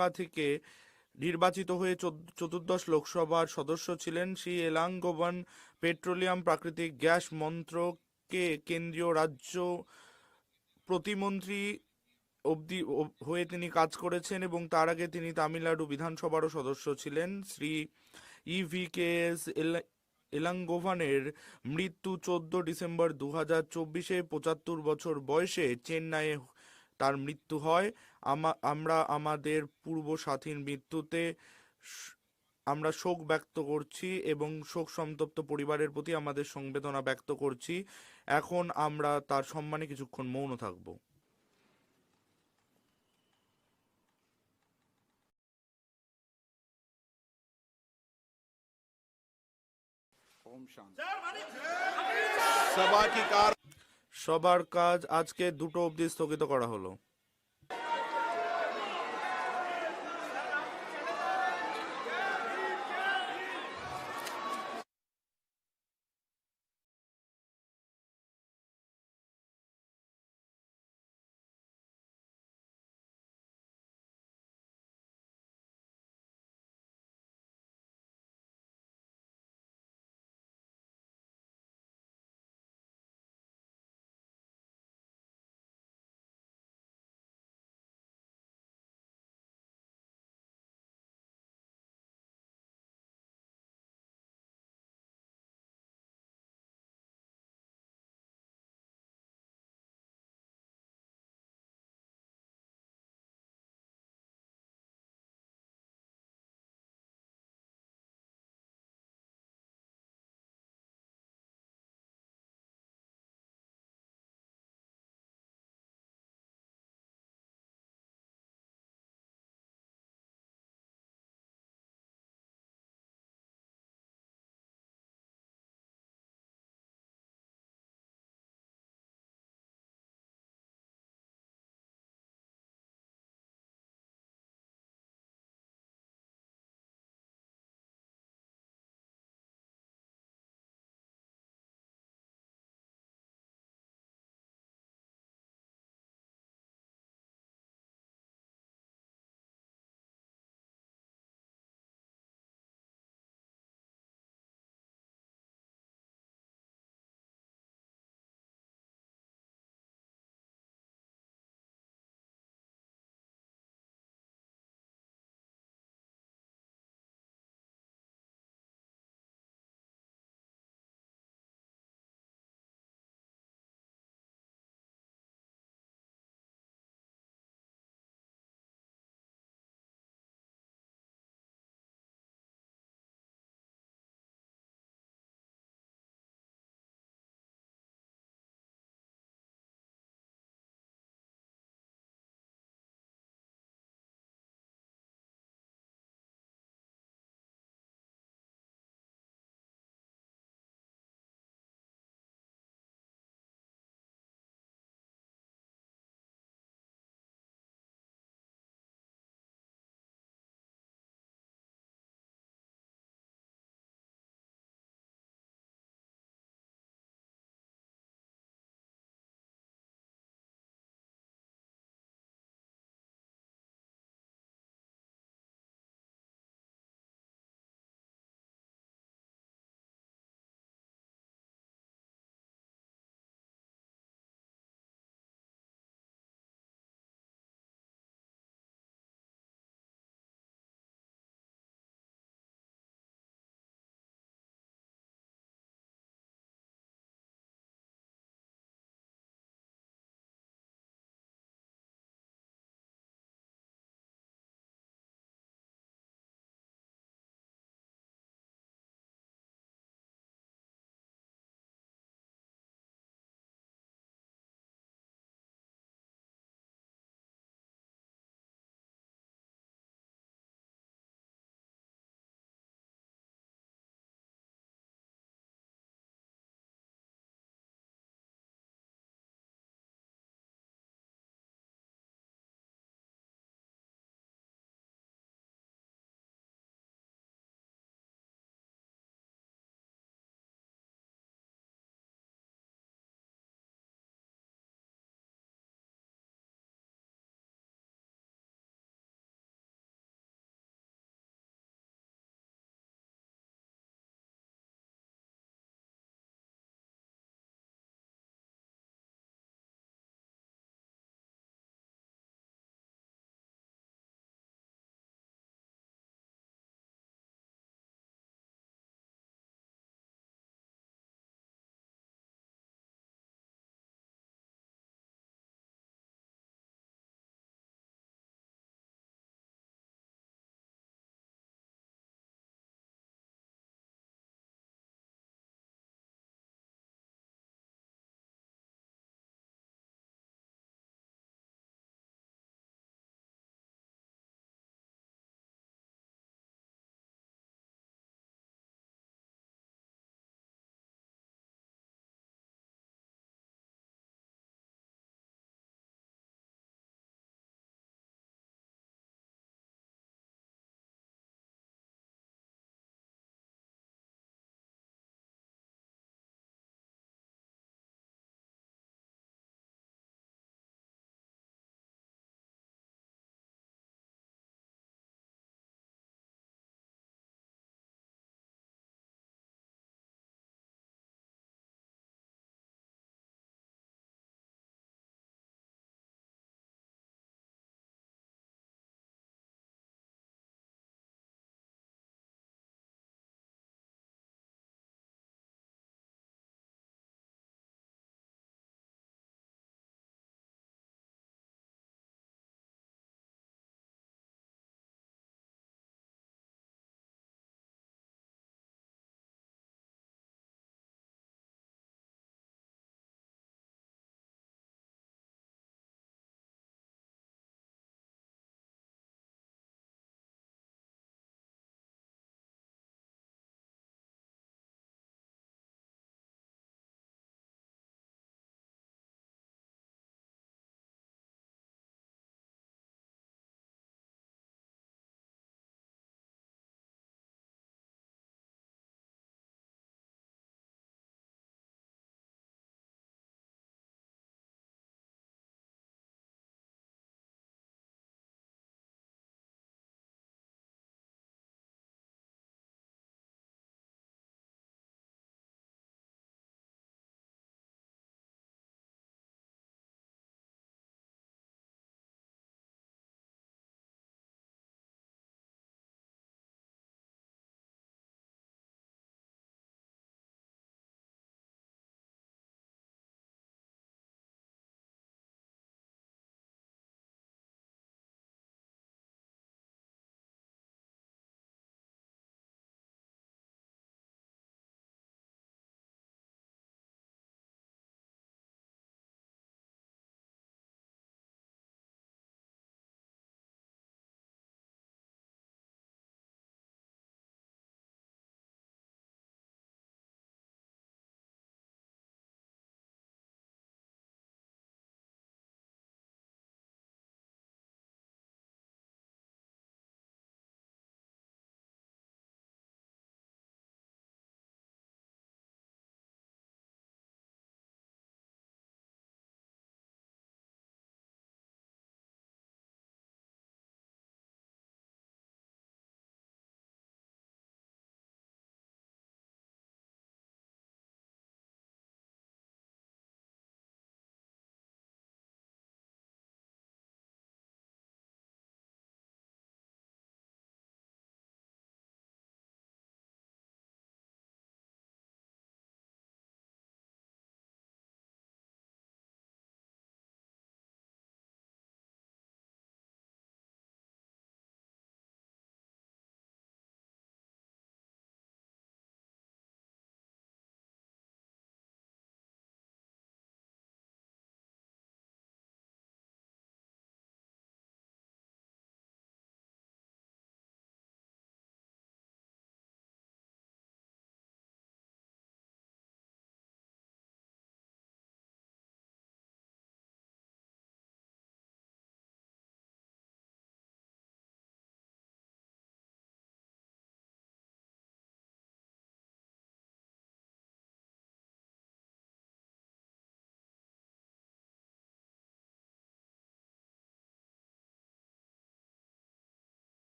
এলাকা থেকে নির্বাচিত হয়ে চতুর্দশ লোকসভার সদস্য ছিলেন। শ্রী এলাঙ্গোভান পেট্রোলিয়াম প্রাকৃতিক গ্যাস মন্ত্রকে কেন্দ্রীয় রাজ্য প্রতিমন্ত্রী অবধি হয়ে তিনি কাজ করেছেন এবং তার আগে তিনি তামিলনাড়ু বিধানসভারও সদস্য ছিলেন। শ্রী ইভিকেএস এলাঙ্গোভানের মৃত্যু 14 ডিসেম্বর 2024-এ 75 বছর বয়সে চেন্নাইয়ে তার মৃত্যু হয়। আমরা আমাদের পূর্ব সাথীর মৃত্যুতে আমরা শোক ব্যক্ত করছি এবং শোক সন্তপ্ত পরিবারের প্রতি আমাদের সমবেদনা ব্যক্ত করছি। এখন আমরা তার সম্মানে কিছুক্ষণ মৌন থাকব। সবার কাজ আজকে 2টো অবধি স্থগিত করা হলো।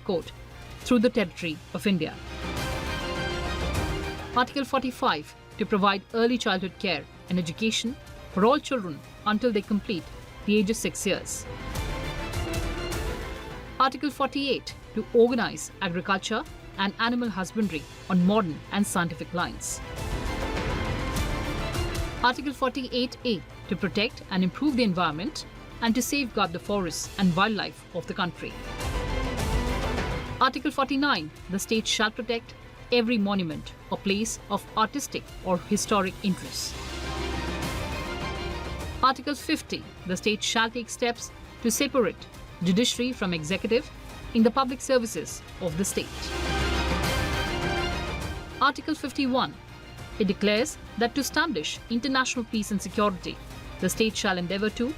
Code through the territory of India. Article 45 to provide early childhood care and education for all children until they complete the age of 6 years. Article 48 to organize agriculture and animal husbandry on modern and scientific lines. Article 48A to protect and improve the environment and to safeguard the forests and wildlife of the country. Article 49, the state shall protect every monument or place of artistic or historic interest. Article 50, the state shall take steps to separate judiciary from executive in the public services of the state. Article 51, it declares that to establish international peace and security, the state shall endeavour to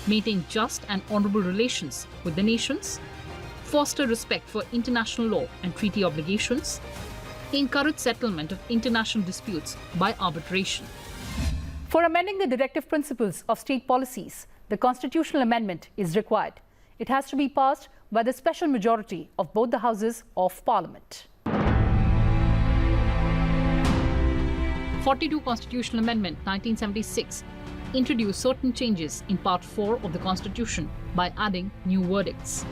maintain just and honourable relations with the nations, foster respect for international law and treaty obligations, encourage settlement of international disputes by arbitration. For amending the directive principles of state policies, the constitutional amendment is required. It has to be passed by the special majority of both the houses of Parliament. 42 Constitutional Amendment 1976 introduced certain changes in Part 4 of the Constitution by adding new verdicts.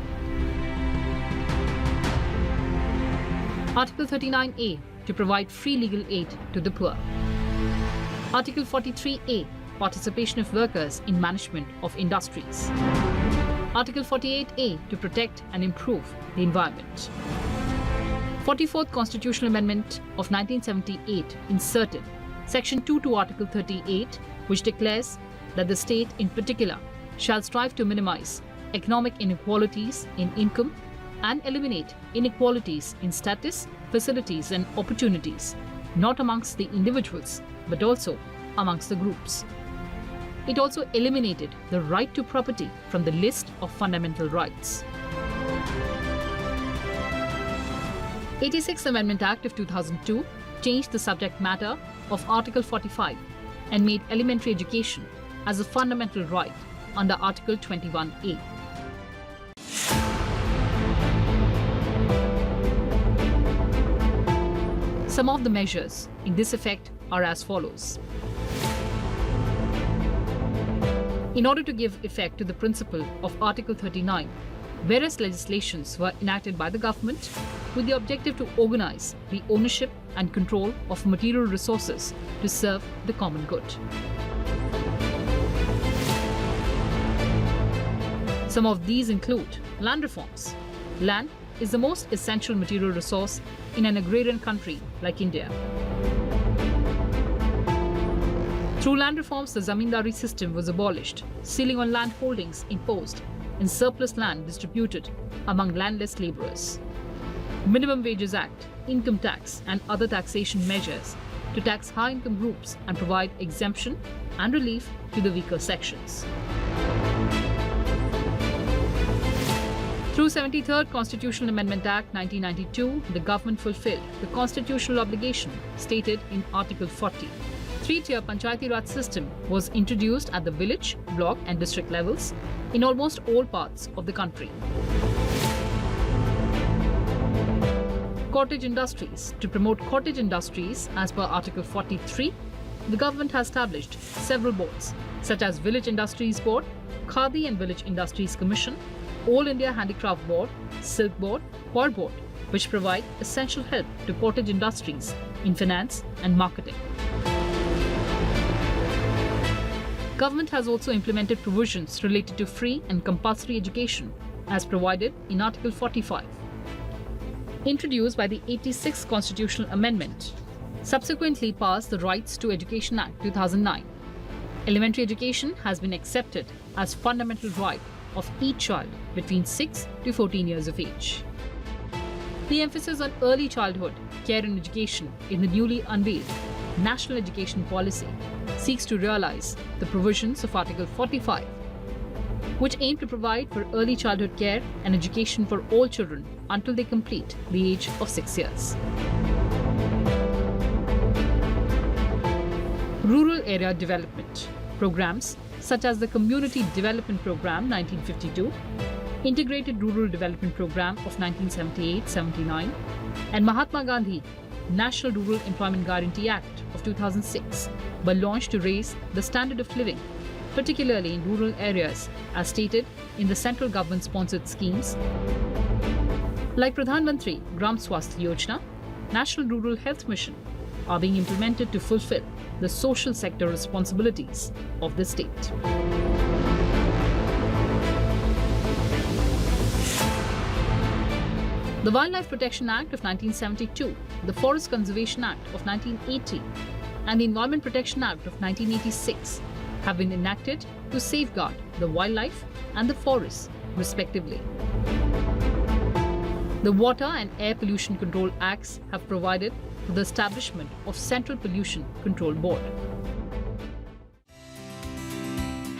Article 39A to provide free legal aid to the poor. Article 43A, participation of workers in management of industries. Article 48A to protect and improve the environment. 44th Constitutional Amendment of 1978 inserted Section 2 to Article 38, which declares that the state in particular shall strive to minimize economic inequalities in income and eliminate inequalities in status, facilities and opportunities, not amongst the individuals, but also amongst the groups. It also eliminated the right to property from the list of fundamental rights. 86th Amendment Act of 2002 changed the subject matter of Article 45 and made elementary education as a fundamental right under Article 21A. Some of the measures in this effect are as follows. In order to give effect to the principle of Article 39, various legislations were enacted by the government with the objective to organize the ownership and control of material resources to serve the common good. Some of these include land reforms. Land is the most essential material resource in an agrarian country like India. Through land reforms, the zamindari system was abolished, ceiling on land holdings imposed, and surplus land distributed among landless labourers. Minimum Wages Act, income tax and other taxation measures to tax high-income groups and provide exemption and relief to the weaker sections. Through 73rd Constitutional Amendment Act 1992, the government fulfilled the constitutional obligation stated in Article 40. Three-tier Panchayati Raj system was introduced at the village, block and district levels in almost all parts of the country. Cottage industries. To promote cottage industries as per Article 43, the government has established several boards such as Village Industries Board, Khadi and Village Industries Commission, All India Handicraft Board, Silk Board, Quad Board, which provide essential help to cottage industries in finance and marketing. Government has also implemented provisions related to free and compulsory education as provided in Article 45. Introduced by the 86th Constitutional Amendment, subsequently passed the Rights to Education Act 2009. Elementary education has been accepted as fundamental right of each child between 6 to 14 years of age. The emphasis on early childhood care and education in the newly unveiled National Education Policy seeks to realize the provisions of Article 45, which aim to provide for early childhood care and education for all children until they complete the age of 6 years. Rural area development programs such as the Community Development Program 1952, Integrated Rural Development Program of 1978-79, and Mahatma Gandhi National Rural Employment Guarantee Act of 2006 were launched to raise the standard of living, particularly in rural areas, as stated in the central government-sponsored schemes like Pradhan Mantri Gram Swasthya Yojana, National Rural Health Mission are being implemented to fulfill the social sector responsibilities of the state. The Wildlife Protection Act of 1972, the Forest Conservation Act of 1980, and the Environment Protection Act of 1986 have been enacted to safeguard the wildlife and the forests, respectively. The Water and Air Pollution Control Acts have provided for the establishment of Central Pollution Control Board.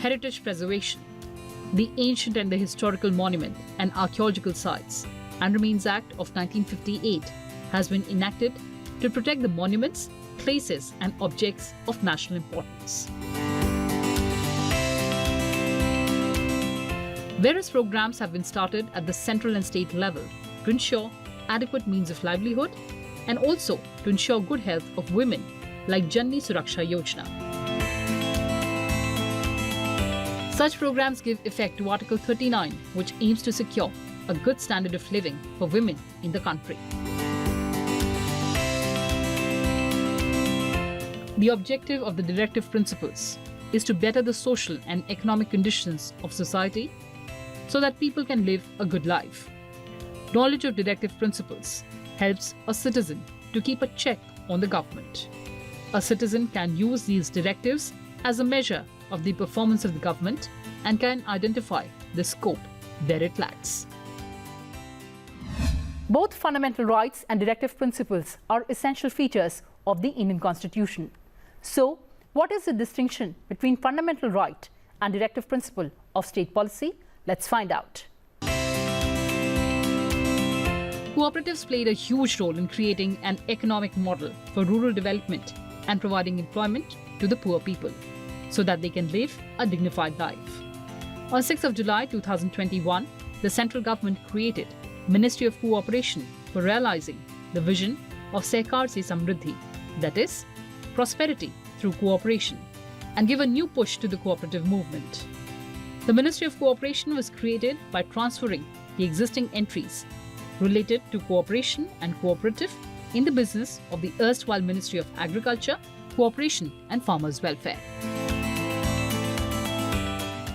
Heritage preservation. The ancient and the historical monument and archaeological sites and Remains Act of 1958 has been enacted to protect the monuments, places and objects of national importance. Various programs have been started at the central and state level to ensure adequate means of livelihood and also to ensure good health of women, like Janni Suraksha Yojana. Such programs give effect to Article 39, which aims to secure a good standard of living for women in the country. The objective of the directive principles is to better the social and economic conditions of society so that people can live a good life. Knowledge of directive principles helps a citizen to keep a check on the government. A citizen can use these directives as a measure of the performance of the government and can identify the scope where it lacks. Both fundamental rights and directive principles are essential features of the Indian Constitution. So, what is the distinction between fundamental right and directive principle of state policy? Let's find out. Cooperatives played a huge role in creating an economic model for rural development and providing employment to the poor people so that they can live a dignified life. On 6th of July 2021, the central government created Ministry of Cooperation for realizing the vision of Sehkar Se Samriddhi, that is, prosperity through cooperation, and give a new push to the cooperative movement. The Ministry of Cooperation was created by transferring the existing entries related to cooperation and cooperative in the business of the erstwhile Ministry of Agriculture, Cooperation and Farmers' Welfare.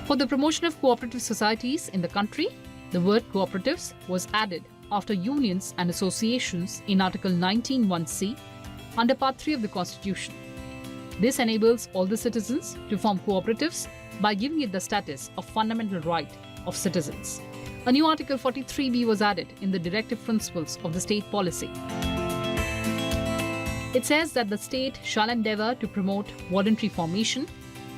For the promotion of cooperative societies in the country, the word cooperatives was added after unions and associations in Article 19(1)(c) under Part 3 of the Constitution. This enables all the citizens to form cooperatives by giving it the status of fundamental right of citizens. A new Article 43(b) was added in the directive principles of the state policy. It says that the state shall endeavour to promote voluntary formation,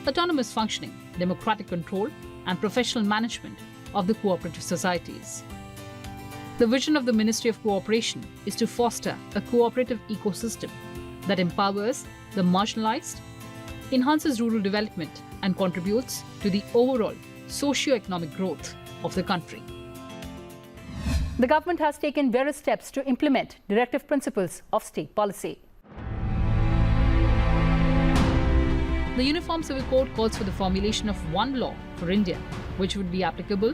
autonomous functioning, democratic control and professional management of the cooperative societies. The vision of the Ministry of Cooperation is to foster a cooperative ecosystem that empowers the marginalized, enhances rural development and contributes to the overall socio-economic growth of the country. The government has taken various steps to implement directive principles of state policy. The Uniform Civil Code calls for the formulation of one law for India, which would be applicable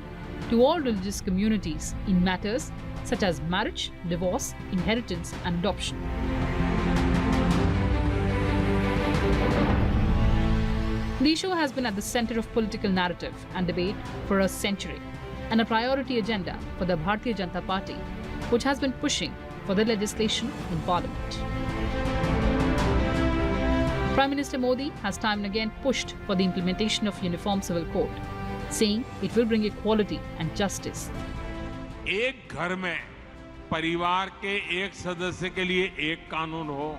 to all religious communities in matters such as marriage, divorce, inheritance, and adoption. The issue has been at the center of political narrative and debate for a century, and a priority agenda for the Bharatiya Janata Party, which has been pushing for the legislation in Parliament. Prime Minister Modi has time and again pushed for the implementation of Uniform Civil Code, saying it will bring equality and justice. एक घर में परिवार के एक सदस्य के लिए एक कानून हो,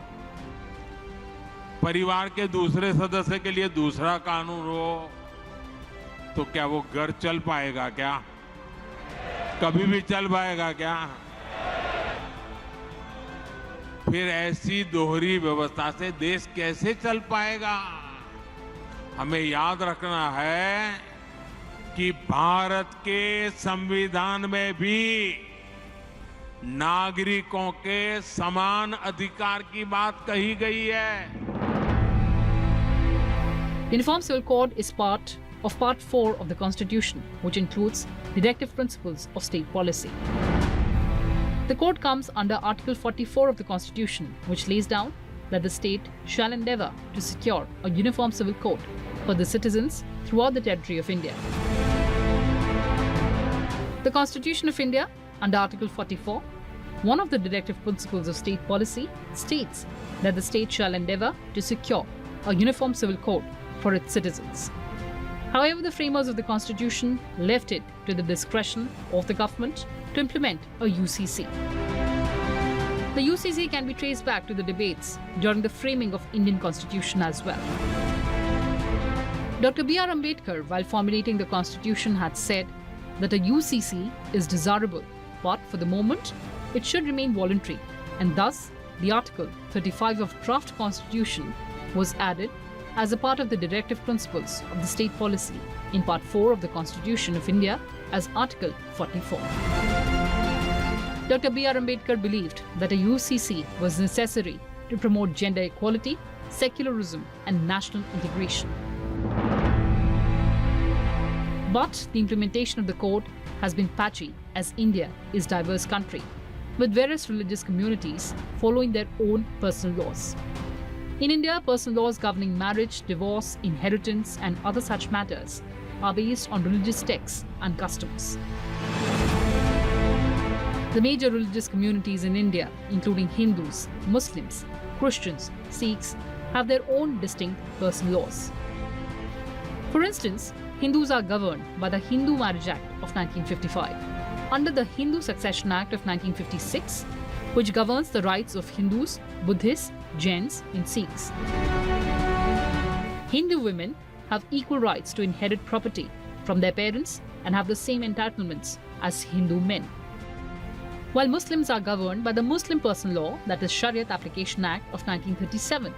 परिवार के दूसरे सदस्य के लिए दूसरा कानून हो, तो क्या वो घर चल पाएगा क्या? कभी भी चल पाएगा क्या? फिर ऐसी दोहरी व्यवस्था से देश कैसे चल पाएगा? हमें याद रखना है कि भारत के संविधान में भी नागरिकों के समान अधिकार की बात कही गई है। Uniform Civil Code is part of Part 4 of the Constitution, which includes the directive principles of state policy. The code comes under Article 44 of the Constitution, which lays down that the state shall endeavour to secure a uniform civil code for the citizens throughout the territory of India. The Constitution of India, under Article 44, one of the directive principles of state policy, states that the state shall endeavour to secure a uniform civil code for its citizens. However, the framers of the Constitution left it to the discretion of the government to implement a UCC. The UCC can be traced back to the debates during the framing of Indian Constitution as well. Dr. B.R. Ambedkar, while formulating the Constitution, had said that a UCC is desirable, but for the moment, it should remain voluntary, and thus the Article 35 of Draft Constitution was added as a part of the directive principles of the state policy in Part 4 of the Constitution of India as Article 44. Dr. B.R. Ambedkar believed that a UCC was necessary to promote gender equality, secularism, and national integration. But the implementation of the code has been patchy, as India is a diverse country, with various religious communities following their own personal laws. In India, personal laws governing marriage, divorce, inheritance, and other such matters are based on religious texts and customs. The major religious communities in India, including Hindus, Muslims, Christians, Sikhs, have their own distinct personal laws. For instance, Hindus are governed by the Hindu Marriage Act of 1955, under the Hindu Succession Act of 1956, which governs the rights of Hindus, Buddhists, Jains, and Sikhs. Hindu women have equal rights to inherit property from their parents and have the same entitlements as Hindu men. While Muslims are governed by the Muslim Personal Law, that is Shariat Application Act of 1937.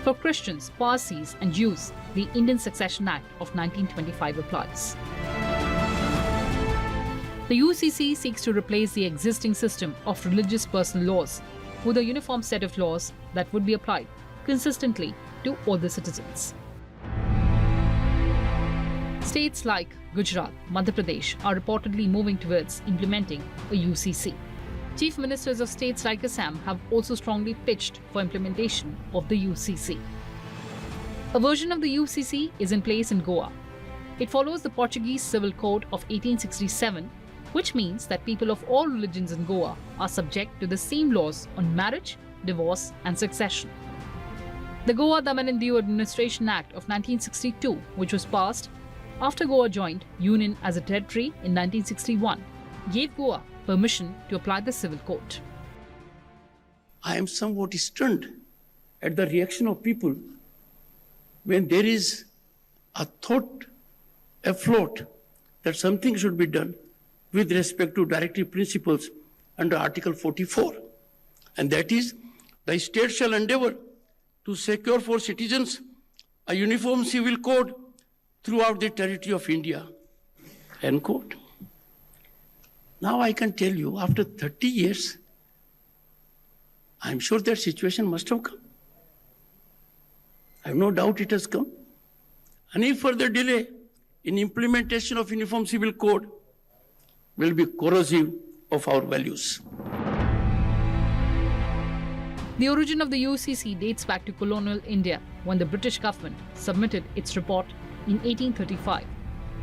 For Christians, Parsis, and Jews, the Indian Succession Act of 1925 applies. The UCC seeks to replace the existing system of religious personal laws with a uniform set of laws that would be applied consistently to all the citizens. States like Gujarat, Madhya Pradesh are reportedly moving towards implementing a UCC. Chief ministers of states like Assam have also strongly pitched for implementation of the UCC. A version of the UCC is in place in Goa. It follows the Portuguese Civil Code of 1867, which means that people of all religions in Goa are subject to the same laws on marriage, divorce, and succession. The Goa Daman and Diu Administration Act of 1962, which was passed after Goa joined Union as a territory in 1961, gave Goa permission to apply the civil code. I am somewhat stunned at the reaction of people when there is a thought afloat that something should be done with respect to directive principles under Article 44. And that is, the state shall endeavour to secure for citizens a uniform civil code throughout the territory of India. End quote. Now I can tell you, after 30 years, I'm sure that situation must have come. I have no doubt it has come. Any further delay in implementation of Uniform Civil Code will be corrosive of our values. The origin of the UCC dates back to colonial India, when the British government submitted its report in 1835,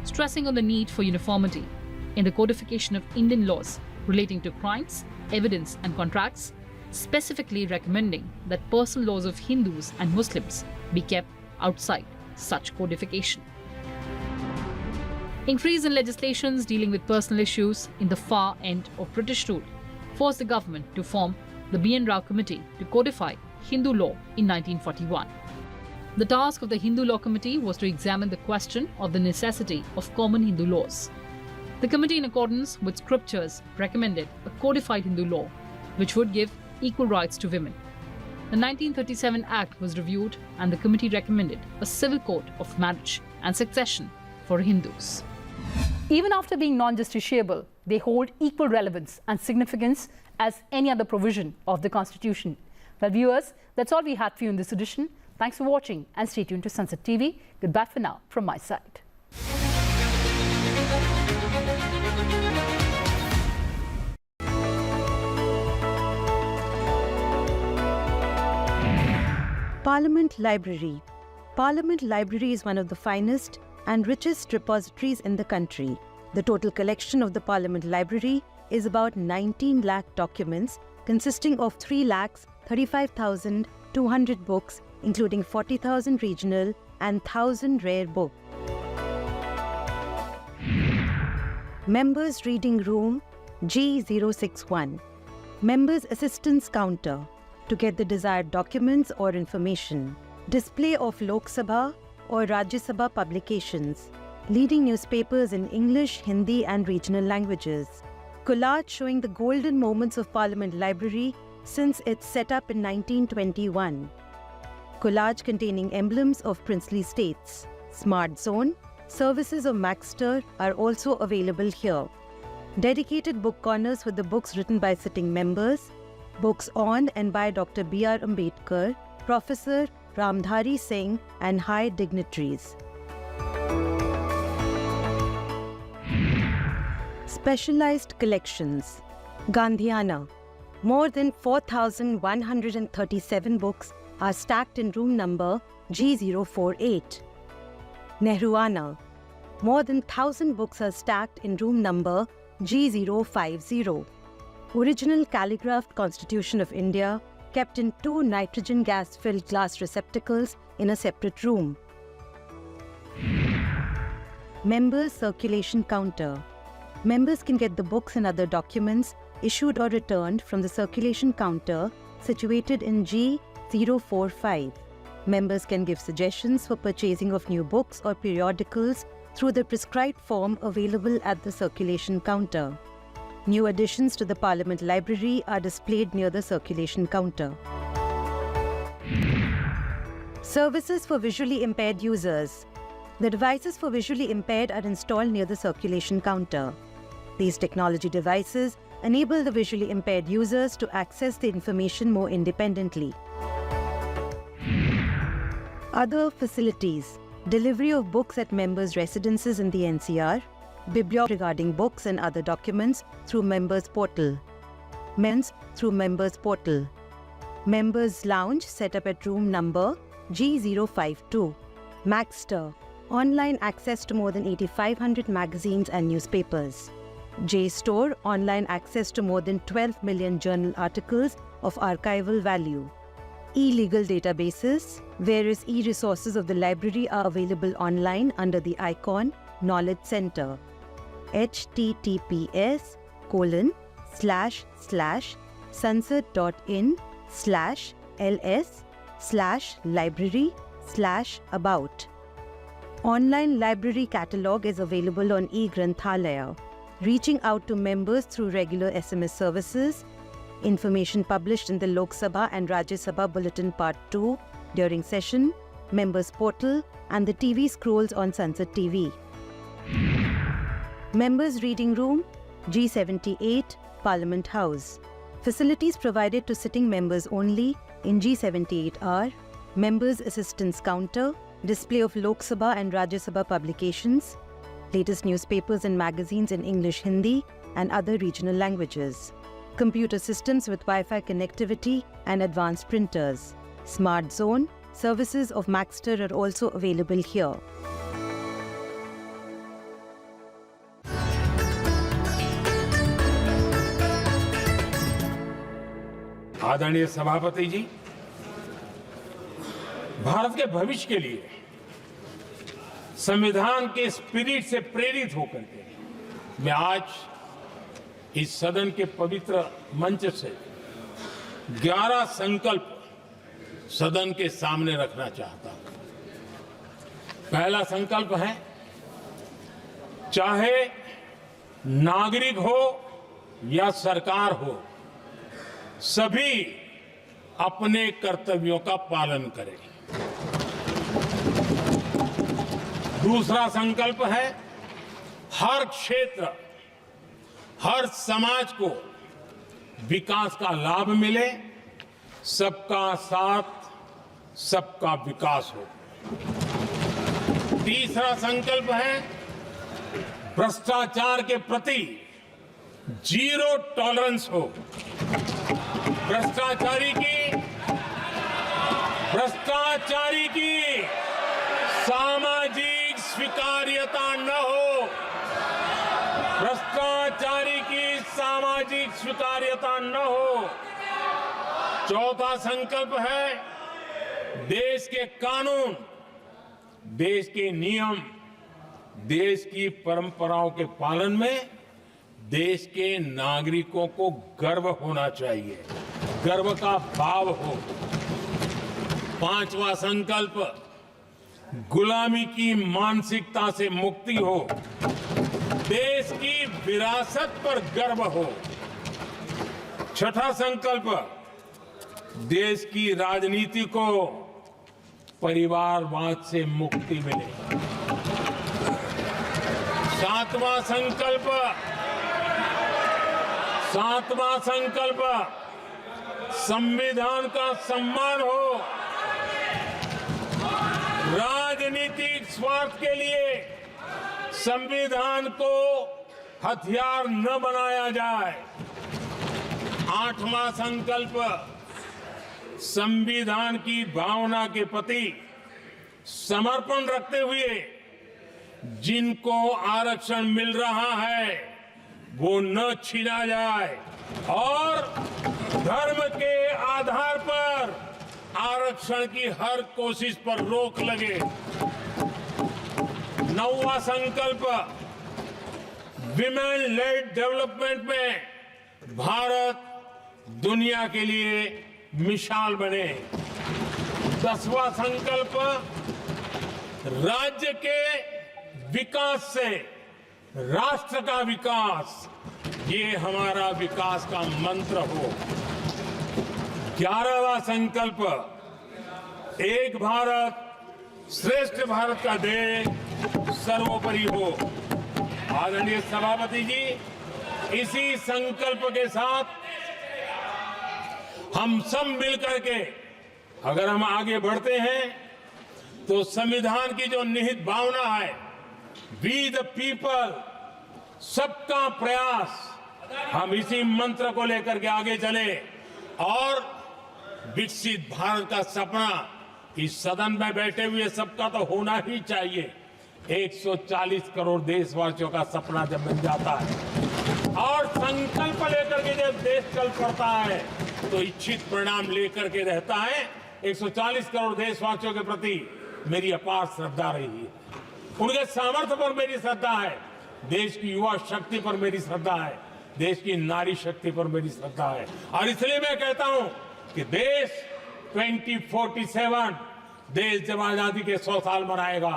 stressing on the need for uniformity in the codification of Indian laws relating to crimes, evidence, and contracts, specifically recommending that personal laws of Hindus and Muslims be kept outside such codification. Increase in legislations dealing with personal issues in the far end of British rule forced the government to form the B.N. Rao Committee to codify Hindu law in 1941. The task of the Hindu Law Committee was to examine the question of the necessity of common Hindu laws. The committee, in accordance with scriptures, recommended a codified Hindu law which would give equal rights to women. The 1937 Act was reviewed and the committee recommended a civil code of marriage and succession for Hindus. Even after being non-justiciable, they hold equal relevance and significance as any other provision of the Constitution. Well, viewers, that's all we had for you in this edition. Thanks for watching and stay tuned to Sunset TV. Goodbye for now from my side. Parliament Library. Parliament Library is one of the finest and richest repositories in the country. The total collection of the Parliament Library is about 19 lakh documents consisting of 3,35,200 books, including 40,000 regional and 1,000 rare books. Members Reading Room G061. Members Assistance Counter to get the desired documents or information. Display of Lok Sabha or Rajya Sabha publications. Leading newspapers in English, Hindi and regional languages. Collage showing the golden moments of Parliament Library since its setup in 1921. Collage containing emblems of princely states. Smart Zone. Services of Maxter are also available here. Dedicated book corners with the books written by sitting members. Books on and by Dr. B.R. Ambedkar, Professor Ramdhari Singh and high dignitaries. Specialized collections. Gandhiana. More than 4,137 books are stacked in room number G048. Nehruana. More than 1,000 books are stacked in room number G050. Original calligraphed Constitution of India kept in 2 nitrogen gas-filled glass receptacles in a separate room. Members Circulation Counter. Members can get the books and other documents issued or returned from the circulation counter situated in G045. Members can give suggestions for purchasing of new books or periodicals through the prescribed form available at the circulation counter. New additions to the Parliament Library are displayed near the circulation counter. Services for visually impaired users. The devices for visually impaired are installed near the circulation counter. These technology devices enable the visually impaired users to access the information more independently. Other facilities. Delivery of books at members' residences in the NCR. Bibliography regarding books and other documents through Members Portal. Men's through Members Portal. Members Lounge set up at room number G052. Maxter. Online access to more than 8,500 magazines and newspapers. JStore. Online access to more than 12 million journal articles of archival value. E-legal databases. Various e-resources of the library are available online under the icon Knowledge Center. https://sansad.in/ls/library/about. Online library catalogue is available on eGranthalaya. Reaching out to members through regular SMS services. Information published in the Lok Sabha and Rajya Sabha Bulletin Part 2 during session, Members Portal and the TV scrolls on Sunset TV. Members Reading Room G78 Parliament House. Facilities provided to sitting members only in G78 Members Assistance Counter, display of Lok Sabha and Rajya Sabha publications, latest newspapers and magazines in English, Hindi and other regional languages, computer systems with Wi-Fi connectivity and advanced printers. Smart Zone, services of Maxter are also available here. आदरणीय सभापति जी, भारत के भविष्य के लिए संविधान के spirit से प्रेरित होकर के मैं आज इस सदन के पवित्र मंच से 11 संकल्प सदन के सामने रखना चाहता हूं। पहला संकल्प है, चाहे नागरिक हो या सरकार हो, सभी अपने कर्तव्यों का पालन करें। दूसरा संकल्प है, हर क्षेत्र, हर समाज को विकास का लाभ मिले, सबका साथ, सबका विकास हो। तीसरा संकल्प है भ्रष्टाचार के प्रति जीरो टॉलरेंस हो। भ्रष्टाचारी की सामाजिक स्वीकार्यता न हो। भ्रष्टाचारी की सामाजिक स्वीकार्यता न हो। चौथा संकल्प है देश के कानून, देश के नियम, देश की परंपराओं के पालन में देश के नागरिकों को गर्व होना चाहिए, गर्व का भाव हो। पांचवा संकल्प गुलामी की मानसिकता से मुक्ति हो, देश की विरासत पर गर्व हो। छठा संकल्प देश की राजनीति को परिवारवाद से मुक्ति मिले। सातवां संकल्प संविधान का सम्मान हो। राजनीतिक स्वार्थ के लिए संविधान को हथियार न बनाया जाए। आठवां संकल्प संविधान की भावना के प्रति समर्पण रखते हुए जिनको आरक्षण मिल रहा है वो न छीना जाए और धर्म के आधार पर आरक्षण की हर कोशिश पर रोक लगे। नौवां संकल्प विमेन लेड डेवलपमेंट में भारत दुनिया के लिए मिसाल बने। 10वां संकल्प राज्य के विकास से राष्ट्र का विकास, ये हमारा विकास का मंत्र हो। 11वां संकल्प एक भारत श्रेष्ठ भारत का ध्येय सर्वोपरि हो। आदरणीय सभापति जी, इसी संकल्प के साथ हम सब मिलकर के अगर हम आगे बढ़ते हैं तो संविधान की जो निहित भावना है वी द पीपल, सबका प्रयास, हम इसी मंत्र को लेकर के आगे चले और विकसित भारत का सपना इस सदन में बैठे हुए सबका तो होना ही चाहिए। 140 करोड़ देशवासियों का सपना जब बन जाता है और संकल्प लेकर के जब देश चल पड़ता है तो इच्छित परिणाम लेकर के रहता है। 140 करोड़ देशवासियों के प्रति मेरी अपार श्रद्धा रही है, उनके सामर्थ्य पर मेरी श्रद्धा है, देश की युवा शक्ति पर मेरी श्रद्धा है, देश की नारी शक्ति पर मेरी श्रद्धा है। और इसलिए मैं कहता हूं कि देश 2047 देश जब आजादी के 100 साल मनाएगा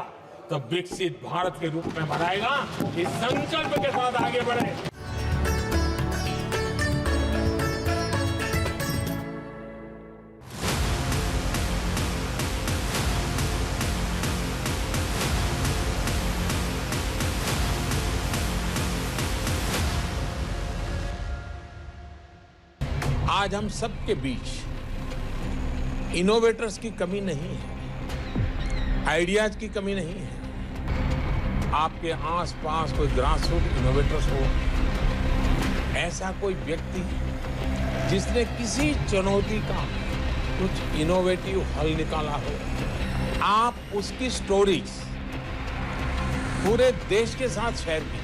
तो विकसित भारत के रूप में मनाएगा। इस संकल्प के साथ आगे बढ़े। आज हम सबके बीच इनोवेटर्स की कमी नहीं है, आइडियाज की कमी नहीं है। आपके आसपास कोई ग्रासरूट इनोवेटर्स हो, ऐसा कोई व्यक्ति जिसने किसी चुनौती का कुछ इनोवेटिव हल निकाला हो, आप उसकी स्टोरीज पूरे देश के साथ शेयर कीजिए।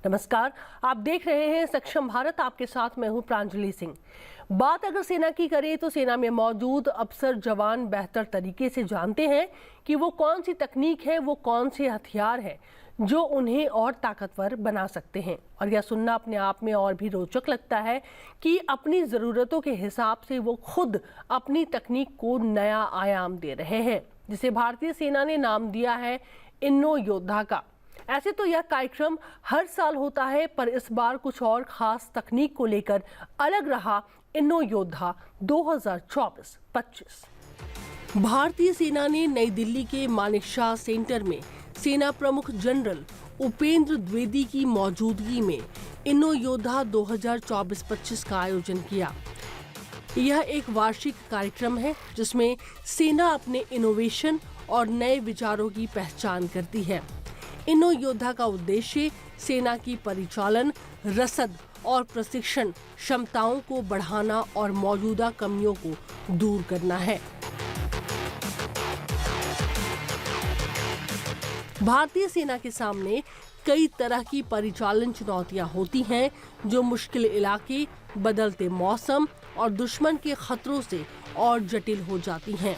नमस्कार, आप देख रहे हैं सक्षम भारत। आपके साथ मैं हूं प्रांजलि सिंह। बात अगर सेना की करें तो सेना में मौजूद अफसर जवान बेहतर तरीके से जानते हैं कि वो कौन सी तकनीक है, वो कौन से हथियार हैं जो उन्हें और ताकतवर बना सकते हैं। और यह सुनना अपने आप में और भी रोचक लगता है कि अपनी ज़रूरतों के हिसाब से वो खुद अपनी तकनीक को नया आयाम दे रहे हैं, जिसे भारतीय सेना ने नाम दिया है इन्नो योद्धा का। ऐसे तो यह कार्यक्रम हर साल होता है, पर इस बार कुछ और खास तकनीक को लेकर अलग रहा इन्नो योद्धा 2024-25। भारतीय सेना ने नई दिल्ली के मानेकशॉ सेंटर में सेना प्रमुख जनरल उपेंद्र द्विवेदी की मौजूदगी में इन्नो योद्धा 2024-25 का आयोजन किया। यह एक वार्षिक कार्यक्रम है जिसमें सेना अपने इनोवेशन और नए विचारों की पहचान करती है। इन्नो योद्धा का उद्देश्य सेना की परिचालन, रसद और प्रशिक्षण क्षमताओं को बढ़ाना और मौजूदा कमियों को दूर करना है। भारतीय सेना के सामने कई तरह की परिचालन चुनौतियां होती हैं, जो मुश्किल इलाके, बदलते मौसम और दुश्मन के खतरों से और जटिल हो जाती हैं।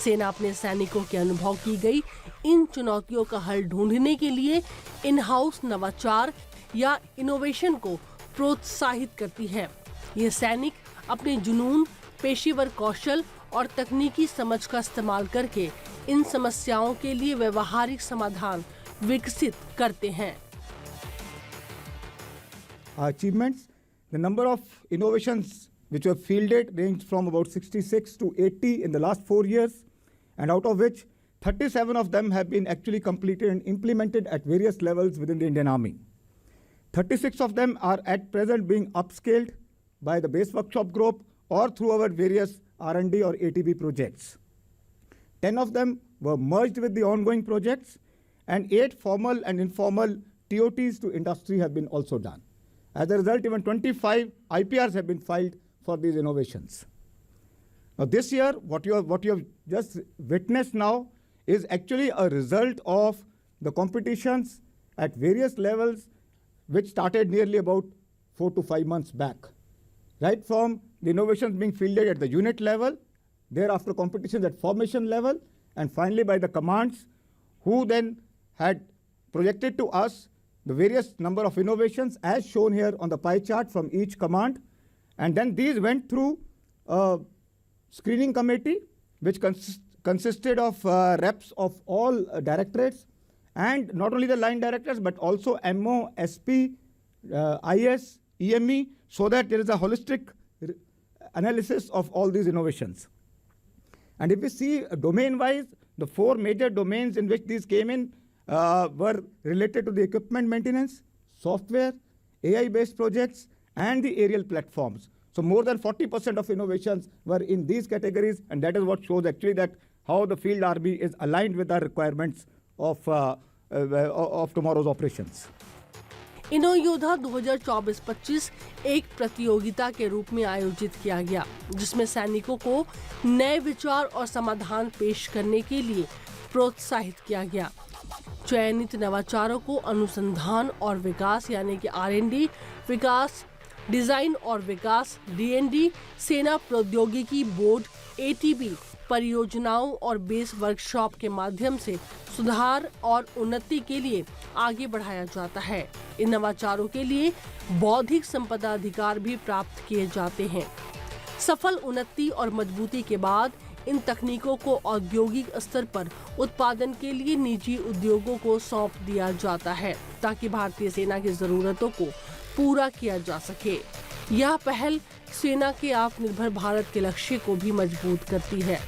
सेना अपने सैनिकों के अनुभव की गई इन चुनौतियों का हल ढूंढने के लिए इन हाउस नवाचार या इनोवेशन को प्रोत्साहित करती है। ये सैनिक अपने जुनून, पेशेवर कौशल और तकनीकी समझ का इस्तेमाल करके इन समस्याओं के लिए व्यवहारिक समाधान विकसित करते हैं। Achievements, the number of innovations which were fielded ranged from about 66 to 80 in the last 4 years, and out of which 37 of them have been actually completed and implemented at various levels within the Indian Army. 36 of them are at present being upscaled by the base workshop group or through our various R&D or ATB projects. 10 of them were merged with the ongoing projects, and 8 formal and informal TOTs to industry have been also done. As a result, even 25 IPRs have been filed for these innovations. Now this year, what you have just witnessed now is actually a result of the competitions at various levels, which started nearly about 4 to 5 months back. Right from the innovations being fielded at the unit level, thereafter competitions at formation level, and finally by the commands, who then had projected to us the various number of innovations as shown here on the pie chart from each command. And then these went through a screening committee, which consisted of reps of all directorates, and not only the line directors, but also MO, SP, IS, EME, so that there is a holistic analysis of all these innovations. And if we see domain-wise, the 4 major domains in which these came in were related to the equipment maintenance, software, AI-based projects, and the aerial platforms. So more than 40% of innovations were in these categories, and that is what shows actually that how the field army is aligned with the requirements of tomorrow's operations. इनो योद्धा 2024-25 एक प्रतियोगिता के रूप में आयोजित किया गया, जिसमें सैनिकों को नए विचार और समाधान पेश करने के लिए प्रोत्साहित किया गया। चयनित नवाचारों को अनुसंधान और विकास यानी कि R&D, विकास, डिजाइन और विकास DND, सेना प्रौद्योगिकी बोर्ड ATB, परियोजनाओं और बेस वर्कशॉप के माध्यम से सुधार और उन्नति के लिए आगे बढ़ाया जाता है। इन नवाचारों के लिए बौद्धिक संपदा अधिकार भी प्राप्त किए जाते हैं। सफल उन्नति और मजबूती के बाद इन तकनीकों को औद्योगिक स्तर पर उत्पादन के लिए निजी उद्योगों को सौंप दिया जाता है, ताकि भारतीय सेना की जरूरतों को पूरा किया जा सके। यह पहल सेना के आत्मनिर्भर भारत के लक्ष्य को भी मजबूत करती है।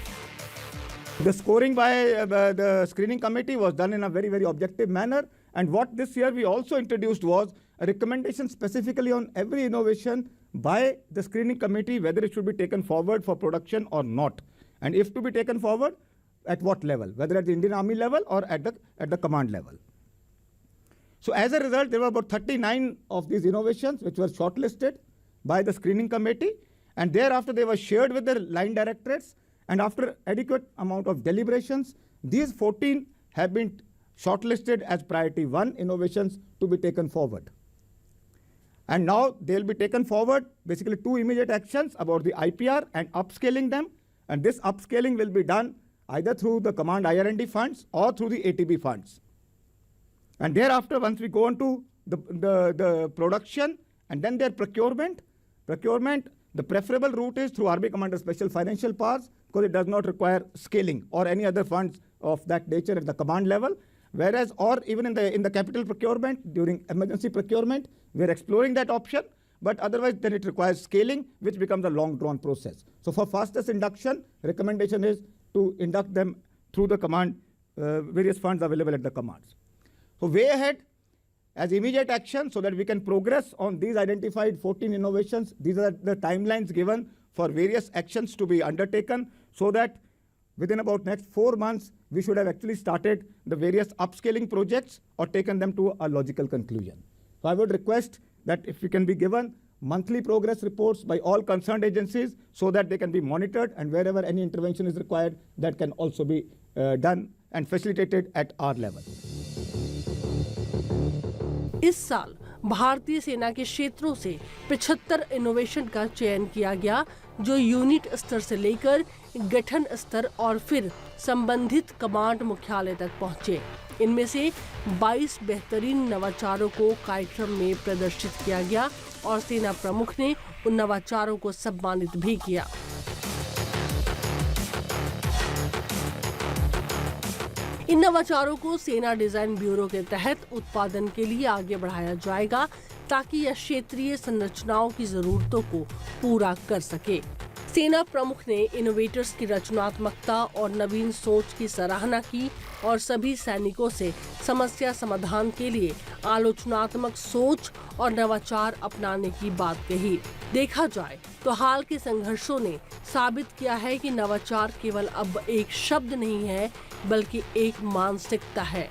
The scoring by the screening committee was done in a very, very objective manner. And what this year we also introduced was a recommendation specifically on every innovation by the screening committee, whether it should be taken forward for production or not. And if to be taken forward, at what level, whether at the Indian Army level or at the command level. So as a result, there were about 39 of these innovations which were shortlisted by the screening committee, and thereafter they were shared with the line directorates, and after adequate amount of deliberations, these 14 have been shortlisted as priority 1 innovations to be taken forward. And now they'll be taken forward, basically 2 immediate actions about the IPR and upscaling them, and this upscaling will be done either through the command IR&D funds or through the ATB funds. And thereafter, once we go on to the production and then their procurement, the preferable route is through Army Commander Special Financial Powers, because it does not require scaling or any other funds of that nature at the command level. Whereas, or even in the capital procurement, during emergency procurement, we are exploring that option. But otherwise, then it requires scaling, which becomes a long-drawn process. So for fastest induction, recommendation is to induct them through the command, various funds available at the commands. So way ahead, as immediate action, so that we can progress on these identified 14 innovations. These are the timelines given for various actions to be undertaken, so that within about next 4 months, we should have actually started the various upscaling projects or taken them to a logical conclusion. So I would request that if we can be given monthly progress reports by all concerned agencies, so that they can be monitored, and wherever any intervention is required, that can also be done and facilitated at our level. इस साल भारतीय सेना के क्षेत्रों से 75 innovation का चयन किया गया, जो यूनिट स्तर से लेकर गठन स्तर और फिर संबंधित कमांड मुख्यालय तक पहुंचे। इनमें से 22 बेहतरीन नवाचारों को कार्यक्रम में प्रदर्शित किया गया और सेना प्रमुख ने उन नवाचारों को सम्मानित भी किया। इन नवाचारों को सेना डिजाइन ब्यूरो के तहत उत्पादन के लिए आगे बढ़ाया जाएगा, ताकि यह क्षेत्रीय संरचनाओं की जरूरतों को पूरा कर सके। सेना प्रमुख ने इनोवेटर्स की रचनात्मकता और नवीन सोच की सराहना की और सभी सैनिकों से समस्या समाधान के लिए आलोचनात्मक सोच और नवाचार अपनाने की बात कही। देखा जाए तो हाल के संघर्षों ने साबित किया है कि नवाचार केवल अब एक शब्द नहीं है, बल्कि एक मानसिकता है।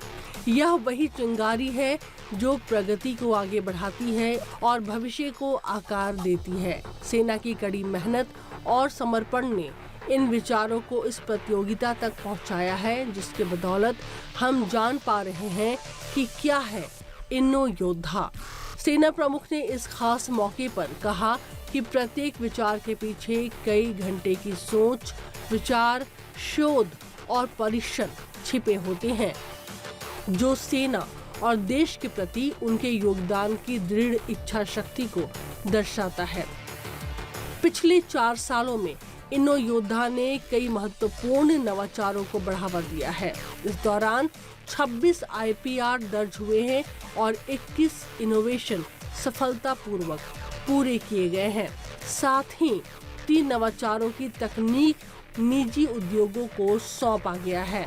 यह वही चिंगारी है जो प्रगति को आगे बढ़ाती है और भविष्य को आकार देती है। सेना की कड़ी मेहनत और समर्पण ने इन विचारों को इस प्रतियोगिता तक पहुंचाया है, जिसके बदौलत हम जान पा रहे हैं कि क्या है इन्नो योद्धा। सेना प्रमुख ने इस खास मौके पर कहा कि प्रत्येक विचार के पीछे कई घंटे की सोच, विचार, शोध और परिश्रम छिपे होते हैं, जो सेना और देश के प्रति उनके योगदान की दृढ़ इच्छा शक्ति को दर्शाता है। पिछले 4 सालों में इन्नो योद्धा ने कई महत्वपूर्ण नवाचारों को बढ़ावा दिया है। इस दौरान 26 IPR दर्ज हुए हैं और 21 इनोवेशन सफलतापूर्वक पूरे किए गए हैं। साथ ही 3 नवाचारों की तकनीक निजी उद्योगों को सौंपा गया है।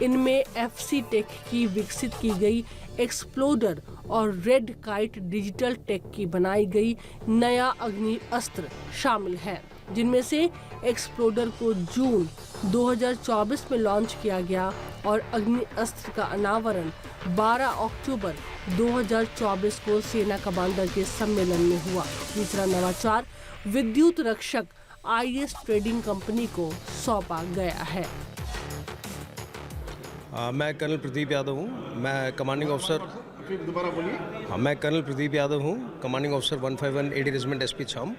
इनमें FC टेक की विकसित की गई एक्सप्लोडर और रेड काइट डिजिटल टेक की बनाई गई नया अग्नि अस्त्र शामिल है, जिनमें से एक्सप्लोडर को जून 2024 में लॉन्च किया गया और अग्नि अस्त्र का अनावरण 12 अक्टूबर 2024 को सेना कमांडर के सम्मेलन में हुआ। तीसरा नवाचार विद्युत रक्षक IS ट्रेडिंग कंपनी को सौंपा गया है। मैं कर्नल प्रदीप यादव हूँ। मैं कमांडिंग ऑफिसर मैं कर्नल प्रदीप यादव हूँ, commanding officer 151 AD regiment SP छाम।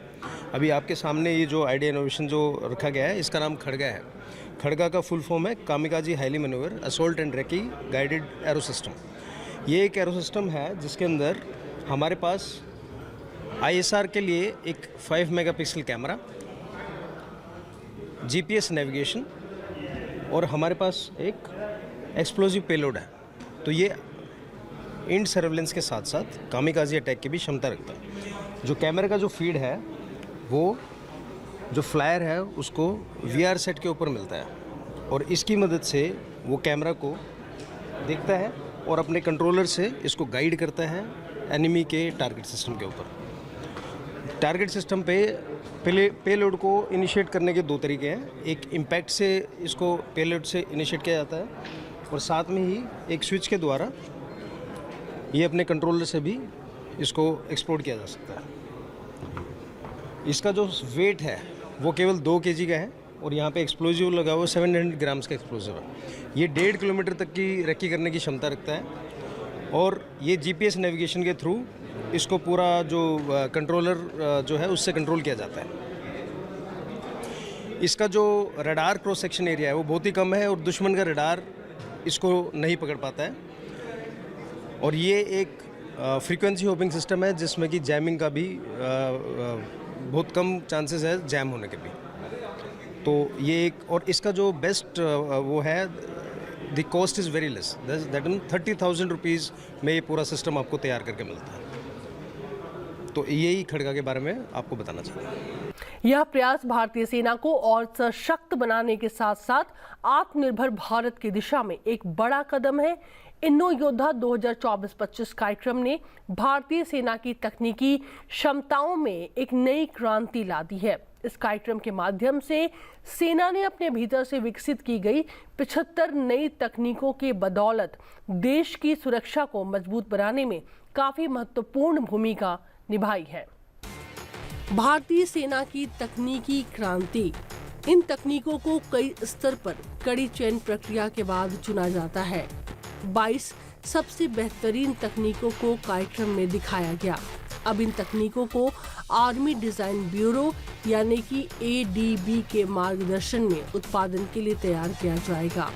अभी आपके सामने ये जो आइडिया इनोवेशन जो रखा गया है, इसका नाम खड़गा है। खड़गा का फुल फॉर्म है kamikaze highly manoeuvre assault and recce guided arrow system. ये एक एरो सिस्टम है जिसके अंदर हमारे पास ISR के लिए एक 5 मेगापिक्सल कैमरा, GPS नेविगेशन और हमारे पास एक एक्सप्लोजिव पेलोड है। तो ये इंड सर्वेलेंस के साथ साथ कामिकाजी अटैक की भी क्षमता रखता है। जो कैमरे का जो फीड है, वो जो फ्लायर है उसको VR सेट के ऊपर मिलता है और इसकी मदद से वो कैमरा को देखता है और अपने कंट्रोलर से इसको गाइड करता है एनिमी के टारगेट सिस्टम के ऊपर। टारगेट सिस्टम पे पेलोड को इनिशिएट करने के 2 तरीके हैं। एक इम्पैक्ट से इसको पेलोड से इनिशिएट किया जाता है और साथ में ही एक स्विच के द्वारा ये अपने कंट्रोलर से भी इसको एक्सप्लोड किया जा सकता है। इसका जो वेट है वो केवल 2 kg का है और यहाँ पे एक्सप्लोजिव लगा हुआ 700 ग्राम्स का एक्सप्लोजिव है। ये 1.5 किलोमीटर तक की रेकी करने की क्षमता रखता है और ये GPS नेविगेशन के थ्रू इसको पूरा जो कंट्रोलर जो है उससे कंट्रोल किया जाता है। इसका जो रडार क्रॉस सेक्शन एरिया है वो बहुत ही कम है और दुश्मन का रडार इसको नहीं पकड़ पाता है। और ये एक फ्रीक्वेंसी होपिंग सिस्टम है जिसमें कि जैमिंग का भी बहुत कम चांसेस है जैम होने के भी। तो ये एक, और इसका जो बेस्ट वो है, the cost is very less, that in 30,000 rupees में ये पूरा सिस्टम आपको तैयार करके मिलता है। तो यही खड़गा के बारे में आपको बताना चाहूँगा। यह प्रयास भारतीय सेना को और सशक्त बनाने के साथ साथ आत्मनिर्भर भारत की दिशा में एक बड़ा कदम है। इन्नो योद्धा 2024-25 कार्यक्रम ने भारतीय सेना की तकनीकी क्षमताओं में एक नई क्रांति ला दी है। इस कार्यक्रम के माध्यम से सेना ने अपने भीतर से विकसित की गई 75 नई तकनीकों के बदौलत देश की सुरक्षा को मजबूत बनाने में काफी महत्वपूर्ण भूमिका निभाई है। भारतीय सेना की तकनीकी क्रांति, इन तकनीकों को कई स्तर पर कड़ी चयन प्रक्रिया के बाद चुना जाता है। 22 सबसे बेहतरीन तकनीकों को कार्यक्रम में दिखाया गया। अब इन तकनीकों को आर्मी डिजाइन ब्यूरो यानी कि ADB के मार्गदर्शन में उत्पादन के लिए तैयार किया जाएगा।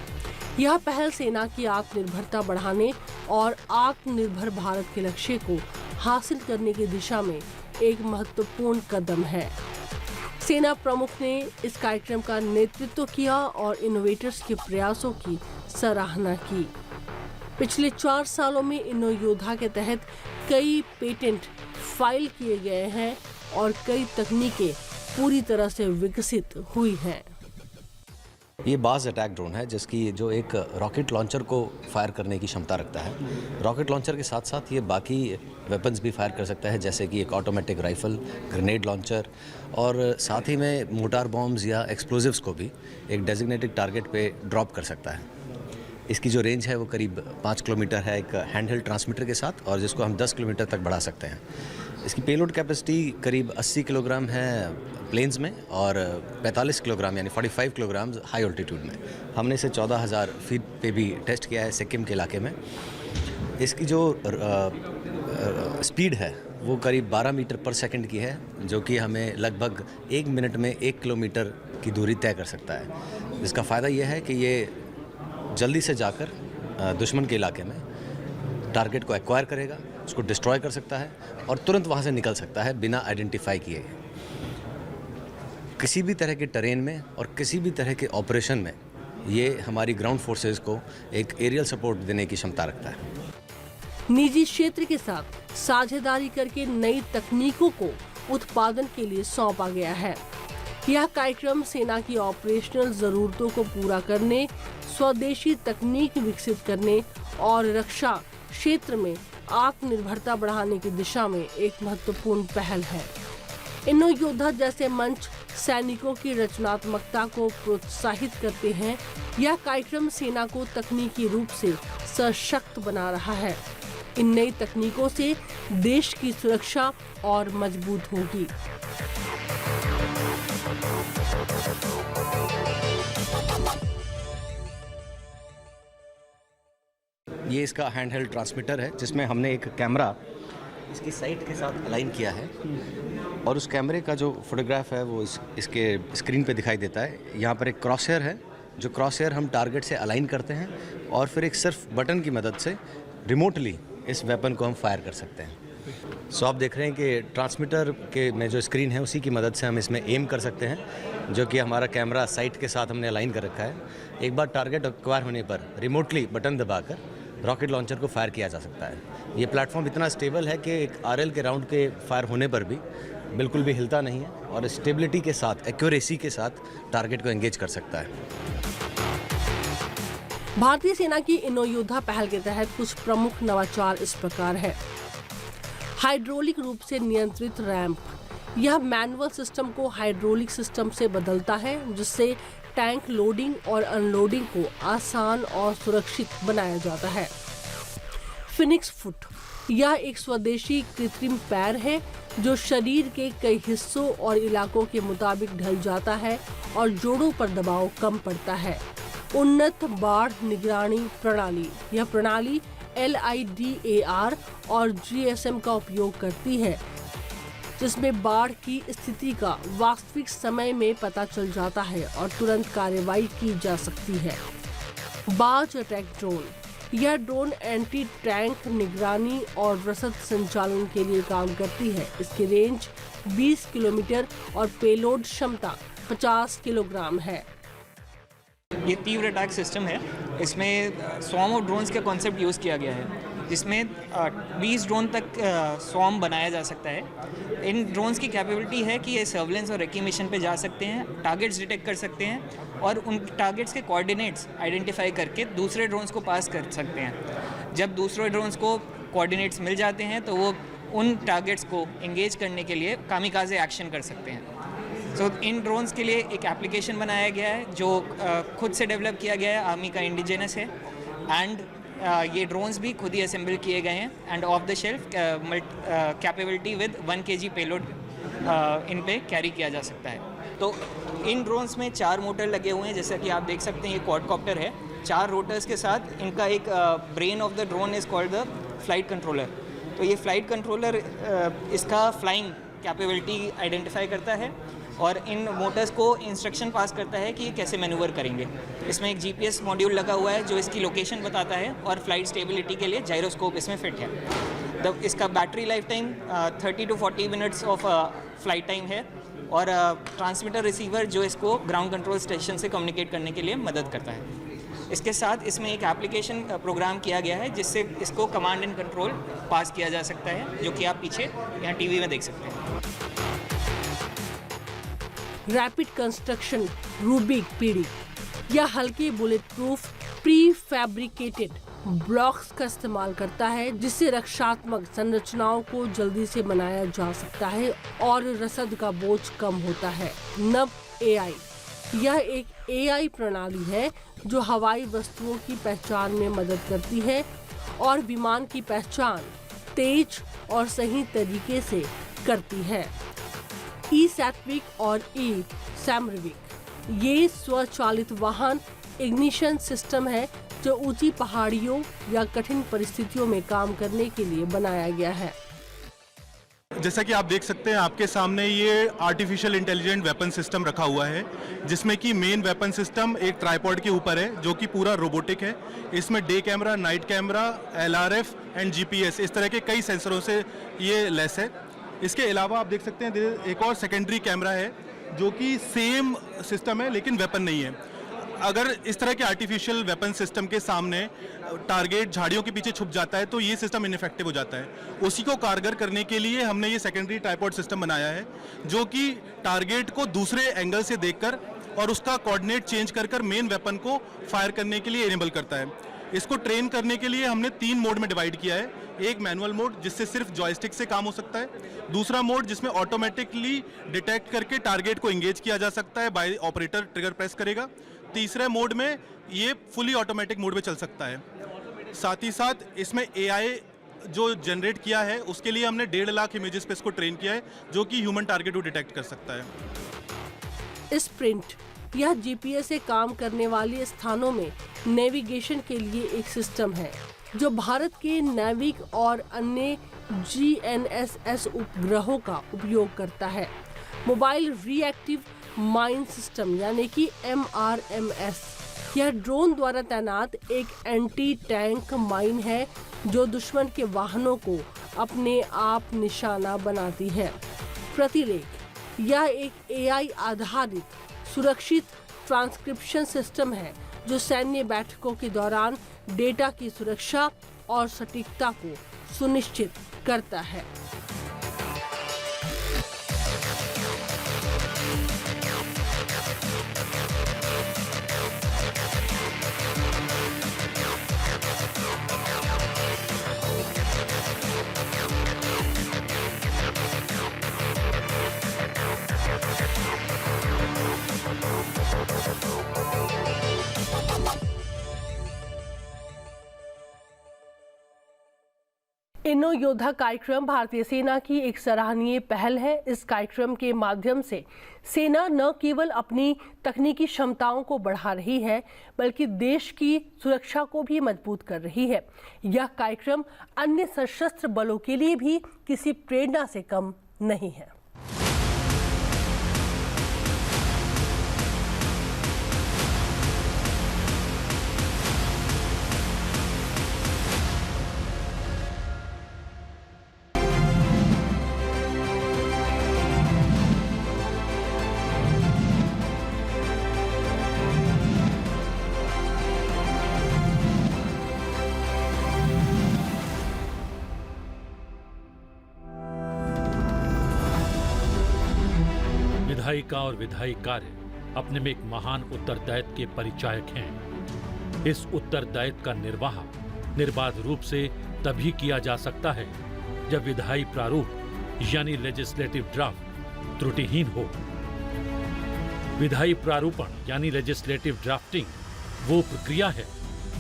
यह पहल सेना की आत्मनिर्भरता बढ़ाने और आत्मनिर्भर भारत के लक्ष्य को हासिल करने की दिशा में एक महत्वपूर्ण कदम है। सेना प्रमुख ने इस कार्यक्रम का नेतृत्व किया और इनोवेटर्स के प्रयासों की सराहना की। पिछले 4 सालों में इन्नो योद्धा के तहत कई पेटेंट फाइल किए गए हैं और कई तकनीकें पूरी तरह से विकसित हुई हैं। ये बाज अटैक ड्रोन है जिसकी जो एक रॉकेट लॉन्चर को फायर करने की क्षमता रखता है। रॉकेट लॉन्चर के साथ साथ ये बाकी वेपन्स भी फायर कर सकता है, जैसे कि एक ऑटोमेटिक राइफल, ग्रेनेड लॉन्चर, और साथ ही में मोटार बॉम्ब्स या एक्सप्लोजिव्स को भी एक डेजिग्नेटेड टारगेट पे ड्रॉप कर सकता है। इसकी जो रेंज है वो करीब 5 किलोमीटर है एक हैंडहेल्ड ट्रांसमीटर के साथ, और जिसको हम 10 किलोमीटर तक बढ़ा सकते हैं। इसकी पेलोड कैपेसिटी करीब 80 किलोग्राम है प्लेन्स में और 45 किलोग्राम यानी 45 किलोग्राम हाई ऑल्टीट्यूड में। हमने इसे 14,000 फीट पे भी टेस्ट किया है सिक्किम के इलाके में। इसकी जो स्पीड है वो करीब 12 मीटर पर सेकंड की है, जो कि हमें लगभग 1 मिनट में 1 किलोमीटर की दूरी तय कर सकता है। इसका फ़ायदा यह है कि ये जल्दी से जाकर दुश्मन के इलाके में टारगेट को एक्वायर करेगा, उसको डिस्ट्रॉय कर सकता है और तुरंत वहाँ से निकल सकता है बिना आइडेंटिफाई किए। किसी भी तरह के टेरेन में और किसी भी तरह के ऑपरेशन में ये हमारी ग्राउंड फोर्सेस को एक एरियल सपोर्ट देने की क्षमता रखता है। निजी क्षेत्र के साथ साझेदारी करके नई तकनीकों को उत्पादन के लिए सौंपा गया है। यह कार्यक्रम सेना की ऑपरेशनल जरूरतों को पूरा करने, स्वदेशी तकनीक विकसित करने और रक्षा क्षेत्र में आत्मनिर्भरता बढ़ाने की दिशा में एक महत्वपूर्ण पहल है। इन्नो योद्धा जैसे मंच सैनिकों की रचनात्मकता को प्रोत्साहित करते हैं। यह कार्यक्रम सेना को तकनीकी रूप से सशक्त बना रहा है। इन नई तकनीकों से देश की सुरक्षा और मजबूत होगी। ये इसका हैंडहेल्ड ट्रांसमीटर है जिसमें हमने एक कैमरा इसकी साइट के साथ अलाइन किया है, और उस कैमरे का जो फोटोग्राफ है वो इसके स्क्रीन पे दिखाई देता है। यहाँ पर एक क्रॉसहेयर है, जो क्रॉसहेयर हम टारगेट से अलाइन करते हैं और फिर एक सिर्फ बटन की मदद से रिमोटली इस वेपन को हम फायर कर सकते हैं। सो आप देख रहे हैं कि ट्रांसमीटर के में जो स्क्रीन है उसी की मदद से हम इसमें एम कर सकते हैं, जो कि हमारा कैमरा साइट के साथ हमने अलाइन कर रखा है। एक बार टारगेट एक्वायर होने पर रिमोटली बटन दबाकर रॉकेट लॉन्चर को फायर किया जा सकता है। ये प्लेटफॉर्म इतना स्टेबल है कि एक RL के राउंड के फायर होने पर भी बिल्कुल भी हिलता नहीं है और स्टेबिलिटी के साथ, एक्यूरेसी के साथ टारगेट को एंगेज कर सकता है। भारतीय सेना की इन्नो योद्धा पहल के तहत कुछ प्रमुख नवाचार इस प्रकार है। हाइड्रोलिक रूप से नियंत्रित रैंप, यह मैनुअल सिस्टम को हाइड्रोलिक सिस्टम से बदलता है, जिससे टैंक लोडिंग और अनलोडिंग को आसान और सुरक्षित बनाया जाता है। फिनिक्स फुट, यह एक स्वदेशी कृत्रिम पैर है जो शरीर के कई हिस्सों और इलाकों के मुताबिक ढल जाता है और जोड़ों पर दबाव कम पड़ता है। उन्नत बाढ़ निगरानी प्रणाली, यह प्रणाली LIDAR और GSM का उपयोग करती है, जिसमें बाढ़ की स्थिति का वास्तविक समय में पता चल जाता है और तुरंत कार्रवाई की जा सकती है। बाज अटैक ड्रोन। यह ड्रोन एंटी टैंक निगरानी और रसद संचालन के लिए काम करती है। इसकी रेंज 20 किलोमीटर और पेलोड क्षमता 50 किलोग्राम है। ये तीव्र अटैक सिस्टम है। इसमें स्वॉर्म ऑफ ड्रोन्स का कॉन्सेप्ट यूज़ किया गया है, जिसमें 20 ड्रोन तक स्वॉर्म बनाया जा सकता है। इन ड्रोन्स की कैपेबिलिटी है कि ये सर्वेलेंस और रेकी मिशन पे जा सकते हैं, टारगेट्स डिटेक्ट कर सकते हैं और उन टारगेट्स के कोऑर्डिनेट्स आइडेंटिफाई करके दूसरे ड्रोन्स को पास कर सकते हैं। जब दूसरे ड्रोन्स को कोऑर्डिनेट्स मिल जाते हैं तो वो उन टारगेट्स को एंगेज करने के लिए कामिकाज़े एक्शन कर सकते हैं। इन ड्रोन्स के लिए एक एप्लीकेशन बनाया गया है जो खुद से डेवलप किया गया है, आर्मी का इंडिजिनस है। एंड ये ड्रोन्स भी खुद ही असेंबल किए गए हैं and off the shelf capability with 1 kg payload इन पे कैरी किया जा सकता है। तो इन ड्रोन्स में 4 मोटर लगे हुए हैं, जैसा कि आप देख सकते हैं। ये क्वाडकॉप्टर है, 4 रोटर्स के साथ। इनका एक brain of the drone is called the flight controller. तो ये फ्लाइट कंट्रोलर इसका फ्लाइंग कैपेबिलिटी आइडेंटिफाई करता है और इन मोटर्स को इंस्ट्रक्शन पास करता है कि ये कैसे मैन्यूवर करेंगे। इसमें एक जीपीएस मॉड्यूल लगा हुआ है जो इसकी लोकेशन बताता है और फ्लाइट स्टेबिलिटी के लिए जायरोस्कोप इसमें फिट है। इसका battery life time 30 to 40 minutes of flight time है और ट्रांसमीटर रिसीवर जो इसको ग्राउंड कंट्रोल स्टेशन से कम्युनिकेट करने के लिए मदद करता है। इसके साथ इसमें एक एप्लीकेशन प्रोग्राम किया गया है जिससे इसको कमांड एंड कंट्रोल पास किया जा सकता है, जो कि आप पीछे यहाँ टीवी में देख सकते हैं। रैपिड कंस्ट्रक्शन रूबिक पीढ़ी या हल्के bullet proof pre fabricated blocks का इस्तेमाल करता है, जिससे रक्षात्मक संरचनाओं को जल्दी से बनाया जा सकता है और रसद का बोझ कम होता है। नव एआई यह एक एआई प्रणाली है जो हवाई वस्तुओं की पहचान में मदद करती है और विमान की पहचान तेज और सही तरीके से करती है। ई सैटविक और ई सैमरविक ये स्वचालित वाहन इग्निशन सिस्टम है जो ऊंची पहाड़ियों या कठिन परिस्थितियों में काम करने के लिए बनाया गया है। जैसा कि आप देख सकते हैं आपके सामने ये आर्टिफिशियल इंटेलिजेंट वेपन सिस्टम रखा हुआ है, जिसमें कि मेन वेपन सिस्टम एक ट्राइपॉड के ऊपर है जो कि पूरा रोबोटिक है। इसमें day camera, night camera, LRF and GPS इस तरह के कई सेंसरों से ये लेस है। इसके अलावा आप देख सकते हैं एक और सेकेंडरी कैमरा है जो कि सेम सिस्टम है लेकिन वेपन नहीं है। अगर इस तरह के आर्टिफिशियल वेपन सिस्टम के सामने टारगेट झाड़ियों के पीछे छुप जाता है तो ये सिस्टम इनफेक्टिव हो जाता है। उसी को कारगर करने के लिए हमने ये सेकेंडरी ट्राइपॉड सिस्टम बनाया है जो कि टारगेट को दूसरे एंगल से देखकर और उसका कोऑर्डिनेट चेंज कर मेन वेपन को फायर करने के लिए इनेबल करता है। इसको ट्रेन करने के लिए हमने 3 मोड में डिवाइड किया है। एक मैनुअल मोड जिससे सिर्फ जॉयस्टिक से काम हो सकता है, दूसरा मोड जिसमें ऑटोमेटिकली डिटेक्ट करके टारगेट को एंगेज किया जा सकता है बाय ऑपरेटर ट्रिगर प्रेस करेगा, तीसरे मोड में ये फुली ऑटोमेटिक मोड में चल सकता है। साथ ही साथ इसमें एआई जो जनरेट किया है उसके लिए हमने 1.5 लाख इमेजेस पे इसको ट्रेन किया है जो कि ह्यूमन टारगेट को डिटेक्ट कर सकता है। स्प्रिंट यह जीपीएस से काम करने वाले स्थानों में नेविगेशन के लिए एक सिस्टम है जो भारत के नाविक और अन्य जीएनएसएस उपग्रहों का उपयोग करता है। मोबाइल रिएक्टिव माइन सिस्टम यानी कि MRMS यह ड्रोन द्वारा तैनात एक एंटी टैंक माइन है जो दुश्मन के वाहनों को अपने आप निशाना बनाती है। प्रतिलेख यह एक एआई आधारित सुरक्षित ट्रांसक्रिप्शन सिस्टम है जो सैन्य बैठकों के दौरान डेटा की सुरक्षा और सटीकता को सुनिश्चित करता है। इनो योद्धा कार्यक्रम भारतीय सेना की एक सराहनीय पहल है। इस कार्यक्रम के माध्यम से सेना न केवल अपनी तकनीकी क्षमताओं को बढ़ा रही है बल्कि देश की सुरक्षा को भी मजबूत कर रही है। यह कार्यक्रम अन्य सशस्त्र बलों के लिए भी किसी प्रेरणा से कम नहीं है। विधायिका और विधायी कार्य अपने में एक महान उत्तरदायित्व के परिचायक हैं। इस उत्तरदायित्व का निर्वाह निर्बाध रूप से तभी किया जा सकता है जब विधायी प्रारूप यानी लेजिस्लेटिव ड्राफ्ट त्रुटिहीन हो। विधायी प्रारूपण यानी लेजिस्लेटिव ड्राफ्टिंग वो प्रक्रिया है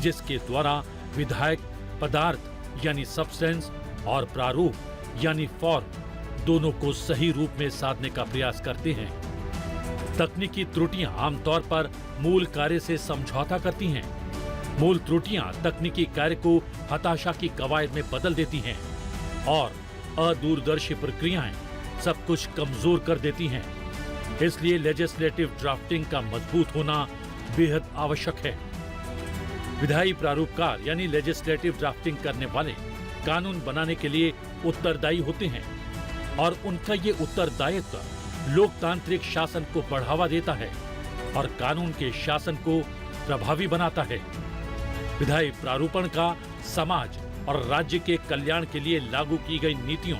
जिसके द्वारा विधायक पदार्थ यानी सब्सटेंस और प्रारूप यानी फॉर्म दोनों को सही रूप में साधने का प्रयास करते हैं। तकनीकी त्रुटियां आमतौर पर मूल कार्य से समझौता करती हैं। मूल त्रुटियां तकनीकी कार्य को हताशा की कवायद में बदल देती हैं और अदूरदर्शी प्रक्रियाएं सब कुछ कमजोर कर देती हैं। इसलिए लेजिस्लेटिव ड्राफ्टिंग का मजबूत होना बेहद आवश्यक है। विधायी प्रारूपकार यानी लेजिस्लेटिव ड्राफ्टिंग करने वाले कानून बनाने के लिए उत्तरदायी होते हैं और उनका ये उत्तरदायित्व लोकतांत्रिक शासन को बढ़ावा देता है और कानून के शासन को प्रभावी बनाता है। विधायी प्रारूपण का समाज और राज्य के कल्याण के लिए लागू की गई नीतियों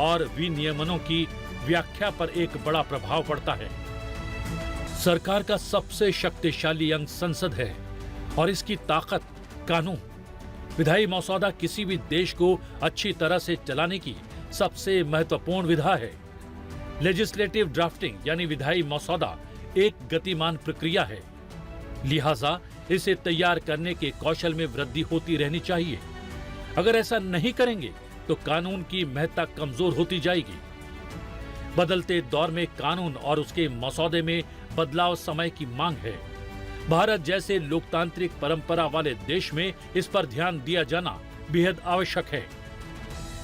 और विनियमनों की व्याख्या पर एक बड़ा प्रभाव पड़ता है। सरकार का सबसे शक्तिशाली अंग संसद है और इसकी ताकत कानून। विधायी मसौदा किसी भी देश को अच्छी तरह से चलाने की सबसे महत्वपूर्ण विधा है। लेजिस्लेटिव ड्राफ्टिंग यानी विधायी मसौदा एक गतिमान प्रक्रिया है, लिहाजा इसे तैयार करने के कौशल में वृद्धि होती रहनी चाहिए। अगर ऐसा नहीं करेंगे तो कानून की महत्ता कमजोर होती जाएगी। बदलते दौर में कानून और उसके मसौदे में बदलाव समय की मांग है। भारत जैसे लोकतांत्रिक परंपरा वाले देश में इस पर ध्यान दिया जाना बेहद आवश्यक है।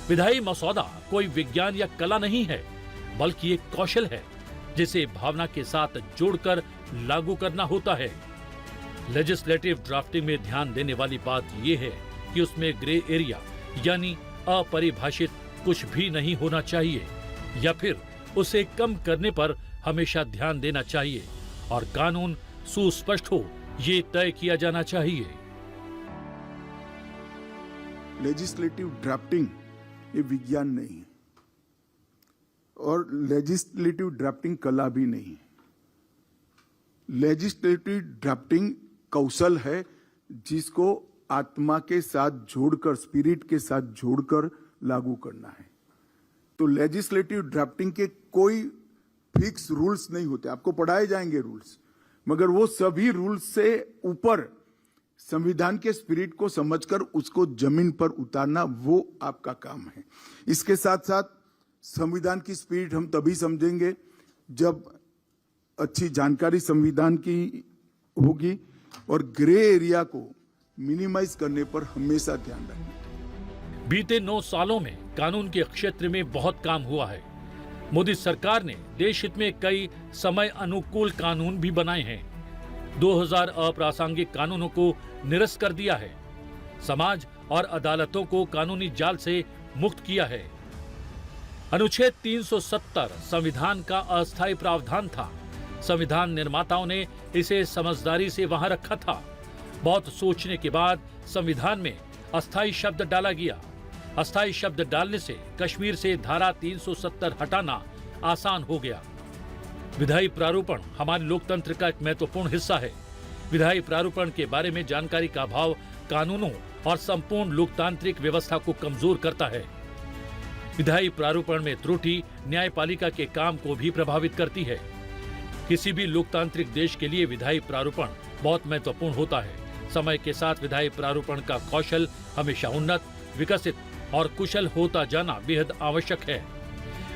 विधायी मसौदा कोई विज्ञान या कला नहीं है, बल्कि एक कौशल है जिसे भावना के साथ जोड़कर लागू करना होता है। लेजिस्लेटिव ड्राफ्टिंग में ध्यान देने वाली बात यह है कि उसमें ग्रे एरिया यानी अपरिभाषित कुछ भी नहीं होना चाहिए या फिर उसे कम करने पर हमेशा ध्यान देना चाहिए और कानून सुस्पष्ट हो ये तय किया जाना चाहिए। लेजिस्लेटिव ड्राफ्टिंग ये विज्ञान नहीं है और लेजिस्लेटिव ड्राफ्टिंग कला भी नहीं है। लेजिस्लेटिव ड्राफ्टिंग कौशल है जिसको आत्मा के साथ जोड़कर, स्पिरिट के साथ जोड़कर लागू करना है। तो लेजिस्लेटिव ड्राफ्टिंग के कोई फिक्स रूल्स नहीं होते, आपको पढ़ाए जाएंगे रूल्स, मगर वो सभी रूल्स से ऊपर संविधान के स्पिरिट को समझकर उसको जमीन पर उतारना वो आपका काम है। इसके साथ साथ संविधान की स्पिरिट हम तभी समझेंगे जब अच्छी जानकारी संविधान की होगी और ग्रे एरिया को मिनिमाइज करने पर हमेशा ध्यान रखें। बीते 9 सालों में कानून के क्षेत्र में बहुत काम हुआ है। मोदी सरकार ने देश हित में कई समय अनुकूल कानून भी बनाए हैं। 2000 अप्रासंगिक कानूनों को निरस्त कर दिया है। समाज और अदालतों को कानूनी जाल से मुक्त किया है। अनुच्छेद 370 संविधान का अस्थायी प्रावधान था। संविधान निर्माताओं ने इसे समझदारी से वहां रखा था। बहुत सोचने के बाद संविधान में अस्थायी शब्द डाला गया। अस्थायी शब्द डालने से कश्मीर से धारा 370 हटाना आसान हो गया। विधायी प्रारूपण हमारे लोकतंत्र का एक महत्वपूर्ण हिस्सा है। विधायी प्रारूपण के बारे में जानकारी का अभाव कानूनों और संपूर्ण लोकतांत्रिक व्यवस्था को कमजोर करता है। विधायी प्रारूपण में त्रुटि न्यायपालिका के काम को भी प्रभावित करती है। किसी भी लोकतांत्रिक देश के लिए विधायी प्रारूपण बहुत महत्वपूर्ण होता है। समय के साथ विधायी प्रारूपण का कौशल हमेशा उन्नत, विकसित और कुशल होता जाना बेहद आवश्यक है।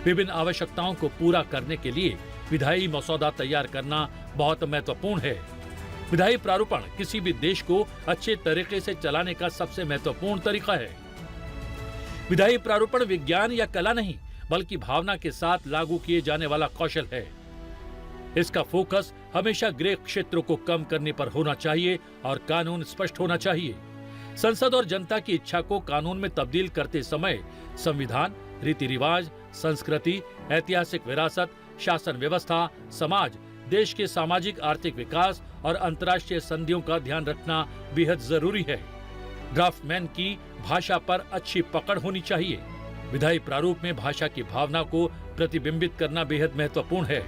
विभिन्न आवश्यकताओं को पूरा करने के लिए विधायी मसौदा तैयार करना बहुत महत्वपूर्ण है। विधायी प्रारूपण किसी भी देश को अच्छे तरीके से चलाने का सबसे महत्वपूर्ण तरीका है। विधायी प्रारूपण विज्ञान या कला नहीं, बल्कि भावना के साथ लागू किए जाने वाला कौशल है। इसका फोकस हमेशा ग्रे क्षेत्रों को कम करने पर होना चाहिए और कानून स्पष्ट होना चाहिए। संसद और जनता की इच्छा को कानून में तब्दील करते समय संविधान, रीति रिवाज, संस्कृति, ऐतिहासिक विरासत, शासन व्यवस्था, समाज, देश के सामाजिक आर्थिक विकास और अंतर्राष्ट्रीय संधियों का ध्यान रखना बेहद जरूरी है। ड्राफ्टमैन की भाषा पर अच्छी पकड़ होनी चाहिए। विधायी प्रारूप में भाषा की भावना को प्रतिबिंबित करना बेहद महत्वपूर्ण है।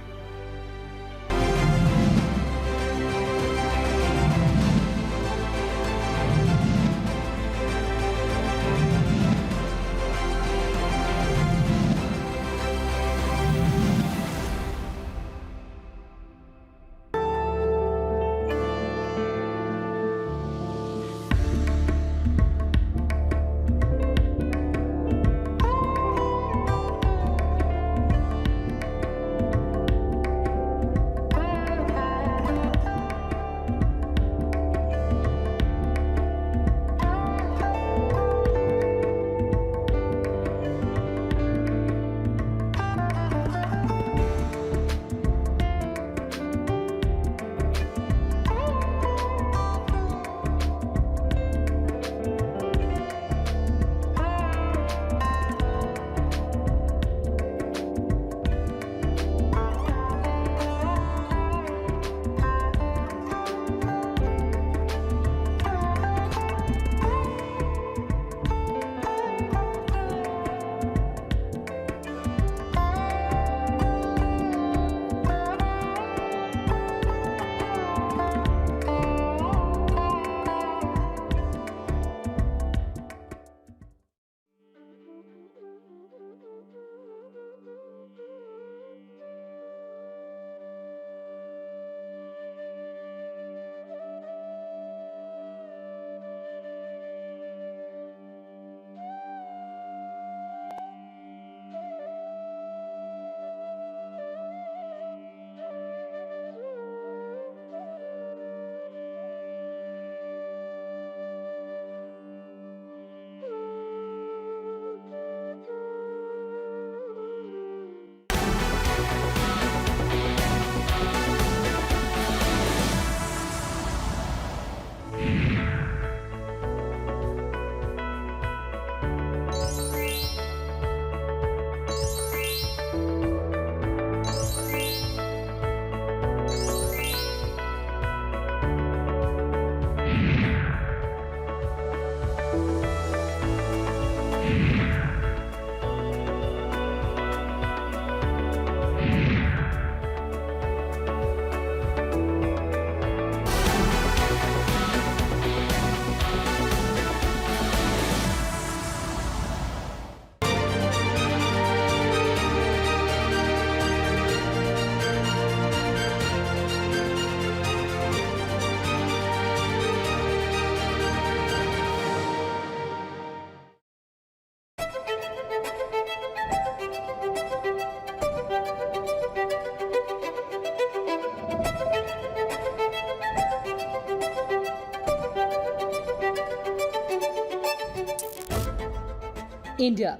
India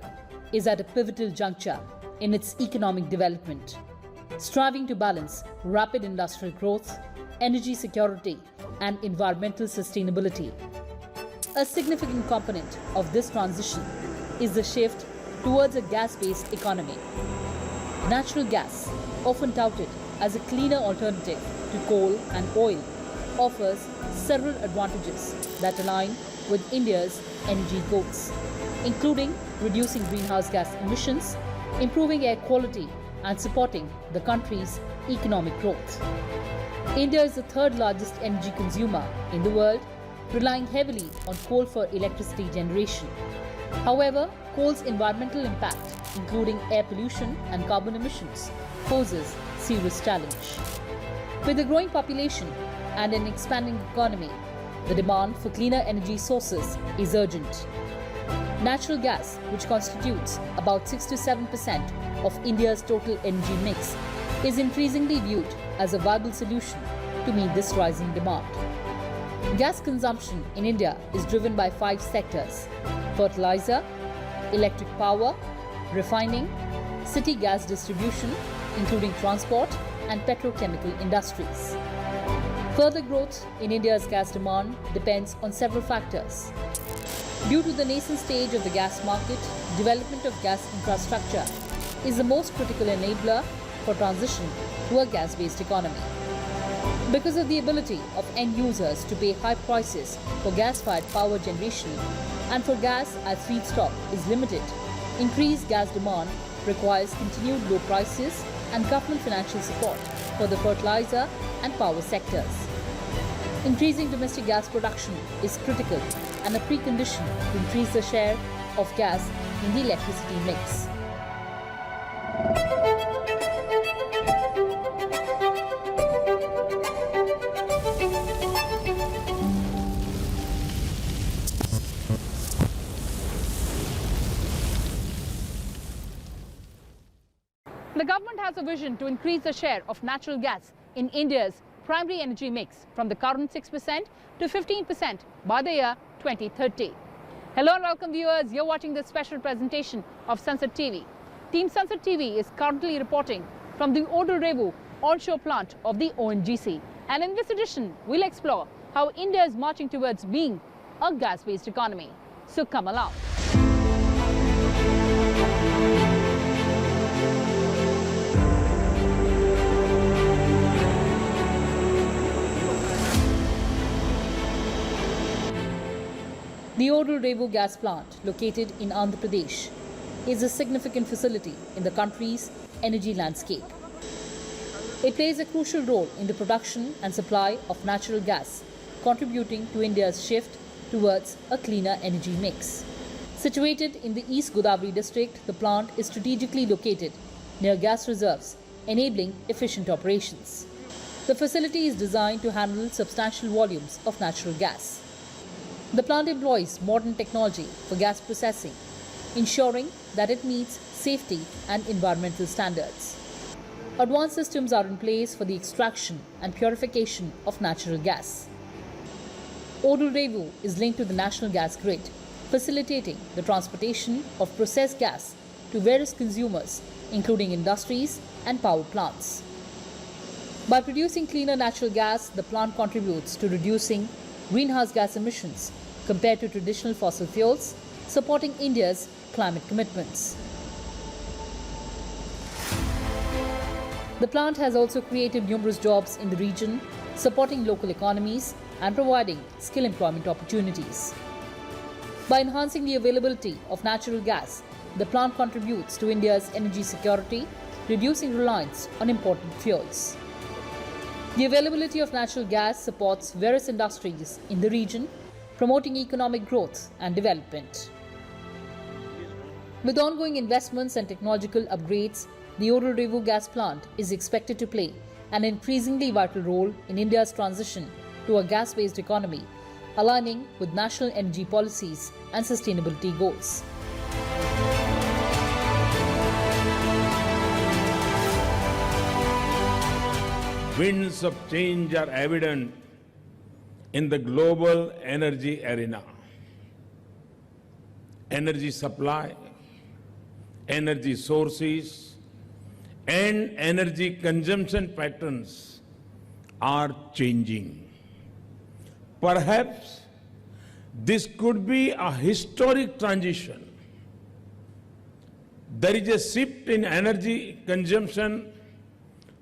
is at a pivotal juncture in its economic development, striving to balance rapid industrial growth, energy security, and environmental sustainability. A significant component of this transition is the shift towards a gas-based economy. Natural gas, often touted as a cleaner alternative to coal and oil, offers several advantages that align with India's energy goals, including reducing greenhouse gas emissions, improving air quality, and supporting the country's economic growth. India is the third largest energy consumer in the world, relying heavily on coal for electricity generation. However, coal's environmental impact, including air pollution and carbon emissions, poses serious challenge. With a growing population and an expanding economy, the demand for cleaner energy sources is urgent. Natural gas, which constitutes about 6 to 7% of India's total energy mix, is increasingly viewed as a viable solution to meet this rising demand. Gas consumption in India is driven by 5 sectors: fertilizer, electric power, refining, city gas distribution, including transport, and petrochemical industries. Further growth in India's gas demand depends on several factors. Due to the nascent stage of the gas market, development of gas infrastructure is the most critical enabler for transition to a gas-based economy. Because of the ability of end users to pay high prices for gas-fired power generation and for gas as feedstock is limited, increased gas demand requires continued low prices and government financial support for the fertilizer and power sectors. Increasing domestic gas production is critical and a precondition to increase the share of gas in the electricity mix. The government has a vision to increase the share of natural gas in India's primary energy mix from the current 6% to 15% by the year 2030. Hello and welcome viewers, you're watching this special presentation of Sunset TV. Team Sunset TV is currently reporting from the Odal-Revu onshore plant of the ONGC. And in this edition, we'll explore how India is marching towards being a gas-based economy. So come along. The Odal-Revu gas plant, located in Andhra Pradesh, is a significant facility in the country's energy landscape. It plays a crucial role in the production and supply of natural gas, contributing to India's shift towards a cleaner energy mix. Situated in the East Godavari district, the plant is strategically located near gas reserves, enabling efficient operations. The facility is designed to handle substantial volumes of natural gas. The plant employs modern technology for gas processing, ensuring that it meets safety and environmental standards. Advanced systems are in place for the extraction and purification of natural gas. Odal-Revu is linked to the national gas grid, facilitating the transportation of processed gas to various consumers, including industries and power plants. By producing cleaner natural gas, the plant contributes to reducing greenhouse gas emissions compared to traditional fossil fuels, supporting India's climate commitments. The plant has also created numerous jobs in the region, supporting local economies and providing skill employment opportunities. By enhancing the availability of natural gas, the plant contributes to India's energy security, reducing reliance on imported fuels. The availability of natural gas supports various industries in the region, promoting economic growth and development. With ongoing investments and technological upgrades, the Odal-Revu gas plant is expected to play an increasingly vital role in India's transition to a gas-based economy, aligning with national energy policies and sustainability goals. Winds of change are evident in the global energy arena. Energy supply energy sources, and energy consumption patterns are changing. Perhaps this could be a historic transition. There is a shift in energy consumption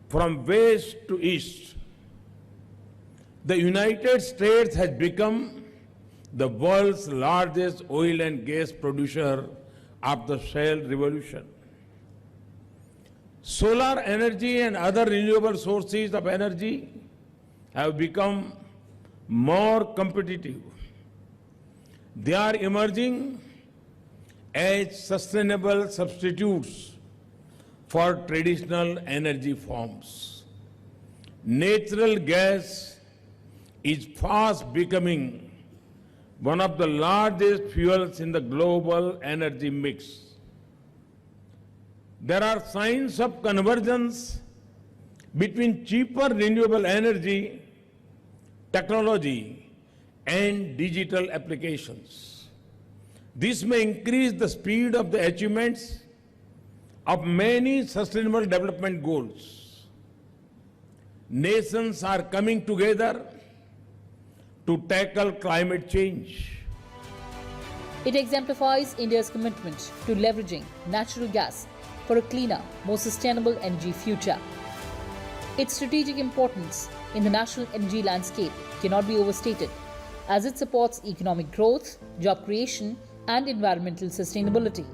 from west to east. The United States has become the world's largest oil and gas producer after the shale revolution. Solar energy and other renewable sources of energy have become more competitive. They are emerging as sustainable substitutes for traditional energy forms. Natural gas is fast becoming one of the largest fuels in the global energy mix. There are signs of convergence between cheaper renewable energy, technology, and digital applications. This may increase the speed of the achievements of many sustainable development goals. Nations are coming together to tackle climate change. It exemplifies India's commitment to leveraging natural gas for a cleaner, more sustainable energy future. Its strategic importance in the national energy landscape cannot be overstated, as it supports economic growth, job creation, and environmental sustainability.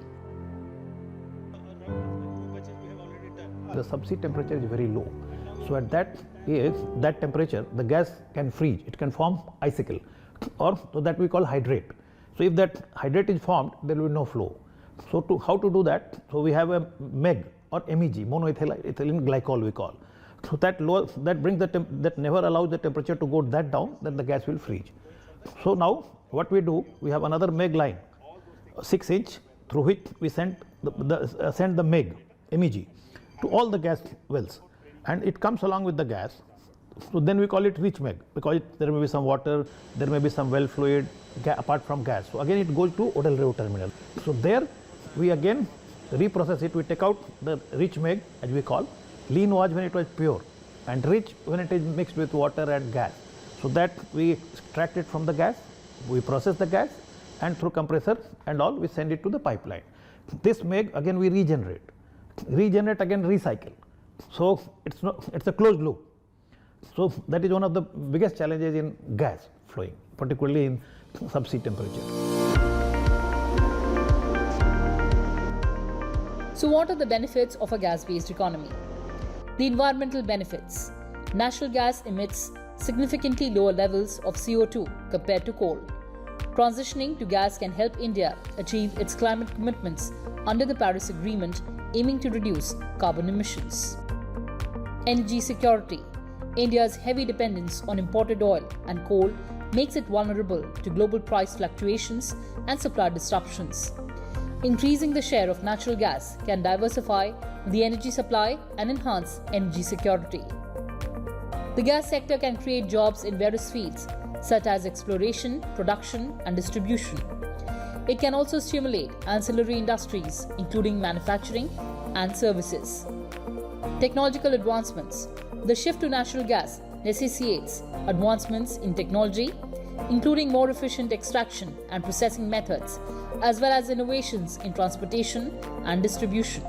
The subsea temperature is very low. So at that temperature, the gas can freeze. It can form icicle, or so that we call hydrate. So if that hydrate is formed, there will be no flow. So how to do that? So we have a MEG or MEG, monoethylene glycol we call. So that brings that never allows the temperature to go that down, then the gas will freeze. So now what we do, we have another MEG line, 6 inch, through which we send the MEG to all the gas wells, and it comes along with the gas. So then we call it rich MEG, because there may be some water, there may be some well fluid apart from gas. So again it goes to Odal Rev terminal. So there we again reprocess it. We take out the rich MEG, as we call. Lean was when it was pure, and rich when it is mixed with water and gas. So that we extract it from the gas, we process the gas, and through compressor and all we send it to the pipeline. This MEG again we regenerate again, recycle. So it's a closed loop. So that is one of the biggest challenges in gas flowing, particularly in subsea temperature. So what are the benefits of a gas-based economy? The environmental benefits. Natural gas emits significantly lower levels of CO2 compared to coal. Transitioning to gas can help India achieve its climate commitments under the Paris Agreement, aiming to reduce carbon emissions. Energy security. India's heavy dependence on imported oil and coal makes it vulnerable to global price fluctuations and supply disruptions. Increasing the share of natural gas can diversify the energy supply and enhance energy security. The gas sector can create jobs in various fields, such as exploration, production, and distribution. It can also stimulate ancillary industries, including manufacturing and services. Technological advancements. The shift to natural gas necessitates advancements in technology, including more efficient extraction and processing methods, as well as innovations in transportation and distribution.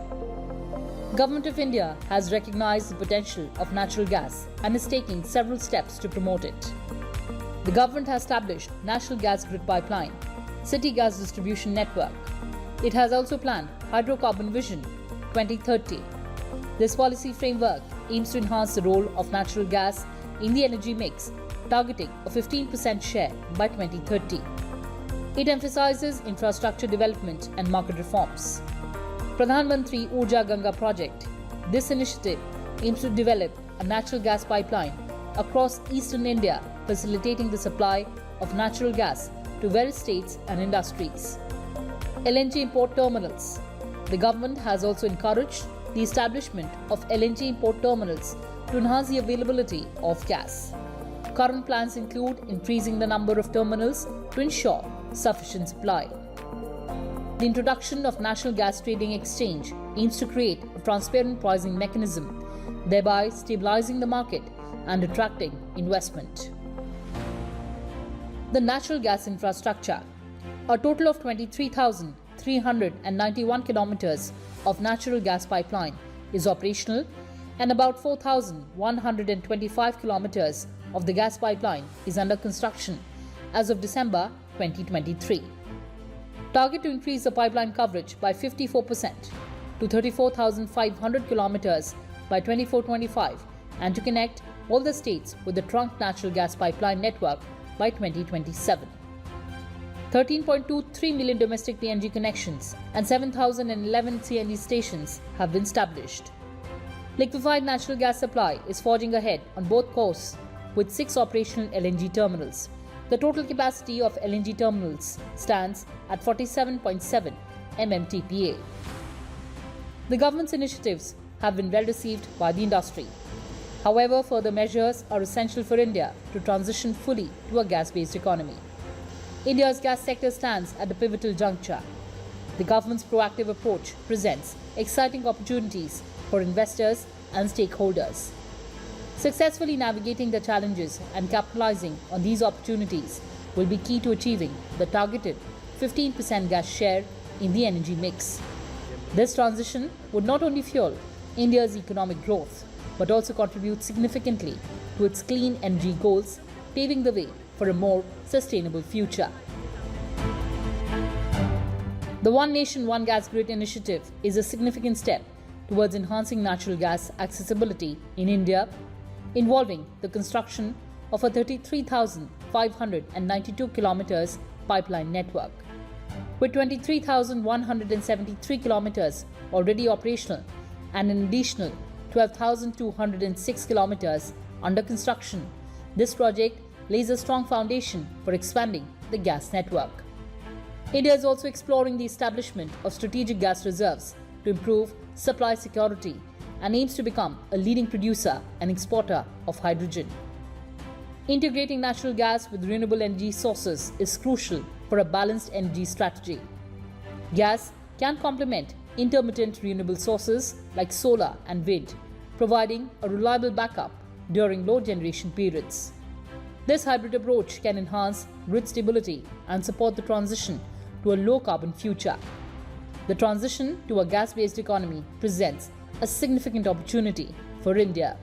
Government of India has recognized the potential of natural gas and is taking several steps to promote it. The government has established National Gas Grid Pipeline, City Gas Distribution Network. It has also planned Hydrocarbon Vision 2030. This policy framework aims to enhance the role of natural gas in the energy mix, targeting a 15% share by 2030. It emphasizes infrastructure development and market reforms. Pradhan Mantri Urja Ganga project. This initiative aims to develop a natural gas pipeline across eastern India, facilitating the supply of natural gas to various states and industries. LNG import terminals. The government has also encouraged the establishment of LNG import terminals to enhance the availability of gas. Current plans include increasing the number of terminals to ensure sufficient supply. The introduction of National Gas Trading Exchange aims to create a transparent pricing mechanism, thereby stabilizing the market and attracting investment. The natural gas infrastructure. A total of 23,391 kilometers of natural gas pipeline is operational, and about 4,125 kilometers of the gas pipeline is under construction as of December 2023. Target to increase the pipeline coverage by 54% to 34,500 kilometers by 2024-25 and to connect all the states with the trunk natural gas pipeline network by 2027. 13.23 million domestic PNG connections and 7,011 CNG stations have been established. Liquefied natural gas supply is forging ahead on both coasts with 6 operational LNG terminals. The total capacity of LNG terminals stands at 47.7 MMTPA. The government's initiatives have been well received by the industry. However, further measures are essential for India to transition fully to a gas-based economy. India's gas sector stands at a pivotal juncture. The government's proactive approach presents exciting opportunities for investors and stakeholders. Successfully navigating the challenges and capitalizing on these opportunities will be key to achieving the targeted 15% gas share in the energy mix. This transition would not only fuel India's economic growth, but also contribute significantly to its clean energy goals, paving the way for a more sustainable future. The One Nation, One Gas Grid initiative is a significant step towards enhancing natural gas accessibility in India, involving the construction of a 33,592 kilometers pipeline network. With 23,173 kilometers already operational and an additional 12,206 kilometers under construction, this project lays a strong foundation for expanding the gas network. India is also exploring the establishment of strategic gas reserves to improve supply security and aims to become a leading producer and exporter of hydrogen. Integrating natural gas with renewable energy sources is crucial for a balanced energy strategy. Gas can complement intermittent renewable sources like solar and wind, providing a reliable backup during low generation periods. This hybrid approach can enhance grid stability and support the transition to a low-carbon future. The transition to a gas-based economy presents a significant opportunity for India.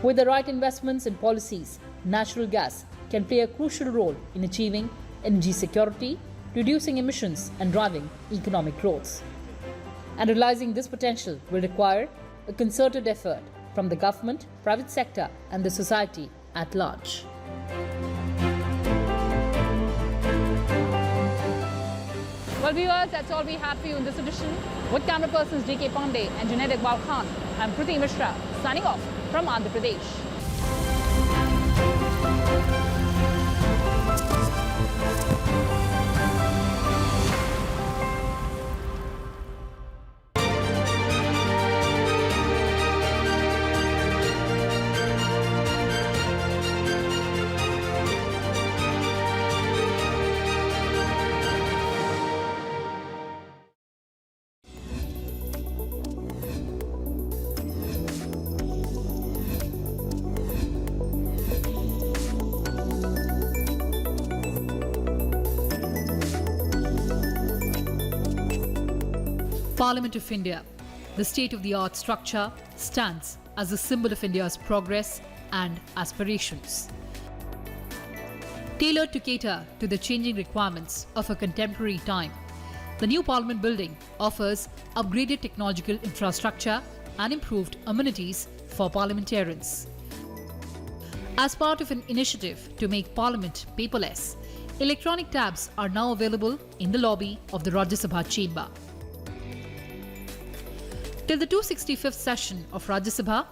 With the right investments and policies, natural gas can play a crucial role in achieving energy security, reducing emissions, and driving economic growth. And realizing this potential will require a concerted effort from the government, private sector, and the society at large. Well, viewers, that's all we had for you in this edition. With camera persons DK Pandey and Junaid Iqbal Khan, I'm Kriti Mishra, signing off from Andhra Pradesh. Parliament of India, the state-of-the-art structure, stands as a symbol of India's progress and aspirations. Tailored to cater to the changing requirements of a contemporary time, the new Parliament building offers upgraded technological infrastructure and improved amenities for parliamentarians. As part of an initiative to make Parliament paperless, electronic tabs are now available in the lobby of the Rajya Sabha chamber. Till the 265th session of Rajya Sabha,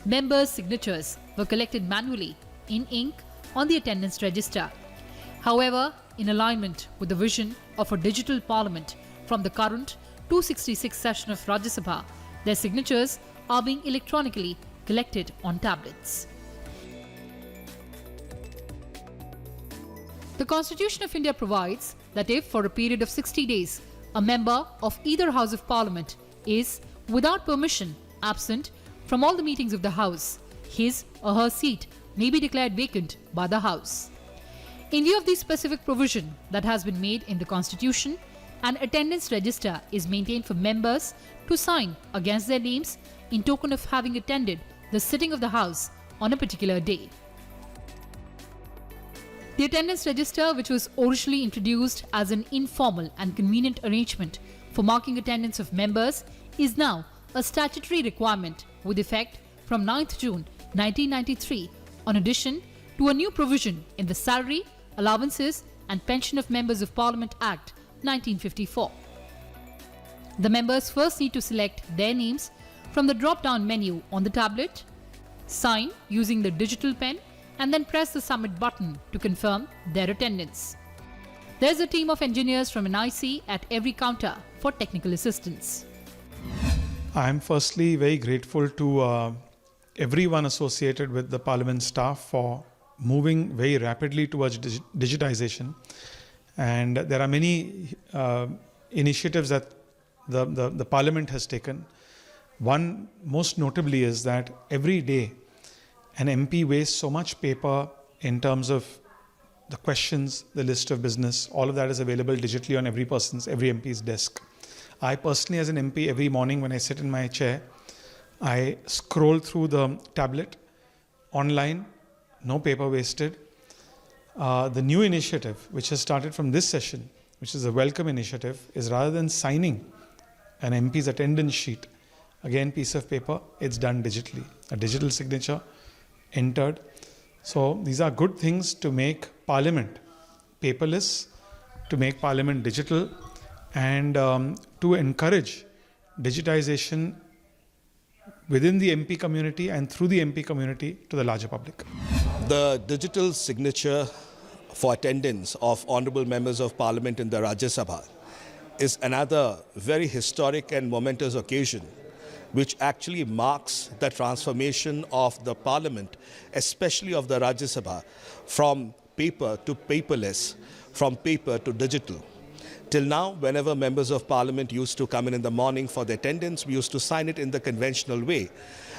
members' signatures were collected manually in ink on the attendance register. However, in alignment with the vision of a digital parliament from the current 266th session of Rajya Sabha, their signatures are being electronically collected on tablets. The Constitution of India provides that if for a period of 60 days a member of either House of Parliament is, without permission, absent from all the meetings of the House, his or her seat may be declared vacant by the House. In view of the specific provision that has been made in the Constitution, an attendance register is maintained for members to sign against their names in token of having attended the sitting of the House on a particular day. The attendance register, which was originally introduced as an informal and convenient arrangement for marking attendance of members, is now a statutory requirement with effect from 9th June 1993, on addition to a new provision in the Salary, Allowances and Pension of Members of Parliament Act 1954. The members first need to select their names from the drop-down menu on the tablet, sign using the digital pen, and then press the submit button to confirm their attendance. There is a team of engineers from NIC at every counter for technical assistance. I am firstly very grateful to everyone associated with the Parliament staff for moving very rapidly towards digitization. And there are many initiatives that the Parliament has taken. One most notably is that every day an MP wastes so much paper in terms of the questions, the list of business, all of that is available digitally on every MP's desk. I personally, as an MP, every morning when I sit in my chair, I scroll through the tablet online, no paper wasted. The new initiative, which has started from this session, which is a welcome initiative, is rather than signing an MP's attendance sheet, again piece of paper, it's done digitally. A digital signature entered. So these are good things to make Parliament paperless, to make Parliament digital, and to encourage digitization within the MP community and through the MP community to the larger public. The digital signature for attendance of honourable members of Parliament in the Rajya Sabha is another very historic and momentous occasion which actually marks the transformation of the Parliament, especially of the Rajya Sabha, from paper to paperless, from paper to digital. Till now, whenever members of Parliament used to come in the morning for the attendance, we used to sign it in the conventional way.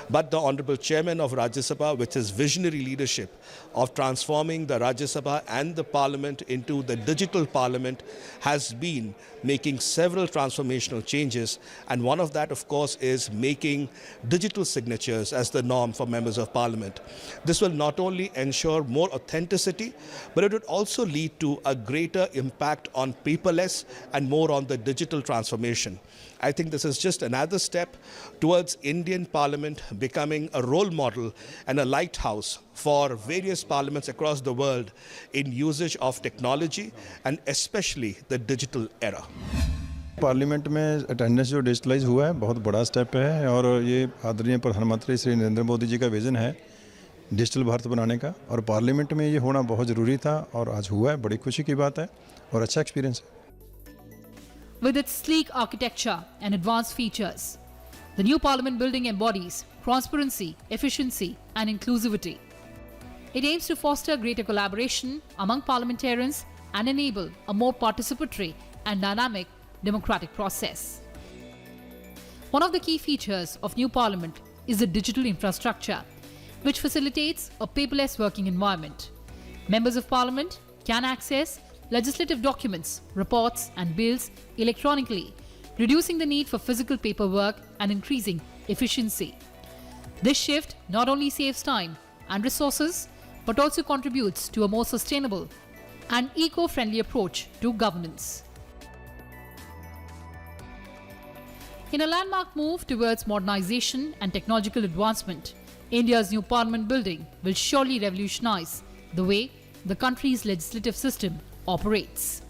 But the Honourable Chairman of Rajya Sabha, with his visionary leadership of transforming the Rajya Sabha and the Parliament into the digital Parliament, has been making several transformational changes. And one of that, of course, is making digital signatures as the norm for members of Parliament. This will not only ensure more authenticity, but it would also lead to a greater impact on paperless and more on the digital transformation. I think this is just another step towards Indian Parliament becoming a role model and a lighthouse for various parliaments across the world in usage of technology and especially the digital era. Parliament में attendance जो digitalise हुआ है बहुत बड़ा step है और ये आदरणीय प्रधानमंत्री श्री नरेंद्र मोदी जी का विजन है डिजिटल भारत बनाने का और पार्लियामेंट में ये होना बहुत ज़रूरी था और आज हुआ है बड़ी खुशी की बात है और अच्छा एक्सपीरियंस है. With its sleek architecture and advanced features, the new Parliament building embodies transparency, efficiency and inclusivity. It aims to foster greater collaboration among parliamentarians and enable a more participatory and dynamic democratic process. One of the key features of new Parliament is the digital infrastructure, which facilitates a paperless working environment. Members of Parliament can access legislative documents, reports and bills electronically, reducing the need for physical paperwork and increasing efficiency. This shift not only saves time and resources, but also contributes to a more sustainable and eco-friendly approach to governance. In a landmark move towards modernization and technological advancement, India's new Parliament building will surely revolutionize the way the country's legislative system operates.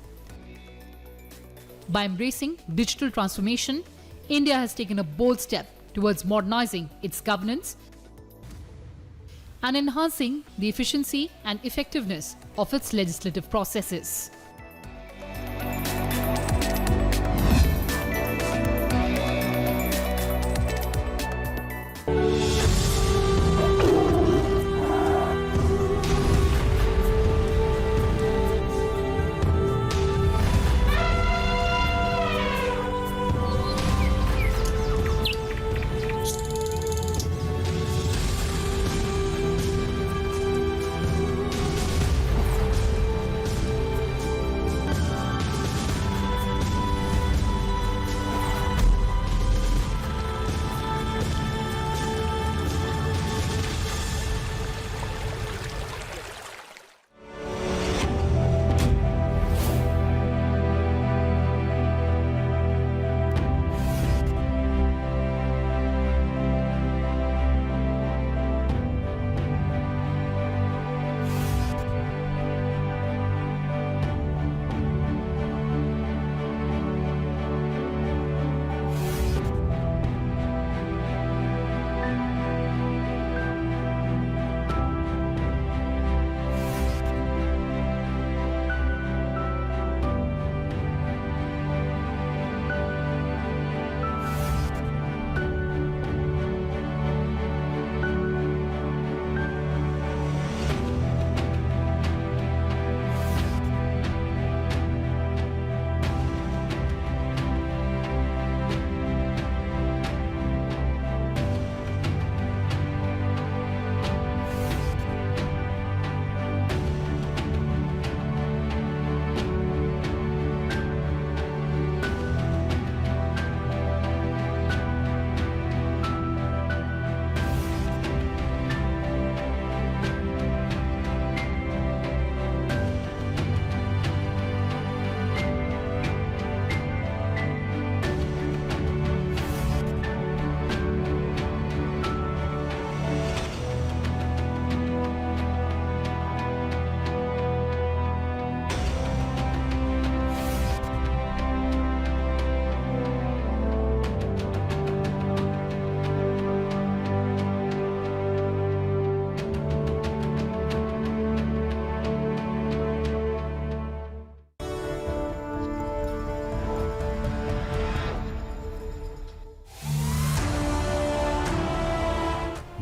By embracing digital transformation, India has taken a bold step towards modernizing its governance and enhancing the efficiency and effectiveness of its legislative processes.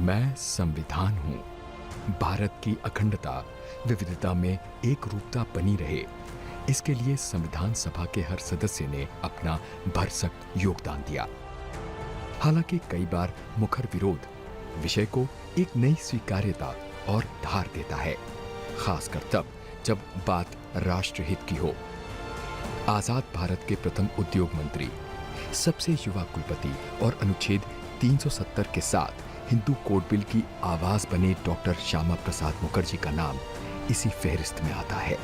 मैं संविधान हूं। भारत की अखंडता विविधता में एक रूपता बनी रहे, इसके लिए संविधान सभा के हर सदस्य ने अपना भरसक योगदान दिया। हालांकि कई बार मुखर विरोध विषय को एक नई स्वीकार्यता और धार देता है, खासकर तब जब बात राष्ट्रहित की हो। आजाद भारत के प्रथम उद्योग मंत्री, सबसे युवा कुलपति और अनुच्छेद 370 के साथ हिंदू कोड बिल की आवाज बने डॉक्टर श्यामा प्रसाद मुखर्जी का नाम इसी फहरिस्त में आता है।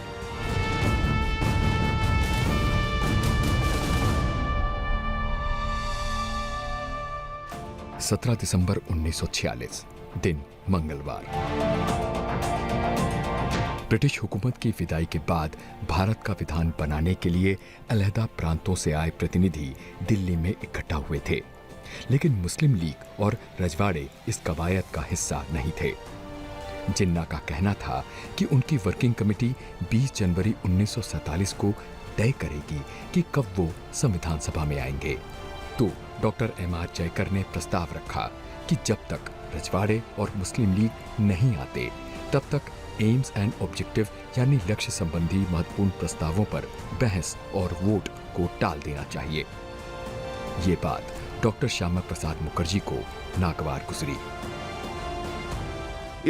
(17 दिसंबर 1946) दिन मंगलवार। ब्रिटिश हुकूमत की विदाई के बाद भारत का विधान बनाने के लिए अलहदा प्रांतों से आए प्रतिनिधि दिल्ली में इकट्ठा हुए थे, लेकिन मुस्लिम लीग और रजवाड़े इस कवायद का हिस्सा नहीं थे। जिन्ना का कहना था कि उनकी वर्किंग कमेटी 20 जनवरी 1947 को तय करेगी कि कब वो संविधान सभा में आएंगे। तो डॉक्टर M.R. जयकर ने प्रस्ताव रखा कि जब तक रजवाड़े और मुस्लिम लीग नहीं आते तब तक एम्स एंड ऑब्जेक्टिव यानी लक्ष्य संबंधी महत्वपूर्ण प्रस्तावों पर बहस और वोट को टाल देना चाहिए। ये बात डॉक्टर श्यामा प्रसाद मुखर्जी को नागवार गुजरी।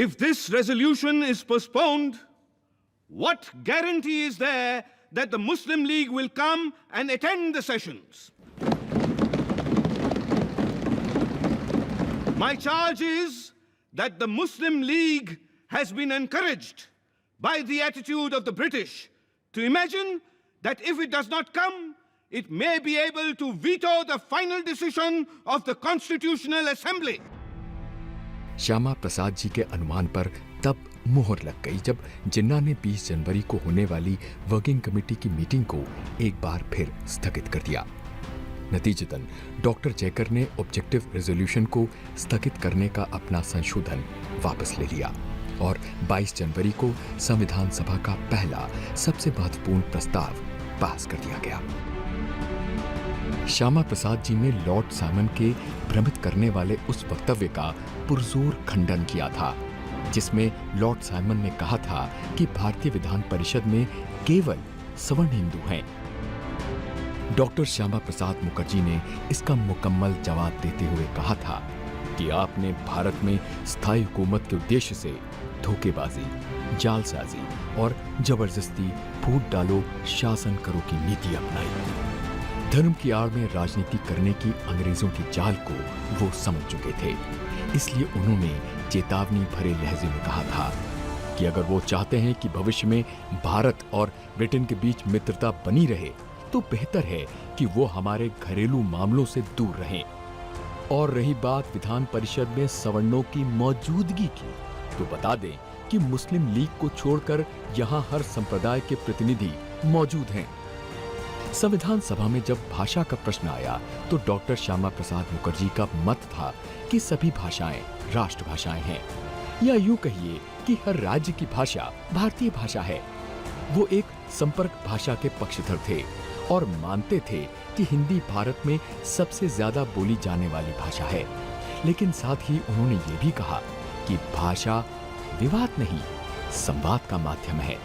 If this resolution is postponed, what guarantee is there that the Muslim League will come and attend the sessions? My charge is that the Muslim League has been encouraged by the attitude of the British to imagine that if it does not come, it may be able to veto the final decision of the Constitutional Assembly. Shyama Prasad ji के अनुमान पर तब मुहर लग गई जब जिन्ना ने 20 जनवरी को होने वाली वर्किंग कमेटी की मीटिंग को एक बार फिर स्थगित कर दिया। नतीजतन डॉक्टर जयकर ने ऑब्जेक्टिव रेजोल्यूशन को स्थगित करने का अपना संशोधन वापस ले लिया और 22 जनवरी को संविधान सभा का पहला सबसे महत्वपूर्ण प्रस्ताव पास कर दिया गया। श्यामा प्रसाद जी ने लॉर्ड साइमन के भ्रमित करने वाले उस वक्तव्य का पुरजोर खंडन किया था, जिसमें लॉर्ड साइमन ने कहा था कि भारतीय विधान परिषद में केवल सवर्ण हिंदू हैं। डॉक्टर श्यामा प्रसाद मुखर्जी ने इसका मुकम्मल जवाब देते हुए कहा था कि आपने भारत में स्थायी हुकूमत के उद्देश्य से धोखेबाजी, जालसाजी और जबरदस्ती फूट डालो शासन करो की नीति अपनाई। धर्म की आड़ में राजनीति करने की अंग्रेजों की चाल को वो समझ चुके थे, इसलिए उन्होंने चेतावनी भरे लहजे में कहा था कि अगर वो चाहते हैं कि भविष्य में भारत और ब्रिटेन के बीच मित्रता बनी रहे तो बेहतर है कि वो हमारे घरेलू मामलों से दूर रहें। और रही बात विधान परिषद में सवर्णों की मौजूदगी की, तो बता दें कि मुस्लिम लीग को छोड़कर यहां हर संप्रदाय के प्रतिनिधि मौजूद हैं। संविधान सभा में जब भाषा का प्रश्न आया तो डॉक्टर श्यामा प्रसाद मुखर्जी का मत था कि सभी भाषाएं राष्ट्रभाषाएं हैं, या यूं कहिए कि हर राज्य की भाषा भारतीय भाषा है। वो एक संपर्क भाषा के पक्षधर थे और मानते थे कि हिंदी भारत में सबसे ज्यादा बोली जाने वाली भाषा है, लेकिन साथ ही उन्होंने ये भी कहा कि भाषा विवाद नहीं, संवाद का माध्यम है,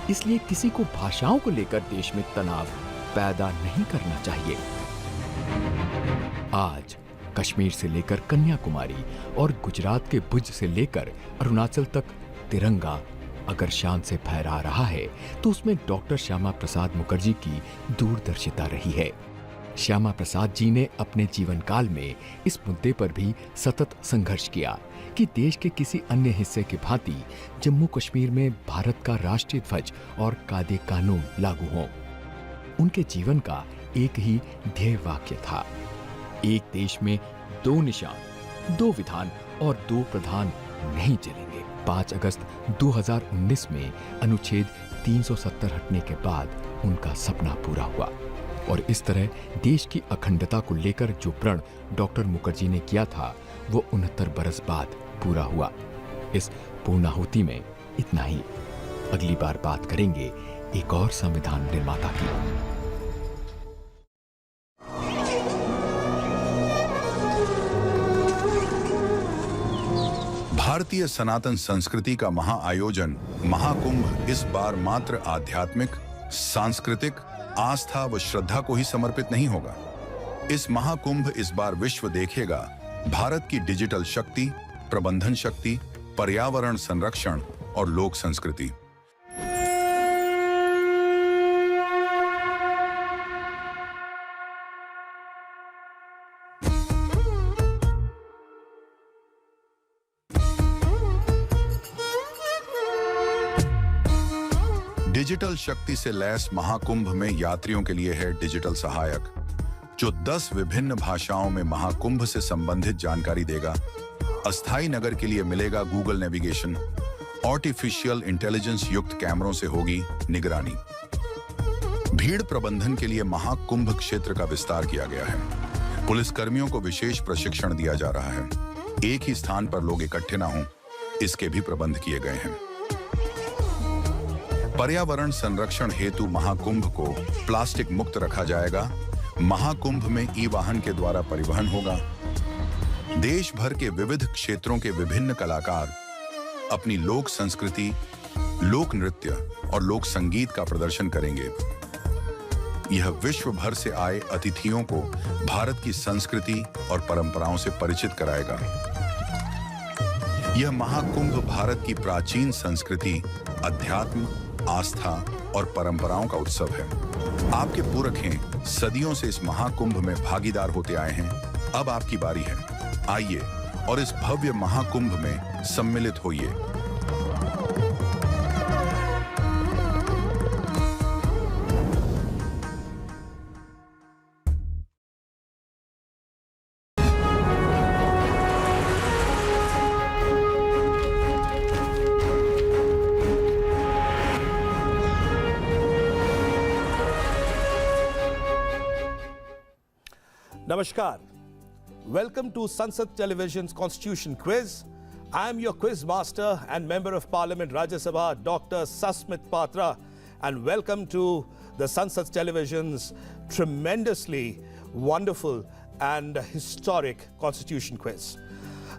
इसलिए किसी को भाषाओं को लेकर देश में तनाव पैदा नहीं करना चाहिए। आज कश्मीर से लेकर कन्याकुमारी और गुजरात के भुज से लेकर अरुणाचल तक तिरंगा अगर शान से फहरा रहा है तो उसमें डॉक्टर श्यामा प्रसाद मुखर्जी की दूरदर्शिता रही है। श्यामा प्रसाद जी ने अपने जीवन काल में इस मुद्दे पर भी सतत संघर्ष किया कि देश के किसी अन्य हिस्से के भांति जम्मू कश्मीर में भारत का राष्ट्रीय ध्वज और कायदे कानून लागू हों। उनके जीवन का एक ही ध्येय वाक्य था, एक देश में दो निशान, दो विधान और दो प्रधान नहीं चलेंगे। 5 अगस्त 2019 में अनुच्छेद 370 हटने के बाद उनका सपना पूरा हुआ और इस तरह देश की अखंडता को लेकर जो प्रण डॉक्टर मुखर्जी ने किया था वो 69 बरस बाद पूरा हुआ। इस पूर्णाहुति में इतना ही। अगली बार बात करेंगे एक और संविधान निर्माता की। भारतीय सनातन संस्कृति का महाआयोजन महाकुंभ इस बार मात्र आध्यात्मिक, सांस्कृतिक, आस्था व श्रद्धा को ही समर्पित नहीं होगा। इस महाकुंभ इस बार विश्व देखेगा भारत की डिजिटल शक्ति, प्रबंधन शक्ति, पर्यावरण संरक्षण और लोक संस्कृति। डिजिटल शक्ति से लैस महाकुंभ में यात्रियों के लिए है डिजिटल सहायक, जो 10 विभिन्न भाषाओं में महाकुंभ से संबंधित जानकारी देगा। अस्थायी नगर के लिए मिलेगा गूगल नेविगेशन। आर्टिफिशियल इंटेलिजेंस युक्त कैमरों से होगी निगरानी। भीड़ प्रबंधन के लिए महाकुंभ क्षेत्र का विस्तार किया गया है। पुलिसकर्मियों को विशेष प्रशिक्षण दिया जा रहा है। एक ही स्थान पर लोग इकट्ठे ना हों, इसके भी प्रबंध किए गए हैं। पर्यावरण संरक्षण हेतु महाकुंभ को प्लास्टिक मुक्त रखा जाएगा। महाकुंभ में ई-वाहन के द्वारा परिवहन होगा। देश भर के विविध क्षेत्रों के विभिन्न कलाकार अपनी लोक संस्कृति, लोक नृत्य और लोक संगीत का प्रदर्शन करेंगे। यह विश्व भर से आए अतिथियों को भारत की संस्कृति और परंपराओं से परिचित कराएगा। यह महाकुंभ भारत की प्राचीन संस्कृति, अध्यात्म, आस्था और परंपराओं का उत्सव है। आपके पुरखे सदियों से इस महाकुंभ में भागीदार होते आए हैं। अब आपकी बारी है। आइए और इस भव्य महाकुंभ में सम्मिलित होइए। Namaskar. Welcome to Sansad Television's Constitution Quiz. I am your quiz master and Member of Parliament Rajya Sabha, Dr. Susmit Patra, and welcome to the Sansad Television's tremendously wonderful and historic Constitution Quiz.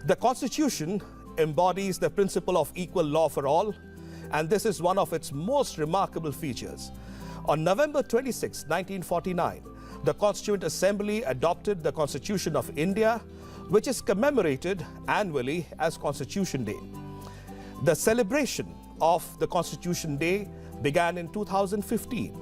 The Constitution embodies the principle of equal law for all, and this is one of its most remarkable features. On November 26, 1949, the Constituent Assembly adopted the Constitution of India, which is commemorated annually as Constitution Day. The celebration of the Constitution Day began in 2015,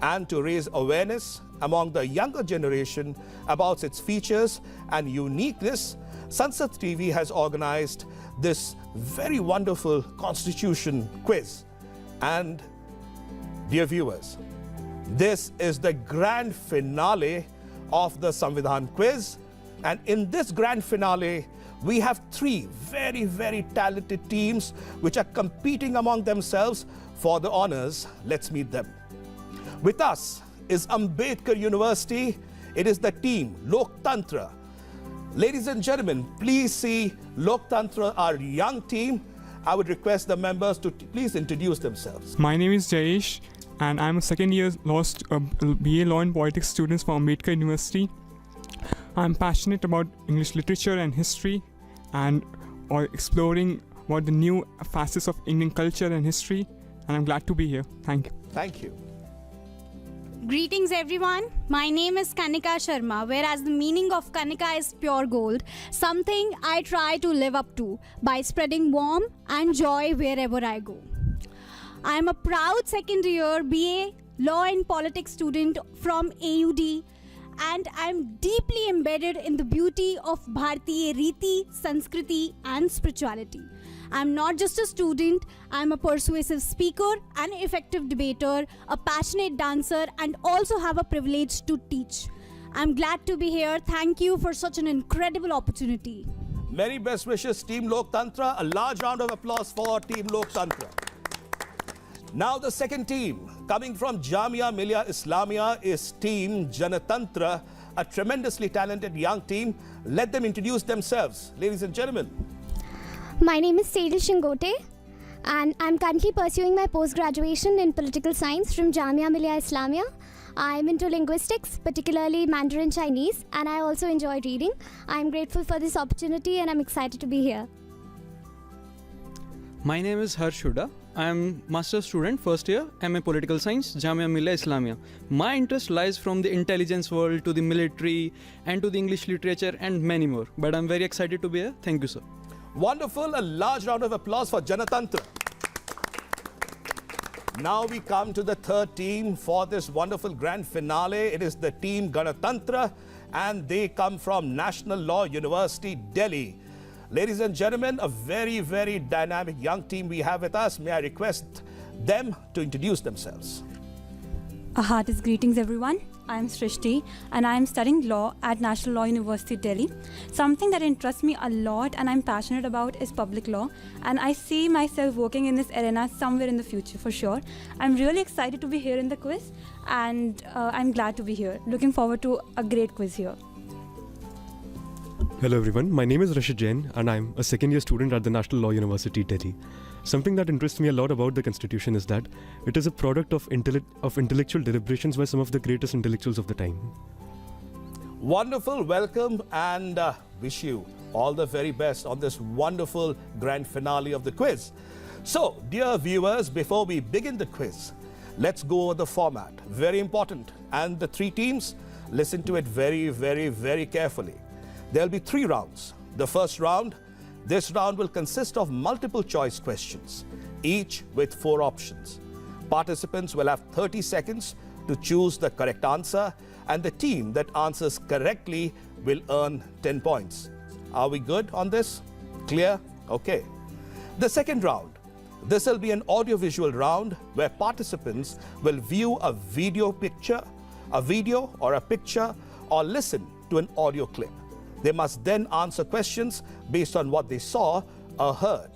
and to raise awareness among the younger generation about its features and uniqueness, Sansad TV has organized this very wonderful Constitution quiz. And dear viewers, this is the grand finale of the Samvidhan quiz. And in this grand finale, we have 3 very, very talented teams which are competing among themselves for the honors. Let's meet them. With us is Ambedkar University. It is the team Loktantra. Ladies and gentlemen, please see Loktantra, our young team. I would request the members to please introduce themselves. My name is Jayesh, and I'm a second-year BA Law and Politics student from Ambedkar University. I'm passionate about English literature and history, and exploring what the new facets of Indian culture and history, and I'm glad to be here. Thank you. Thank you. Greetings everyone, my name is Kanika Sharma, whereas the meaning of Kanika is pure gold, something I try to live up to by spreading warmth and joy wherever I go. I am a proud second year BA Law and Politics student from AUD, and I am deeply embedded in the beauty of Bharatiya Riti, Sanskriti and spirituality. I am not just a student, I am a persuasive speaker, an effective debater, a passionate dancer, and also have a privilege to teach. I am glad to be here. Thank you for such an incredible opportunity. Many best wishes, Team Loktantra. A large round of applause for Team Loktantra. Now the second team, coming from Jamia Millia Islamia, is Team Janatantra, a tremendously talented young team. Let them introduce themselves. Ladies and gentlemen. My name is Sejal Shingote, and I'm currently pursuing my post-graduation in political science from Jamia Millia Islamia. I'm into linguistics, particularly Mandarin Chinese, and I also enjoy reading. I'm grateful for this opportunity and I'm excited to be here. My name is Harsh Huda. I am master student, first year, MA Political Science, Jamia Millia Islamia. My interest lies from the intelligence world to the military and to the English literature and many more. But I'm very excited to be here. Thank you, sir. Wonderful. A large round of applause for Janatantra. Now we come to the third team for this wonderful grand finale. It is the team Ganatantra, and they come from National Law University, Delhi. Ladies and gentlemen, a very, very dynamic young team we have with us. May I request them to introduce themselves? A heartiest greetings, everyone. I am Srishti and I am studying law at National Law University, Delhi. Something that interests me a lot and I'm passionate about is public law, and I see myself working in this arena somewhere in the future for sure. I'm really excited to be here in the quiz, and I'm glad to be here. Looking forward to a great quiz here. Hello everyone, my name is Rashid Jain and I'm a second year student at the National Law University, Delhi. Something that interests me a lot about the Constitution is that it is a product of intellectual deliberations by some of the greatest intellectuals of the time. Wonderful, welcome, and wish you all the very best on this wonderful grand finale of the quiz. So, dear viewers, before we begin the quiz, let's go over the format. Very important. And the three teams, listen to it very, very, very carefully. There'll be 3 rounds. The first round, this round will consist of multiple choice questions, each with 4 options. Participants will have 30 seconds to choose the correct answer, and the team that answers correctly will earn 10 points. Are we good on this? Clear? Okay. The second round, this will be an audiovisual round where participants will view a video or a picture, or listen to an audio clip. They must then answer questions based on what they saw or heard.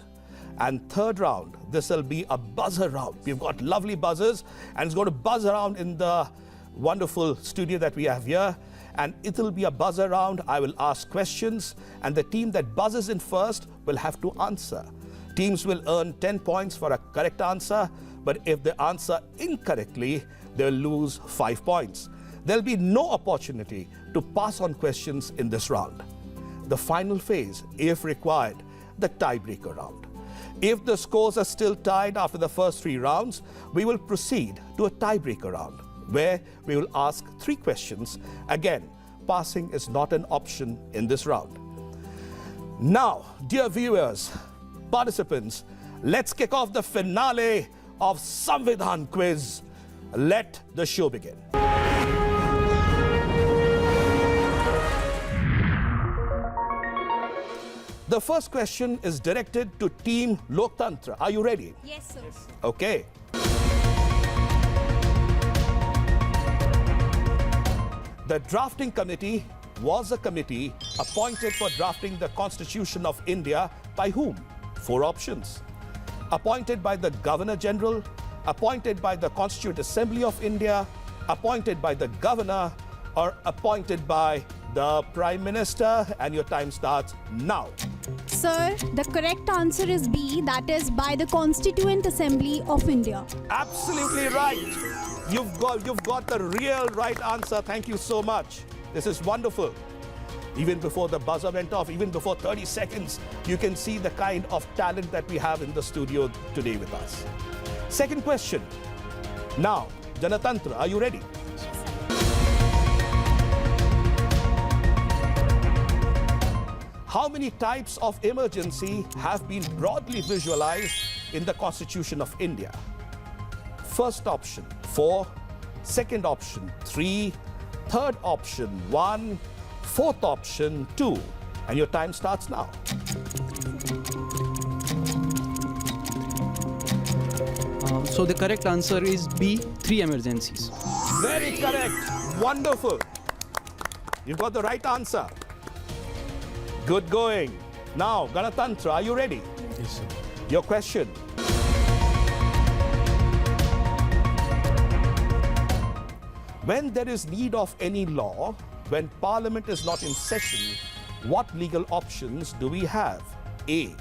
And third round, this will be a buzzer round. We've got lovely buzzers, and it's going to buzz around in the wonderful studio that we have here. And it'll be a buzzer round. I will ask questions, and the team that buzzes in first will have to answer. Teams will earn 10 points for a correct answer, but if they answer incorrectly, they'll lose 5 points. There'll be no opportunity to pass on questions in this round. The final phase, if required, the tiebreaker round. If the scores are still tied after the first 3 rounds, we will proceed to a tiebreaker round, where we will ask 3 questions. Again, passing is not an option in this round. Now, dear viewers, participants, let's kick off the finale of Samvidhan Quiz. Let the show begin. The first question is directed to Team Loktantra. Are you ready? Yes, sir. Okay. The drafting committee was a committee appointed for drafting the Constitution of India by whom? 4 options. Appointed by the Governor General, appointed by the Constituent Assembly of India, appointed by the Governor, or appointed by the Prime Minister. And your time starts now. Sir, the correct answer is B, that is by the Constituent Assembly of India. Absolutely right. You've got the real right answer. Thank you so much. This is wonderful. Even before the buzzer went off, even before 30 seconds, you can see the kind of talent that we have in the studio today with us. Second question. Now, Janatantra, are you ready? How many types of emergency have been broadly visualized in the Constitution of India? First option, 4. Second option, 3. Third option, 1. Fourth option, 2. And your time starts now. So the correct answer is B, 3 emergencies. Very correct. Wonderful. You've got the right answer. Good going. Now, Ganatantra, are you ready? Yes, sir. Your question. When there is need of any law, when Parliament is not in session, what legal options do we have? A.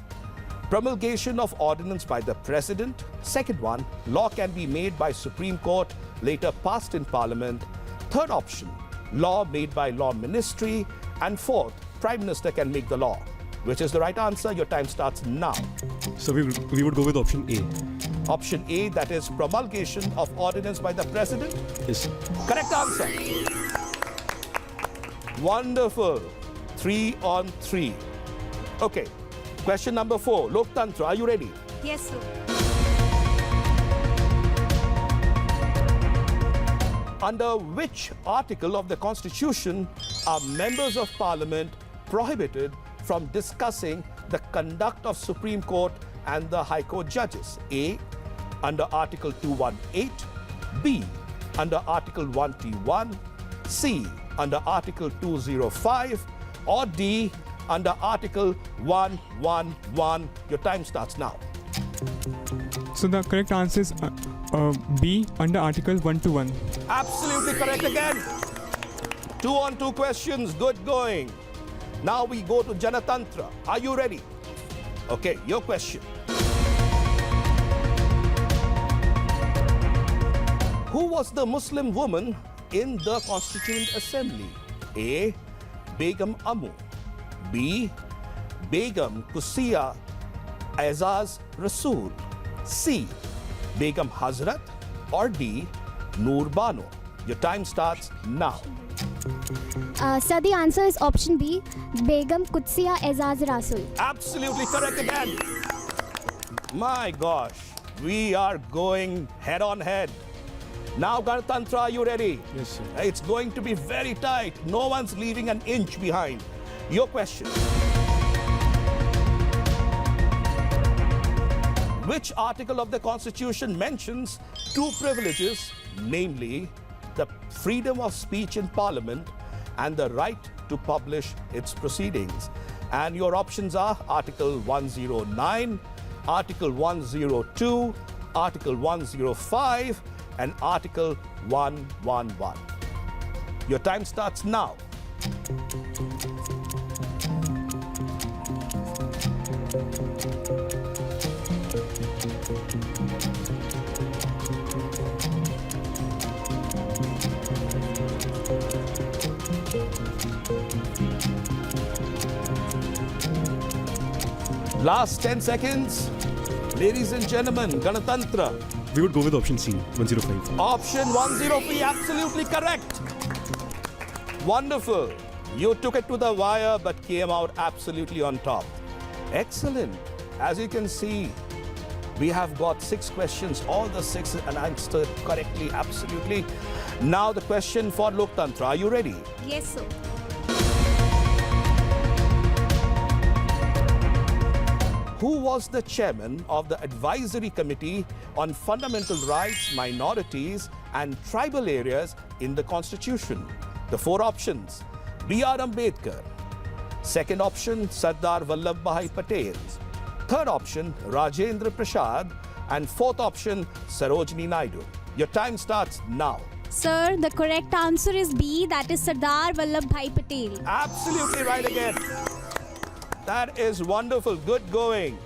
Promulgation of ordinance by the President. Second one, law can be made by Supreme Court, later passed in Parliament. Third option, law made by Law Ministry. And fourth, Prime Minister can make the law. Which is the right answer? Your time starts now. So we would go with option A. Option A, that is promulgation of ordinance by the president. Yes. Correct answer. Wonderful. 3 on 3. Okay. Question number 4. Loktantra, are you ready? Yes, sir. Under which article of the Constitution are members of Parliament prohibited from discussing the conduct of Supreme Court and the High Court judges? A, under Article 218, B, under Article 1T1, C, under Article 205, or D, under Article 111. Your time starts now. So the correct answer is B, under Article 121. Absolutely correct again. 2 on 2 questions. Good going. Now we go to Janatantra. Are you ready? Okay, your question. Who was the Muslim woman in the Constituent Assembly? A, Begum Amu. B, Begum Kusiya Azaz Rasool. C, Begum Hazrat. Or D, Noor Bano. Your time starts now. Sir, the answer is option B, Begum Kutsiya Azaz Rasul. Absolutely correct again. My gosh, we are going head on head. Now, Ganatantra, are you ready? Yes, sir. It's going to be very tight. No one's leaving an inch behind. Your question. Which article of the Constitution mentions 2 privileges, namely the freedom of speech in Parliament and the right to publish its proceedings? And your options are Article 109, Article 102, Article 105, and Article 111. Your time starts now. Last 10 seconds. Ladies and gentlemen, Ganatantra. We would go with option C, 105. Option 103, absolutely correct. Wonderful. You took it to the wire but came out absolutely on top. Excellent. As you can see, we have got 6 questions, all the 6 answered correctly, absolutely. Now the question for Loktantra. Are you ready? Yes, sir. Who was the chairman of the Advisory Committee on Fundamental Rights, Minorities and Tribal Areas in the Constitution? The 4 options: B.R. Ambedkar. Second option, Sardar Vallabhbhai Patel. Third option, Rajendra Prasad. And 4th option, Sarojini Naidu. Your time starts now. Sir, the correct answer is B, that is Sardar Vallabhbhai Patel. Absolutely right again. That is wonderful. Good going.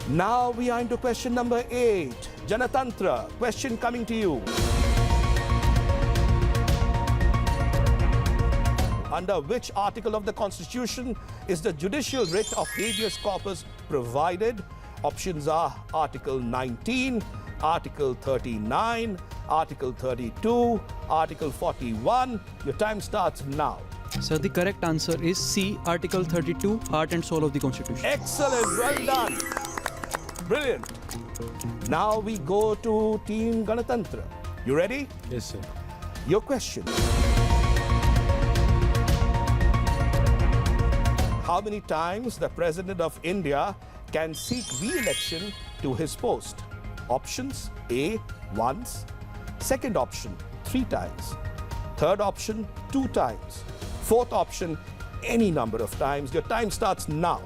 Now we are into question number 8. Janatantra, question coming to you. Under which article of the Constitution is the judicial writ of habeas corpus provided? Options are Article 19, Article 39, Article 32, Article 41. Your time starts now. So the correct answer is C, Article 32, Heart and Soul of the Constitution. Excellent, well done. Brilliant. Now we go to Team Ganatantra. You ready? Yes, sir. Your question. How many times the President of India can seek re-election to his post? Options: A, once. Second option, 3 times. Third option, 2 times. Fourth option, any number of times. Your time starts now.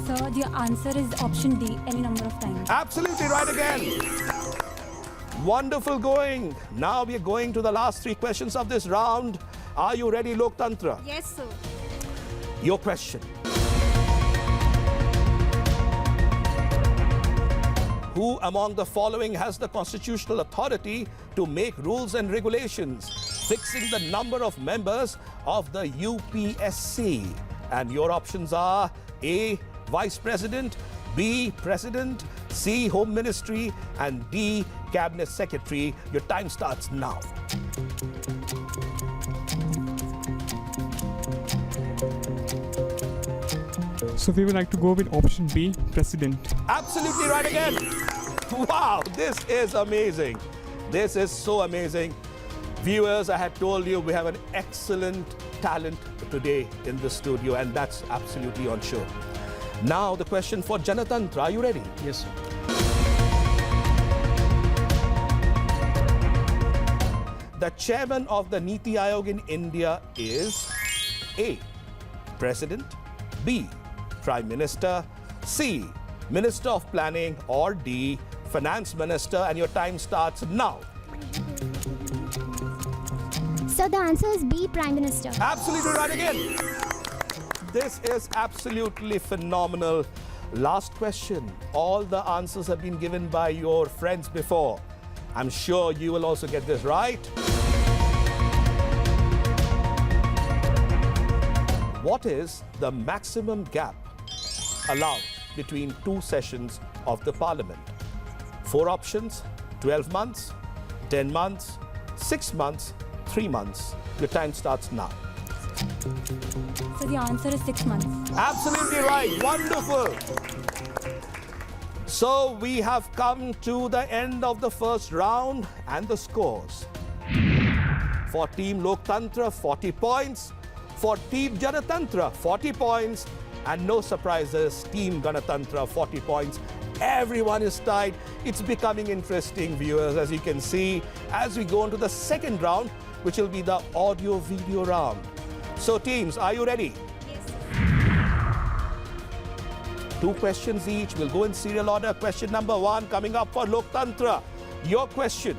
Sir, the answer is option D, any number of times. Absolutely right again. Wonderful going. Now we are going to the last 3 questions of this round. Are you ready, Loktantra? Yes, sir. Your question. Who among the following has the constitutional authority to make rules and regulations fixing the number of members of the UPSC? And your options are A, Vice President, B, President, C, Home Ministry, and D, Cabinet Secretary. Your time starts now. So we would like to go with option B, President. Absolutely right again. Wow, this is amazing. This is so amazing. Viewers, I had told you we have an excellent talent today in the studio, and that's absolutely on show. Now the question for Janatantra. Are you ready? Yes, sir. The chairman of the Niti Aayog in India is A, President, B, Prime Minister, C, Minister of Planning, or D, Finance Minister. And your time starts now. So the answer is B, Prime Minister. Absolutely right again. This is absolutely phenomenal. Last question. All the answers have been given by your friends before. I'm sure you will also get this right. What is the maximum gap allowed between two sessions of the Parliament? 4 options: 12 months, 10 months, 6 months, 3 months. Your time starts now. So the answer is 6 months. Absolutely right. Wonderful. So we have come to the end of the first round and the scores. For Team Loktantra, 40 points. For Team Janatantra, 40 points. And no surprises, Team Ganatantra, 40 points. Everyone is tied. It's becoming interesting, viewers, as you can see, as we go into the second round, which will be the audio-video round. So teams, are you ready? Yes. 2 questions each. We'll go in serial order. Question number 1 coming up for Loktantra. Your question.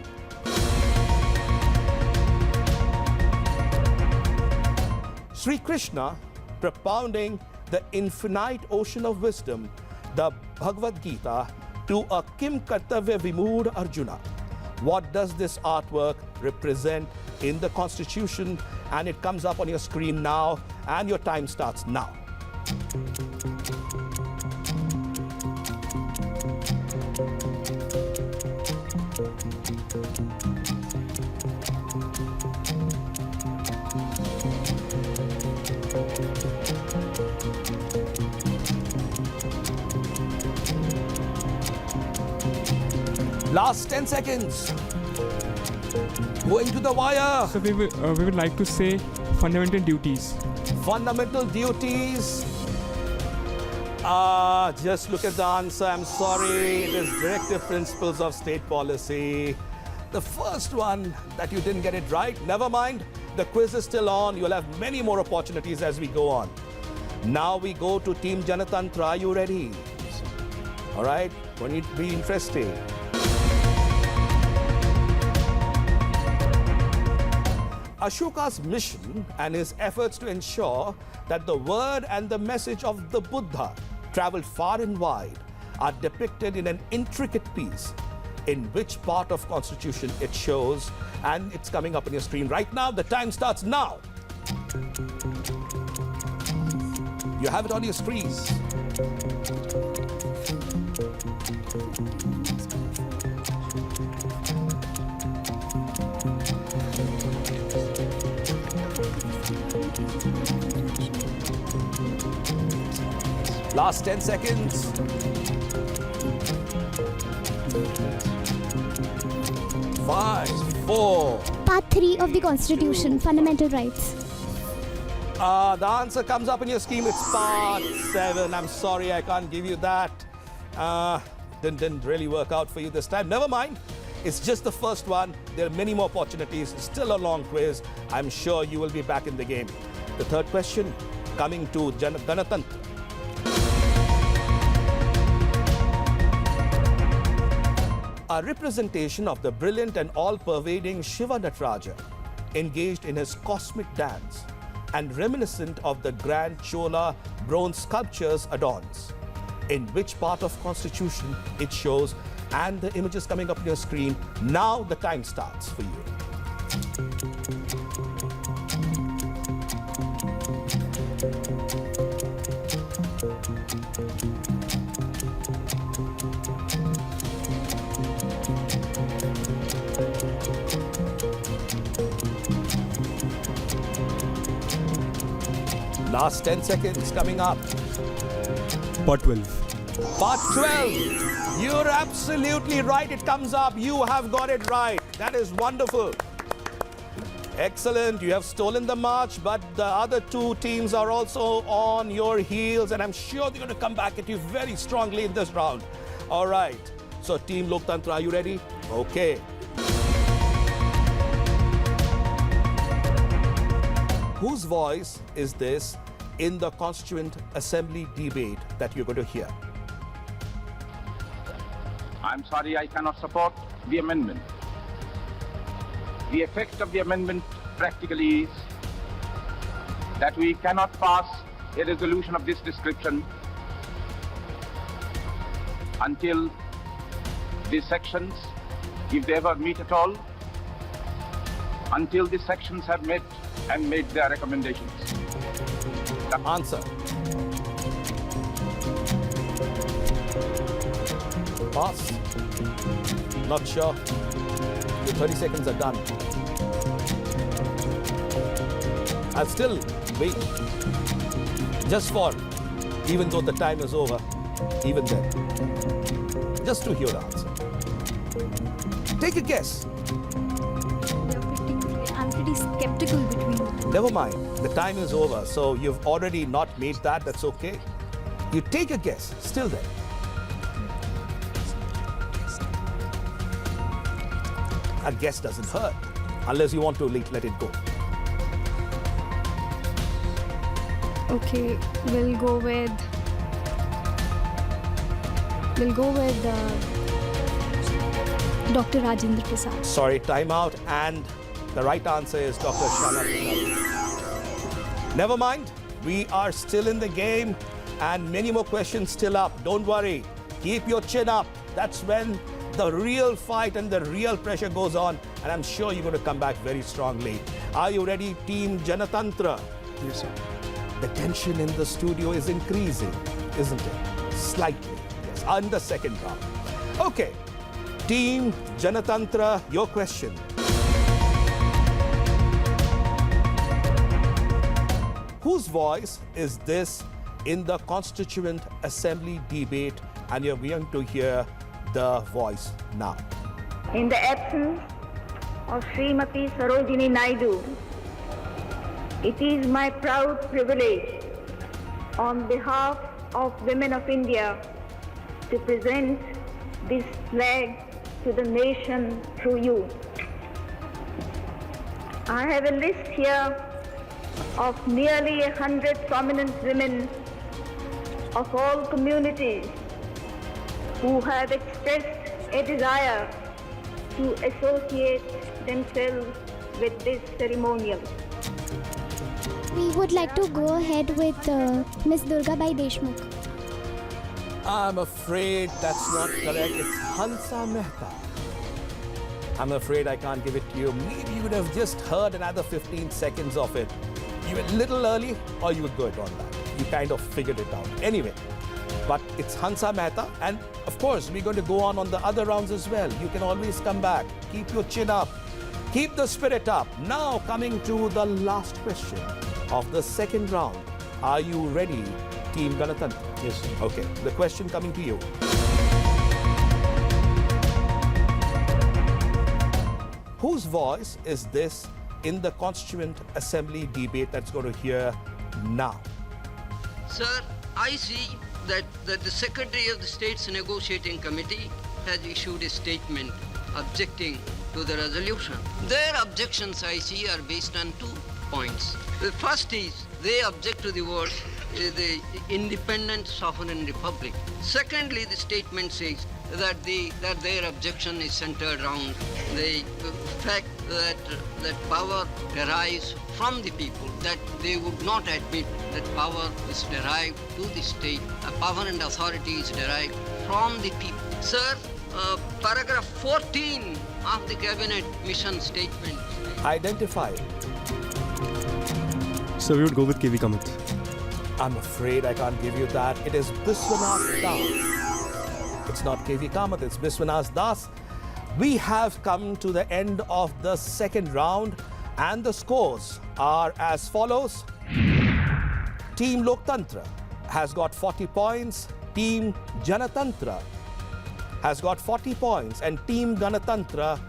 Sri Krishna propounding the infinite ocean of wisdom, the Bhagavad Gita, to a Kim Kartavya Vimood Arjuna. What does this artwork represent in the Constitution? And it comes up on your screen now, and your time starts now. Last 10 seconds. Going to the wire. So we would like to say fundamental duties. Fundamental duties. Just look at the answer. I'm sorry. It is directive principles of state policy. The first one that you didn't get it right, never mind. The quiz is still on. You'll have many more opportunities as we go on. Now we go to Team Janatantra. Are you ready? All right. Going to be interesting. Ashoka's mission and his efforts to ensure that the word and the message of the Buddha traveled far and wide are depicted in an intricate piece. In which part of Constitution it shows, and it's coming up on your screen right now. The time starts now. You have it on your screen. Last 10 seconds. 5, 4. Part 3 of the Constitution, Fundamental Rights. The answer comes up in your scheme. It's part 7. I'm sorry, I can't give you that. Didn't really work out for you this time. Never mind. It's just the first one. There are many more opportunities. Still a long quiz. I'm sure you will be back in the game. The third question coming to Ganatantra. A representation of the brilliant and all-pervading Shiva Nataraja engaged in his cosmic dance and reminiscent of the grand Chola bronze sculptures adorns. In which part of Constitution it shows, and the image is coming up on your screen. Now the time starts for you. Last 10 seconds coming up. Part 12. Part 12. You're absolutely right. It comes up. You have got it right. That is wonderful. Excellent. You have stolen the march, but the other two teams are also on your heels, and I'm sure they're going to come back at you very strongly in this round. All right. So, Team Loktantra, are you ready? Okay. Whose voice is this in the Constituent Assembly debate that you're going to hear? I'm sorry, I cannot support the amendment. The effect of the amendment practically is that we cannot pass a resolution of this description until these sections, if they ever meet at all, until these sections have met and made their recommendations. The answer. Pass. Not sure. Your 30 seconds are done. I'll still wait. Just for, even though the time is over, even then. Just to hear the answer. Take a guess. I'm pretty skeptical between them. Never mind. The time is over. So you've already not made that. That's okay. You take a guess. Still there. A guess doesn't hurt. Unless you want to let it go. Okay, we'll go with Dr. Rajendra Prasad. Sorry, time out. And the right answer is Dr. Shana Prasad. Never mind. We are still in the game and many more questions still up. Don't worry. Keep your chin up. That's when the real fight and the real pressure goes on. And I'm sure you're going to come back very strongly. Are you ready, Team Janatantra? Yes, sir. The tension in the studio is increasing, isn't it? Slightly, yes, on the second round. Okay, Team Janatantra, your question. Whose voice is this in the Constituent Assembly debate? And you're going to hear the voice now. In the absence of Srimati Sarojini Naidu, it is my proud privilege on behalf of women of India to present this flag to the nation through you. I have a list here of nearly 100 prominent women of all communities who have expressed a desire to associate themselves with this ceremonial. We would like to go ahead with Miss Durga Bai Deshmukh. I'm afraid that's not correct. It's Hansa Mehta. I'm afraid I can't give it to you. Maybe you would have just heard another 15 seconds of it. You were a little early or you were good on that. You kind of figured it out. Anyway, but it's Hansa Mehta. And of course, we're going to go on the other rounds as well. You can always come back. Keep your chin up. Keep the spirit up. Now coming to the last question of the second round. Are you ready, Team Ganatantra? Yes, sir. Okay, the question coming to you. Whose voice is this in the Constituent Assembly debate that's going to hear now? Sir, I see that the Secretary of the State's Negotiating Committee has issued a statement objecting to the resolution. Their objections, I see, are based on 2 points. The first is they object to the word the independent sovereign republic. Secondly, the statement says that their objection is centered around the fact that power derives from the people, that they would not admit that power is derived to the state. Power and authority is derived from the people. Sir, paragraph 14 of the cabinet mission statement. Identify. So we would go with KV Kamath. I'm afraid I can't give you that. It is Biswanath Das. It's not KV Kamath, it's Biswanath Das. We have come to the end of the second round and the scores are as follows. Team Loktantra has got 40 points. Team Janatantra has got 40 points. And Team Ganatantra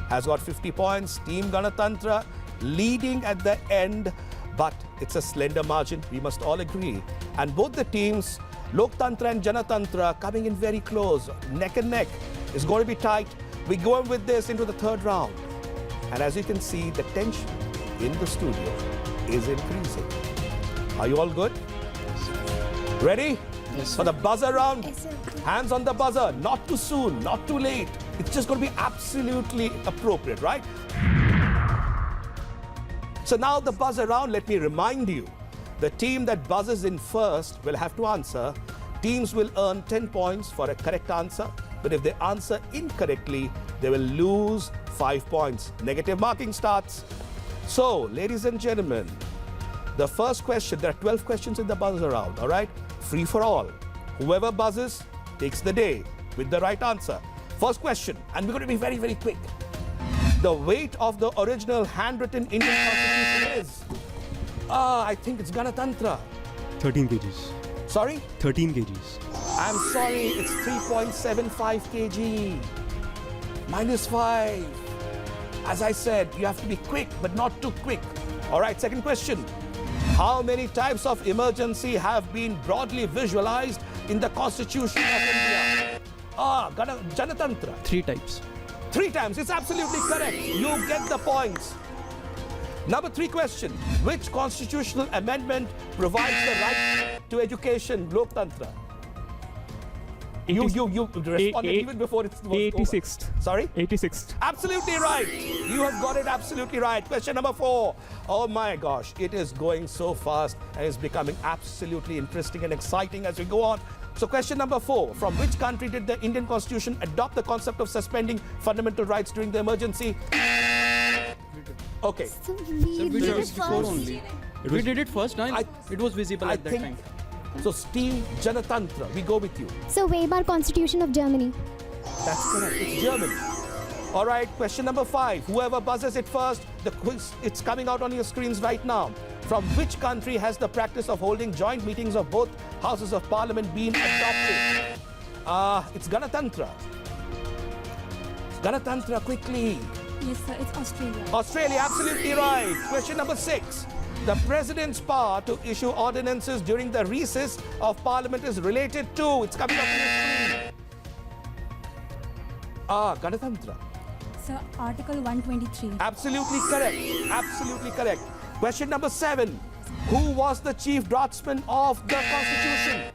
has got 50 points. Team Ganatantra leading at the end, but it's a slender margin, we must all agree. And both the teams, Loktantra and Janatantra, coming in very close, neck and neck. It's going to be tight. We go with this into the third round. And as you can see, the tension in the studio is increasing. Are you all good? Ready? Yes, for the buzzer round? Yes, sir. Hands on the buzzer. Not too soon, not too late. It's just going to be absolutely appropriate, right? So now the buzzer round, let me remind you, the team that buzzes in first will have to answer. Teams will earn 10 points for a correct answer, but if they answer incorrectly, they will lose 5 points. Negative marking starts. So, ladies and gentlemen, the first question, there are 12 questions in the buzzer round, all right? Free for all. Whoever buzzes takes the day with the right answer. First question, and we're going to be very, very quick. The weight of the original handwritten Indian Constitution is? I think it's Ganatantra. 13 kgs. Sorry? 13 kgs. I'm sorry, it's 3.75 kg. -5. As I said, you have to be quick, but not too quick. All right, second question. How many types of emergency have been broadly visualized in the Constitution of India? Janatantra. 3 types. 3 times, it's absolutely correct. You get the points. Number 3 question. Which constitutional amendment provides the right to education? Loktantra. You responded even before it was 86th. over. Sorry? 86th. Absolutely right. You have got it absolutely right. Question number 4. Oh my gosh, it is going so fast and it's becoming absolutely interesting and exciting as we go on. So question number 4. From which country did the Indian Constitution adopt the concept of suspending fundamental rights during the emergency? Okay. So we did it first. Only. We did it first, no? It was visible at that time. So Team Janatantra, we go with you. So Weimar Constitution of Germany. That's correct. It's Germany. All right, question number 5. Whoever buzzes it first, the quiz, it's coming out on your screens right now. From which country has the practice of holding joint meetings of both houses of parliament been adopted? It's Ganatantra. Ganatantra, quickly. Yes, sir. It's Australia. Australia, absolutely right. Question number 6. The president's power to issue ordinances during the recess of parliament is related to. It's coming up on your screen. Ganatantra. Sir, Article 123. Absolutely correct. Absolutely correct. Question number 7. Who was the chief draftsman of the Constitution?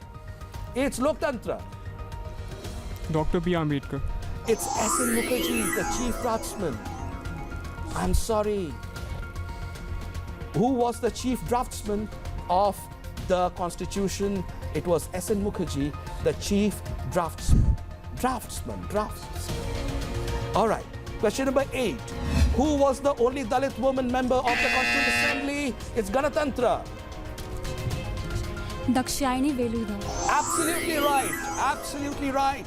It's Loktantra. Dr. B. Ambedkar. It's S.N. Mukherjee, the chief draftsman. I'm sorry. Who was the chief draftsman of the Constitution? It was S.N. Mukherjee, the chief draftsman. Draftsman. All right. Question number 8. Who was the only Dalit woman member of the Constituent Assembly? It's Ganatantra. Dakshayani Veludha. Absolutely right. Absolutely right.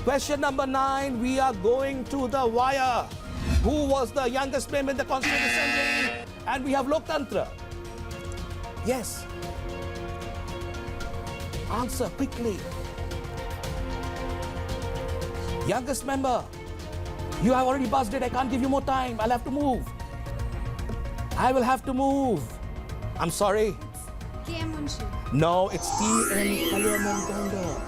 Question number 9. We are going to the wire. Who was the youngest member in the Constituent Assembly? And we have Loktantra. Yes. Answer quickly. Youngest member. You have already buzzed it. I can't give you more time. I'll have to move. I will have to move. I'm sorry. K.M. Munshi. No, it's T.M. Kalyamantonga.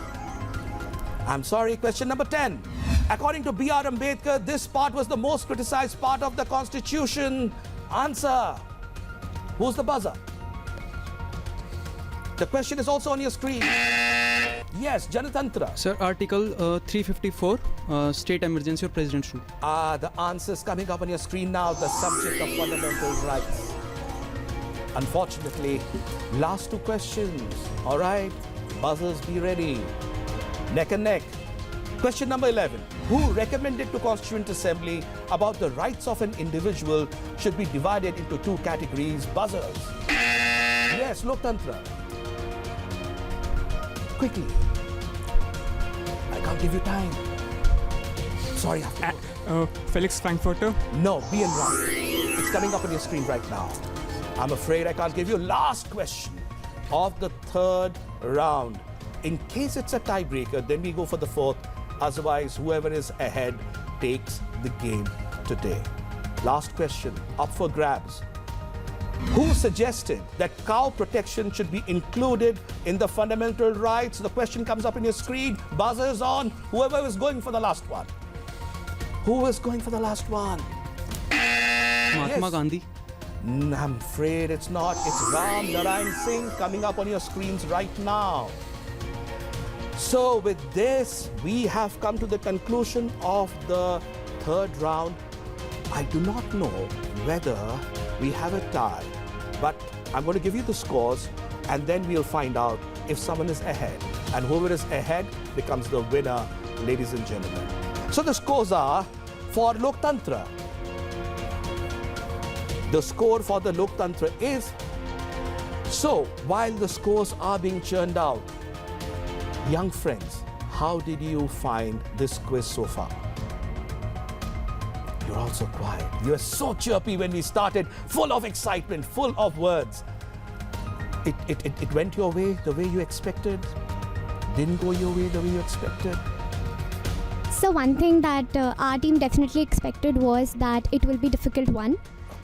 I'm sorry. Question number 10. According to B.R. Ambedkar, this part was the most criticized part of the Constitution. Answer. Who's the buzzer? The question is also on your screen. Yes, Janatantra. Sir, Article 354, State Emergency or President's Rule. The answer is coming up on your screen now, the subject of fundamental rights. Unfortunately, last 2 questions. All right, buzzers be ready. Neck and neck. Question number 11. Who recommended to Constituent Assembly about the rights of an individual should be divided into 2 categories? Buzzers. Yes, Loktantra. Quickly. I can't give you time. Sorry, I have to Felix Frankfurter. No, B and Ryan. It's coming up on your screen right now. I'm afraid I can't give you. Last question. of the third round. In case it's a tiebreaker, then we go for the fourth. Otherwise, whoever is ahead takes the game today. Last question, up for grabs. Who suggested that cow protection should be included in the fundamental rights? The question comes up on your screen. Buzzer is on. Whoever is going for the last one. Who is going for the last one? Mahatma Gandhi. I'm afraid it's not. It's Ram Narayan Singh coming up on your screens right now. So with this, we have come to the conclusion of the third round. I do not know whether we have a tie, but I'm going to give you the scores and then we'll find out if someone is ahead. And whoever is ahead becomes the winner, ladies and gentlemen. So the scores are for Loktantra. The score for the Loktantra is, so while the scores are being churned out, young friends, how did you find this quiz so far? You're all so quiet. You were so chirpy when we started, full of excitement, full of words. It went your way the way you expected? Didn't go your way the way you expected? So one thing that our team definitely expected was that it will be a difficult one.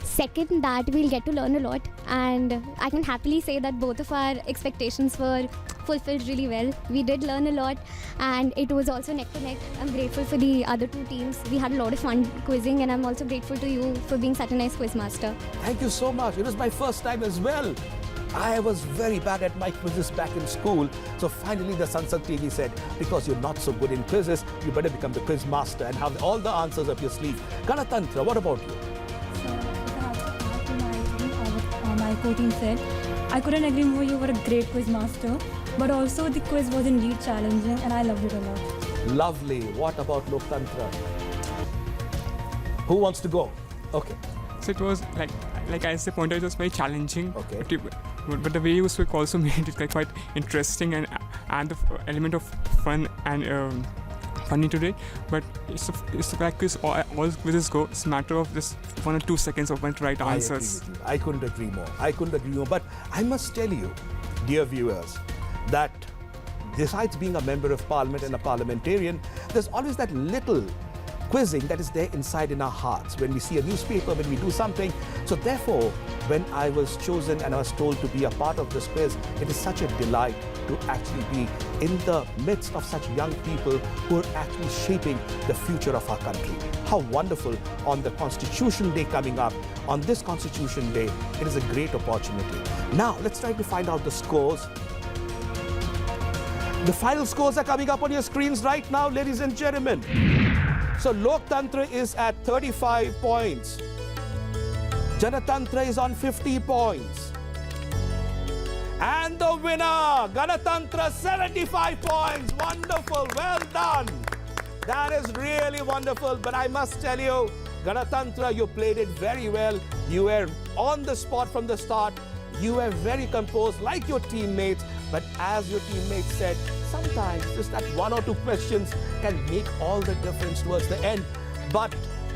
Second, that we'll get to learn a lot, and I can happily say that both of our expectations were fulfilled really well. We did learn a lot, and it was also neck to neck. I'm grateful for the other two teams. We had a lot of fun quizzing, and I'm also grateful to you for being such a nice quiz master. Thank you so much. It was my first time as well. I was very bad at my quizzes back in school. So finally the Sansad TV said, because you're not so good in quizzes, you better become the quiz master and have all the answers up your sleeve. Ganatantra, what about you? My co-team said, I couldn't agree more, you were a great quiz master, but also the quiz was indeed challenging and I loved it a lot. Lovely. What about Loktantra? Who wants to go? Okay. So it was like as the pointer, it was very challenging. Okay. But the way you spoke also made it quite interesting and add the element of fun and funny today. But it's like this, all quizzes go. It's a matter of just 1 or 2 seconds of right answers. I couldn't agree more. I couldn't agree more. But I must tell you, dear viewers, that besides being a member of parliament and a parliamentarian, there's always that little quizzing that is there inside in our hearts when we see a newspaper, when we do something. So therefore, when I was chosen and I was told to be a part of this quiz, it is such a delight to actually be in the midst of such young people who are actually shaping the future of our country. How wonderful on the Constitution Day coming up. On this Constitution Day, it is a great opportunity. Now, let's try to find out the scores. The final scores are coming up on your screens right now, ladies and gentlemen. So Loktantra is at 35 points. Janatantra is on 50 points. And the winner, Ganatantra, 75 points. Wonderful, well done. That is really wonderful. But I must tell you, Ganatantra, you played it very well. You were on the spot from the start. You were very composed like your teammates. But as your teammates said, sometimes just that 1 or 2 questions can make all the difference towards the end. But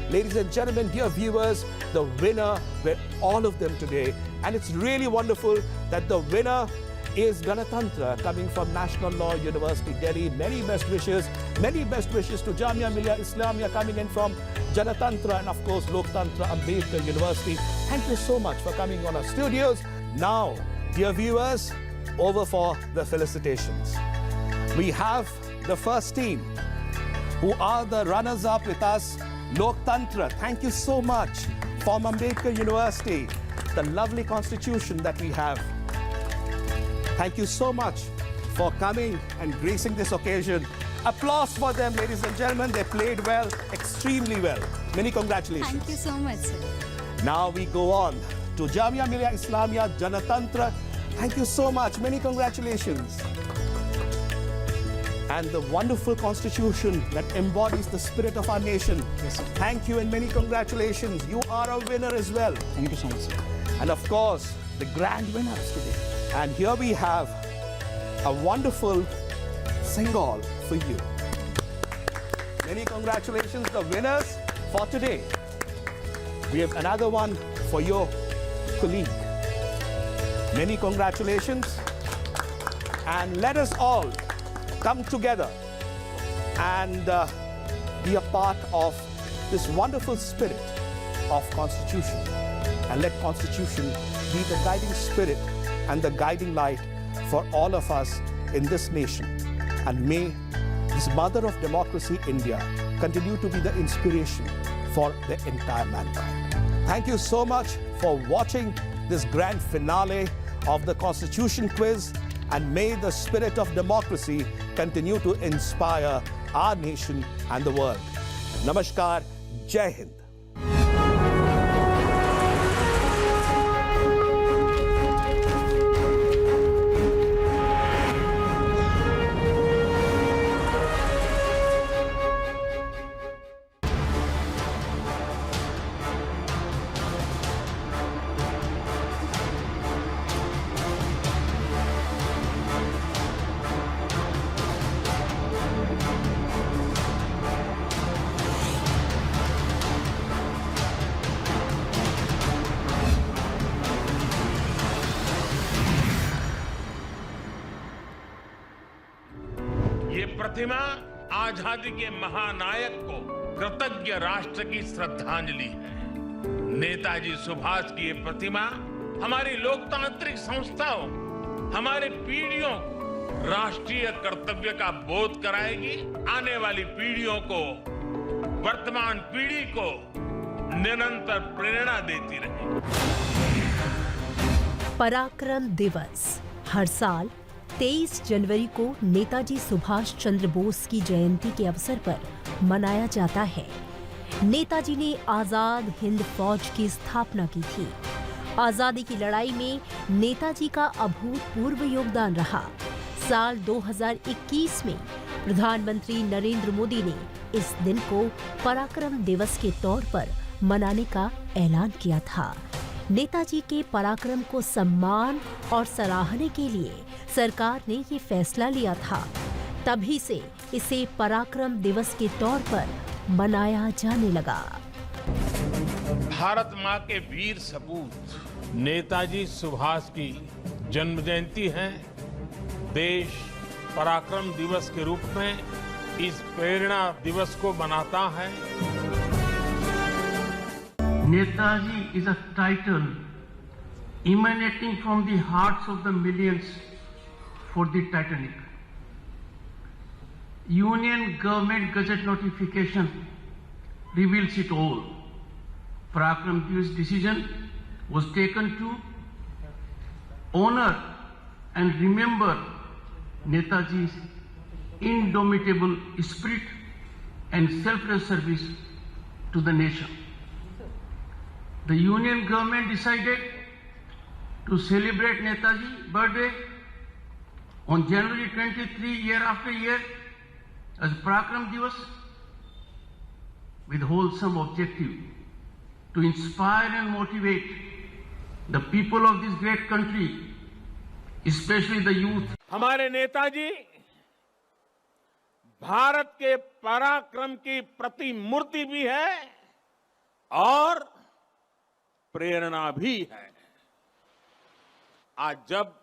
ladies and gentlemen, dear viewers, the winner were all of them today. And it's really wonderful that the winner is Ganatantra, coming from National Law University, Delhi. Many best wishes to Jamia Millia Islamia, coming in from Janatantra, and of course Loktantra, Ambedkar University. Thank you so much for coming on our studios. Now, dear viewers, over for the felicitations. We have the first team, who are the runners-up with us, Loktantra. Thank you so much from Ambedkar University, the lovely constitution that we have. Thank you so much for coming and gracing this occasion. Applause for them, ladies and gentlemen. They played well, extremely well. Many congratulations. Thank you so much, sir. Now we go on to Jamia Millia Islamia, Janatantra. Thank you so much. Many congratulations. And the wonderful constitution that embodies the spirit of our nation. Yes, sir. Thank you and many congratulations. You are a winner as well. Thank you so much, sir. And of course, the grand winners today. And here we have a wonderful sing-all for you. Many congratulations, the winners for today. We have another one for your colleague. Many congratulations. And let us all come together and be a part of this wonderful spirit of Constitution. And let Constitution be the guiding spirit and the guiding light for all of us in this nation. And may this mother of democracy, India, continue to be the inspiration for the entire mankind. Thank you so much for watching this grand finale of the Constitution quiz, and may the spirit of democracy continue to inspire our nation and the world. Namaskar, Jai Hind. प्रतिमा आजादी के महानायक को कृतज्ञ राष्ट्र की श्रद्धांजलि है। नेताजी सुभाष की ये प्रतिमा हमारी लोकतांत्रिक संस्थाओं, हमारे पीढ़ियों को राष्ट्रीय कर्तव्य का बोध कराएगी। आने वाली पीढ़ियों को, वर्तमान पीढ़ी को निरंतर प्रेरणा देती रहेगी। पराक्रम दिवस हर साल 23 जनवरी को नेताजी सुभाष चंद्र बोस की जयंती के अवसर पर मनाया जाता है। नेताजी ने आजाद हिंद फौज की स्थापना की थी। आजादी की लड़ाई में नेताजी का अभूतपूर्व योगदान रहा। साल 2021 में प्रधानमंत्री नरेंद्र मोदी ने इस दिन को पराक्रम दिवस के तौर पर मनाने का ऐलान किया था। नेताजी के पराक्रम को सम्मान और सराहने के लिए सरकार ने ये फैसला लिया था। तभी से इसे पराक्रम दिवस के तौर पर मनाया जाने लगा। भारत माँ के वीर सपूत नेताजी सुभाष की जन्म जयंती है। देश पराक्रम दिवस के रूप में इस प्रेरणा दिवस को मनाता है। Netaji is a title emanating from the hearts of the millions for the Titanic. Union government gazette notification reveals it all. Parakram Divas decision was taken to honor and remember Netaji's indomitable spirit and selfless service to the nation. The Union government decided to celebrate Netaji's birthday on January 23 year after year as Parakram Divas with wholesome objective to inspire and motivate the people of this great country, especially the youth. हमारे नेताजी भारत के पराक्रम की प्रतिमूर्ति भी है और प्रेरणा भी है। आज जब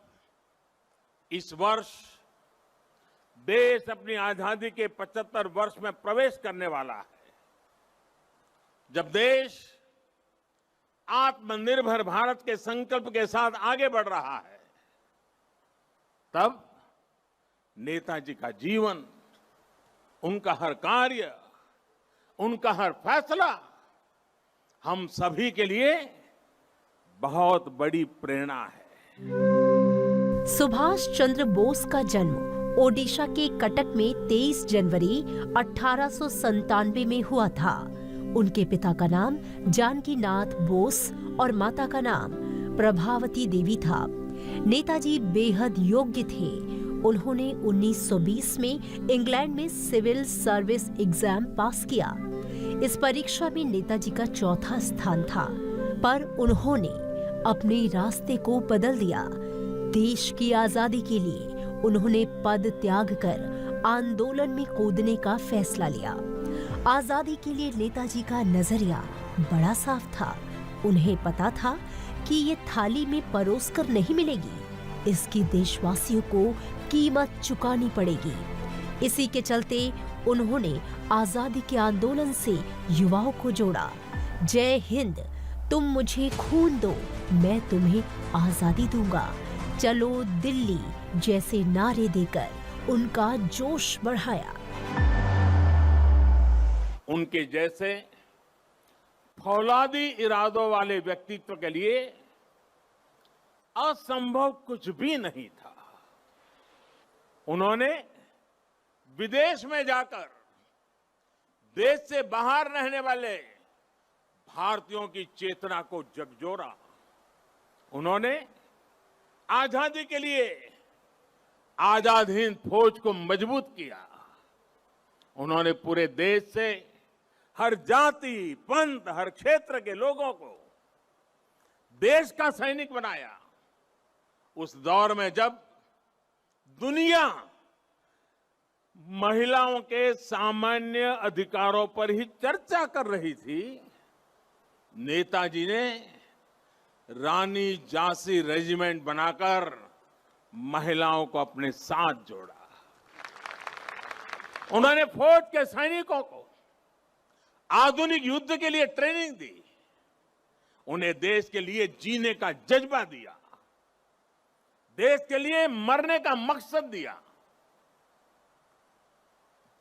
इस वर्ष देश अपनी आजादी के 75 वर्ष में प्रवेश करने वाला है, जब देश आत्मनिर्भर भारत के संकल्प के साथ आगे बढ़ रहा है, तब नेताजी का जीवन, उनका हर कार्य, उनका हर फैसला हम सभी के लिए बहुत बड़ी प्रेरणा है। सुभाष चंद्र बोस का जन्म ओडिशा के कटक में 23 जनवरी 1897 में हुआ था। उनके पिता का नाम जानकी नाथ बोस और माता का नाम प्रभावती देवी था। नेताजी बेहद योग्य थे। उन्होंने 1920 में इंग्लैंड में सिविल सर्विस एग्जाम पास किया। इस परीक्षा में नेताजी का चौथा स्थान था, पर उन्होंने अपने रास्ते को बदल दिया। देश की आजादी के लिए उन्होंने पद त्याग कर आंदोलन में कूदने का फैसला लिया। आजादी के लिए नेताजी का नजरिया बड़ा साफ था। उन्हें पता था कि ये थाली में परोस कर नहीं मिलेगी, इसकी देशवासियों को कीमत चुकानी पड़ेगी। इसी के चलते उन्होंने आजादी के आंदोलन से युवाओं को जोड़ा। जय हिंद, तुम मुझे खून दो, मैं तुम्हें आजादी दूंगा, चलो दिल्ली जैसे नारे देकर उनका जोश बढ़ाया। उनके जैसे फौलादी इरादों वाले व्यक्तित्व के लिए असंभव कुछ भी नहीं था। उन्होंने विदेश में जाकर देश से बाहर रहने वाले भारतीयों की चेतना को झकझोरा। उन्होंने आजादी के लिए आजाद हिंद फौज को मजबूत किया। उन्होंने पूरे देश से हर जाति, पंथ, हर क्षेत्र के लोगों को देश का सैनिक बनाया। उस दौर में जब दुनिया महिलाओं के सामान्य अधिकारों पर ही चर्चा कर रही थी, नेताजी ने रानी झांसी रेजिमेंट बनाकर महिलाओं को अपने साथ जोड़ा। उन्होंने फौज के सैनिकों को आधुनिक युद्ध के लिए ट्रेनिंग दी। उन्हें देश के लिए जीने का जज्बा दिया, देश के लिए मरने का मकसद दिया।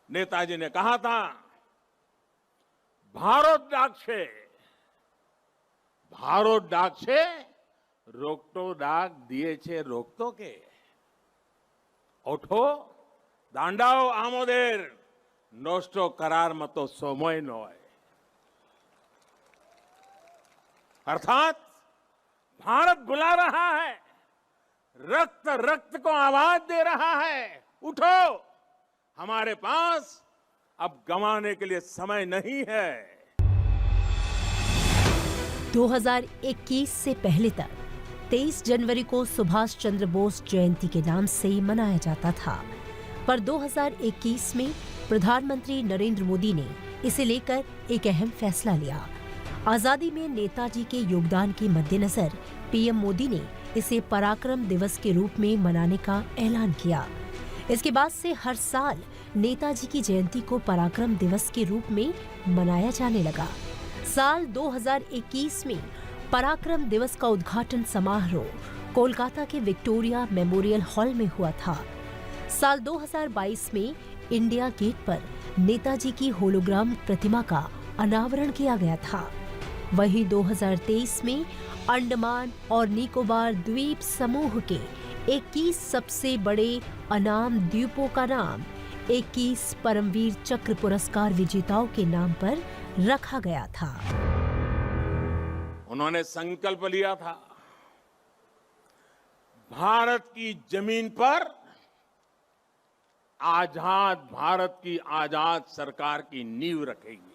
नेताजी ने कहा था, भारत डाक से रोकटो डाक दिए छे रोकतो के, ओठो दांडाओ आमोदेर नोस्टो करार मतो सोमोय नोय। अर्थात भारत बुला रहा है, रक्त रक्त को आवाज दे रहा है, उठो, हमारे पास अब गंवाने के लिए समय नहीं है। 2021 से पहले तक 23 जनवरी को सुभाष चंद्र बोस जयंती के नाम से मनाया जाता था, पर 2021 में प्रधानमंत्री नरेंद्र मोदी ने इसे लेकर एक अहम फैसला लिया। आजादी में नेताजी के योगदान के मद्देनजर पीएम मोदी ने इसे पराक्रम दिवस के रूप में मनाने का ऐलान किया। इसके बाद से हर साल नेताजी की जयंती को पराक्रम दिवस के रूप में मनाया जाने लगा। साल 2021 में पराक्रम दिवस का उद्घाटन समारोह कोलकाता के विक्टोरिया मेमोरियल हॉल में हुआ था। साल 2022 में इंडिया गेट पर नेताजी की होलोग्राम प्रतिमा का अनावरण किया गया था। वहीं 2023 में अंडमान और निकोबार द्वीप समूह के 21 सबसे बड़े अनाम द्वीपों का नाम 21 परमवीर चक्र पुरस्कार विजेताओं के नाम पर रखा गया था। उन्होंने संकल्प लिया था, भारत की जमीन पर आजाद भारत की आजाद सरकार की नींव रखेंगे।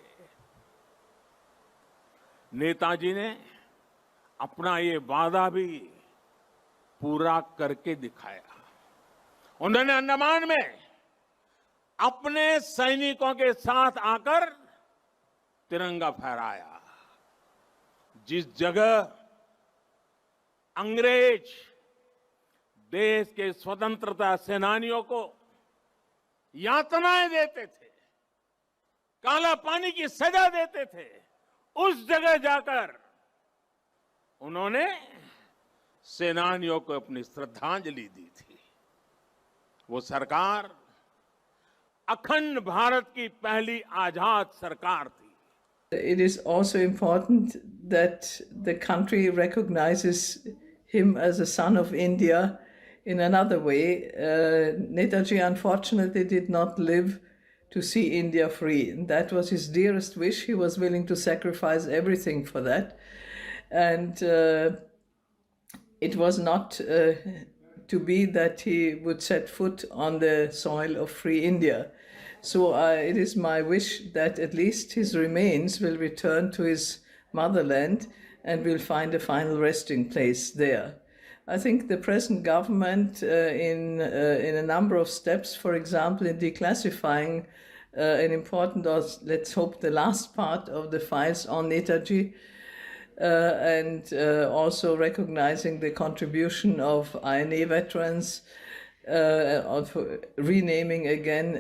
नेताजी ने अपना ये वादा भी पूरा करके दिखाया। उन्होंने अंडमान में अपने सैनिकों के साथ आकर तिरंगा फहराया। जिस जगह अंग्रेज देश के स्वतंत्रता सेनानियों को यातनाएं देते थे, काला पानी की सजा देते थे, उस जगह जाकर उन्होंने सेनानियों को अपनी श्रद्धांजलि दी थी। वो सरकार अखंड भारत की पहली आजाद सरकार थी। It is also important that the country recognizes him as a son of India in another way. Netaji unfortunately did not live to see India free. And that was his dearest wish. He was willing to sacrifice everything for that. And it was not to be that he would set foot on the soil of free India. So it is my wish that at least his remains will return to his motherland and will find a final resting place there. I think the present government in a number of steps, for example, in declassifying an important, or let's hope the last part of the files on Netaji, and also recognizing the contribution of INA veterans, of renaming again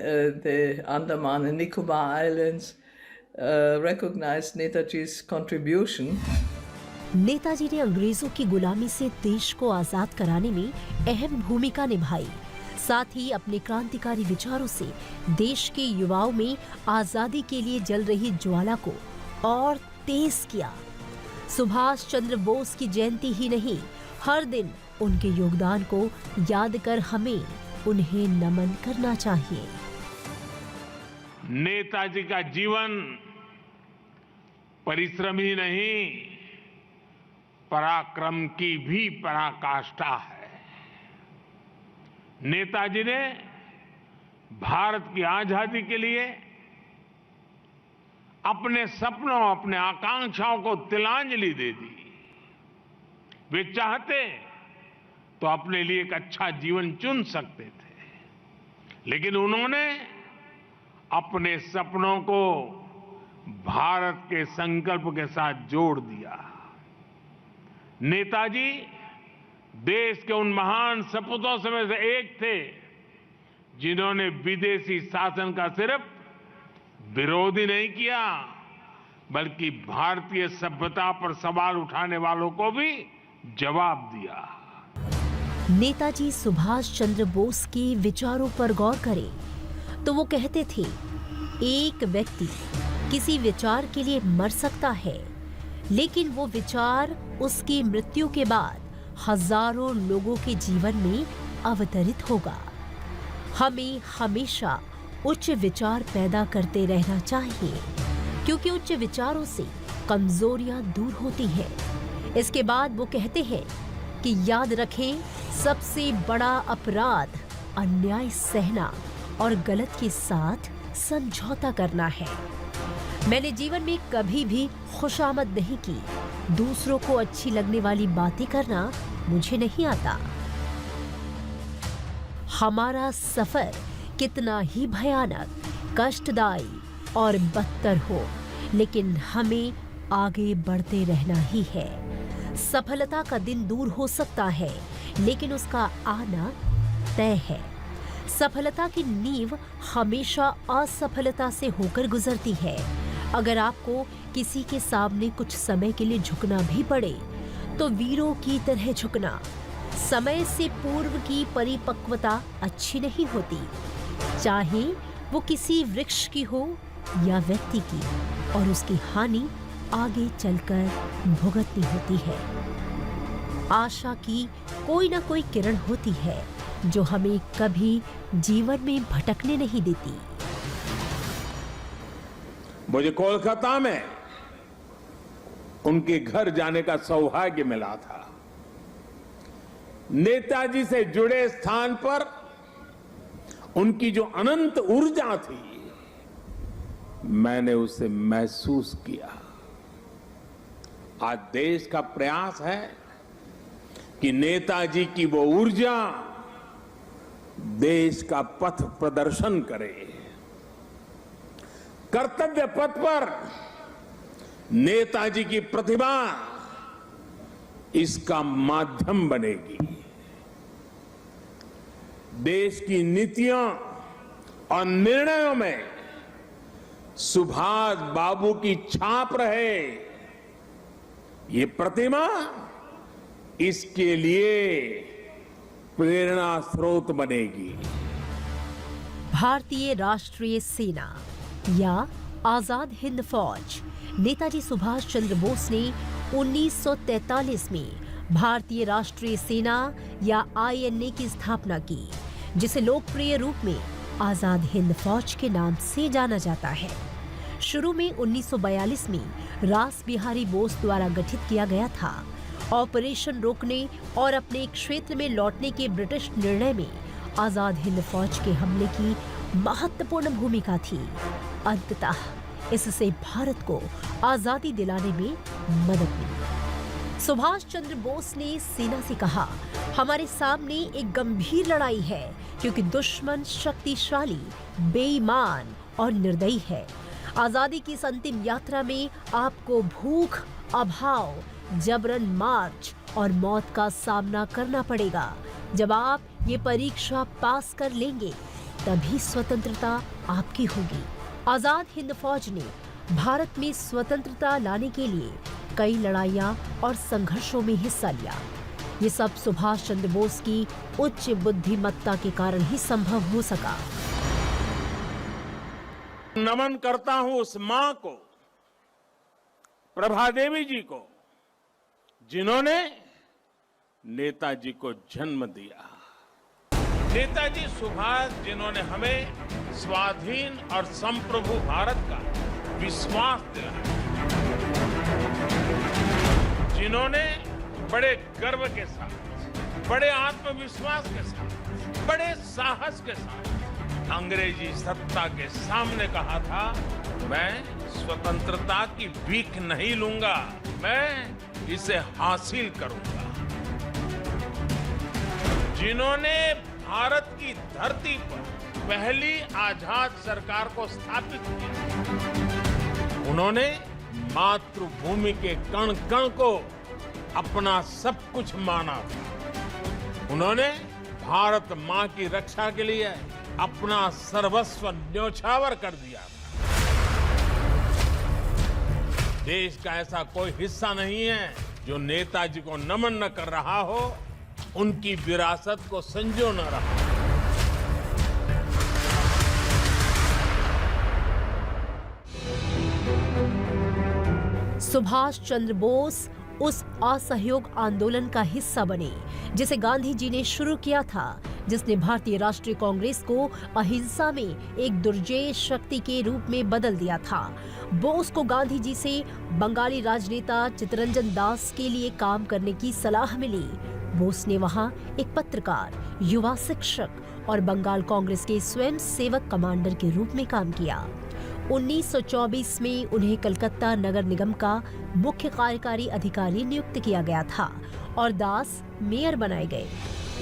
the Andaman and Nicobar Islands, recognized Netaji's contribution. Netaji ने अंग्रेजों की गुलामी से देश को आजाद कराने में अहम भूमिका निभाई। साथ ही अपने क्रांतिकारी विचारों से देश के युवाओं में आजादी के लिए जल रही ज्वाला को और तेज किया। सुभाष चंद्र बोस की जयंती ही नहीं, हर दिन उनके योगदान को याद कर हमें उन्हें नमन करना चाहिए। नेताजी का जीवन परिश्रम ही नहीं, पराक्रम की भी पराकाष्ठा है। नेताजी ने भारत की आजादी के लिए अपने सपनों, अपने आकांक्षाओं को तिलांजलि दे दी। वे चाहते तो अपने लिए एक अच्छा जीवन चुन सकते थे, लेकिन उन्होंने अपने सपनों को भारत के संकल्प के साथ जोड़ दिया। नेताजी देश के उन महान सपूतों में से एक थे जिन्होंने विदेशी शासन का सिर्फ विरोध ही नहीं किया, बल्कि भारतीय सभ्यता पर सवाल उठाने वालों को भी जवाब दिया। नेताजी सुभाष चंद्र बोस के विचारों पर गौर करें तो वो कहते थे, एक व्यक्ति किसी विचार के लिए मर सकता है, लेकिन वो विचार उसकी मृत्यु के बाद हजारों लोगों के जीवन में अवतरित होगा। हमें हमेशा उच्च विचार पैदा करते रहना चाहिए, क्योंकि उच्च विचारों से कमजोरियां दूर होती हैं। इसके बाद वो कहते हैं कि याद रखें, सबसे बड़ा अपराध अन्याय सहना और गलत के साथ समझौता करना है। मैंने जीवन में कभी भी खुशामद नहीं की। दूसरों को अच्छी लगने वाली बातें करना मुझे नहीं आता। हमारा सफर कितना ही भयानक, कष्टदायी और बदतर हो, लेकिन हमें आगे बढ़ते रहना ही है। सफलता का दिन दूर हो सकता है, लेकिन उसका आना तय है। सफलता की नींव हमेशा असफलता से होकर गुजरती है। अगर आपको किसी के सामने कुछ समय के लिए झुकना भी पड़े, तो वीरों की तरह झुकना। समय से पूर्व की परिपक्वता अच्छी नहीं होती, चाहे वो किसी वृक्ष की हो या व्यक्ति की, और उसकी हानि आगे चलकर भुगतनी होती है। आशा की कोई ना कोई किरण होती है जो हमें कभी जीवन में भटकने नहीं देती। मुझे कोलकाता में उनके घर जाने का सौभाग्य मिला था। नेताजी से जुड़े स्थान पर उनकी जो अनंत ऊर्जा थी, मैंने उसे महसूस किया। आज देश का प्रयास है कि नेताजी की वो ऊर्जा देश का पथ प्रदर्शन करे। कर्तव्य पथ पर नेताजी की प्रतिभा इसका माध्यम बनेगी। देश की नीतियों और निर्णयों में सुभाष बाबू की छाप रहे, ये प्रतिमा इसके लिए प्रेरणा स्रोत बनेगी। भारतीय राष्ट्रीय सेना या आजाद हिंद फौज नेताजी सुभाष चंद्र बोस ने 1943 में भारतीय राष्ट्रीय सेना या INA की स्थापना की, जिसे लोकप्रिय रूप में आजाद हिंद फौज के नाम से जाना जाता है। शुरू में 1942 में रास बिहारी बोस द्वारा गठित किया गया था। ऑपरेशन रोकने और अपने क्षेत्र में लौटने के ब्रिटिश निर्णय में आजाद हिंद फौज के हमले की महत्वपूर्ण भूमिका थी। अंततः इससे भारत को आजादी दिलाने में मदद मिली। सुभाष चंद्र बोस ने सेना से कहा, हमारे सामने एक गंभीर लड़ाई है, क्योंकि दुश्मन शक्तिशाली, बेईमान और निर्दयी है। आजादी की इस अंतिम यात्रा में आपको भूख, अभाव, जबरन मार्च और मौत का सामना करना पड़ेगा। जब आप ये परीक्षा पास कर लेंगे तभी स्वतंत्रता आपकी होगी। आजाद हिंद फौज ने भारत में स्वतंत्रता लाने के लिए कई लड़ाइयां और संघर्षों में हिस्सा लिया। ये सब सुभाष चंद्र बोस की उच्च बुद्धिमत्ता के कारण ही संभव हो सका। नमन करता हूं उस मां को, प्रभा देवी जी को, जिन्होंने नेताजी को जन्म दिया। नेताजी सुभाष जिन्होंने हमें स्वाधीन और संप्रभु भारत का विश्वास दिलाया, जिन्होंने बड़े गर्व के साथ, बड़े आत्मविश्वास के साथ, बड़े साहस के साथ अंग्रेजी सत्ता के सामने कहा था, मैं स्वतंत्रता की भीख नहीं लूंगा, मैं इसे हासिल करूंगा। जिन्होंने भारत की धरती पर पहली आजाद सरकार को स्थापित किया, उन्होंने मातृभूमि के कण कण को अपना सब कुछ माना था। उन्होंने भारत मां की रक्षा के लिए अपना सर्वस्व न्योछावर कर दिया था। देश का ऐसा कोई हिस्सा नहीं है जो नेताजी को नमन न कर रहा हो, उनकी विरासत को संजो न रहा। सुभाष चंद्र बोस उस असहयोग आंदोलन का हिस्सा बने जिसे गांधी जी ने शुरू किया था, जिसने भारतीय राष्ट्रीय कांग्रेस को अहिंसा में एक दुर्जेय शक्ति के रूप में बदल दिया था। बोस को गांधी जी से बंगाली राजनेता चित्तरंजन दास के लिए काम करने की सलाह मिली। बोस ने वहां एक पत्रकार, युवा शिक्षक और बंगाल कांग्रेस के स्वयं सेवक कमांडर के रूप में काम किया। 1924 में उन्हें कलकत्ता नगर निगम का मुख्य कार्यकारी अधिकारी नियुक्त किया गया था और दास मेयर बनाए गए।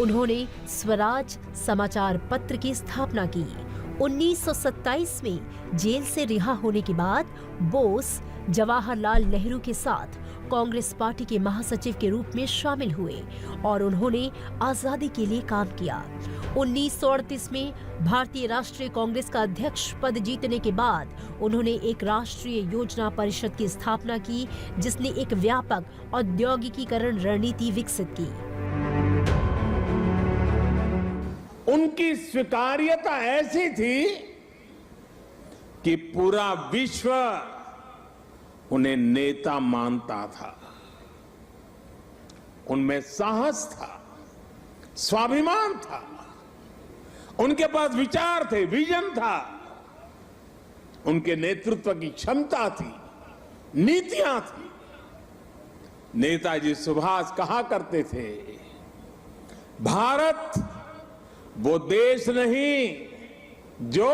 उन्होंने स्वराज समाचार पत्र की स्थापना की। 1927 में जेल से रिहा होने के बाद बोस जवाहरलाल नेहरू के साथ कांग्रेस पार्टी के महासचिव के रूप में शामिल हुए और उन्होंने आजादी के लिए काम किया। 1938 में भारतीय राष्ट्रीय कांग्रेस का अध्यक्ष पद जीतने के बाद उन्होंने एक राष्ट्रीय योजना परिषद की स्थापना की, जिसने एक व्यापक औद्योगिकीकरण रणनीति विकसित की। उनकी स्वीकार्यता ऐसी थी कि पूरा विश्व उन्हें नेता मानता था। उनमें साहस था, स्वाभिमान था, उनके पास विचार थे, विजन था, उनके नेतृत्व की क्षमता थी, नीतियां थी। नेताजी सुभाष कहा करते थे, भारत वो देश नहीं जो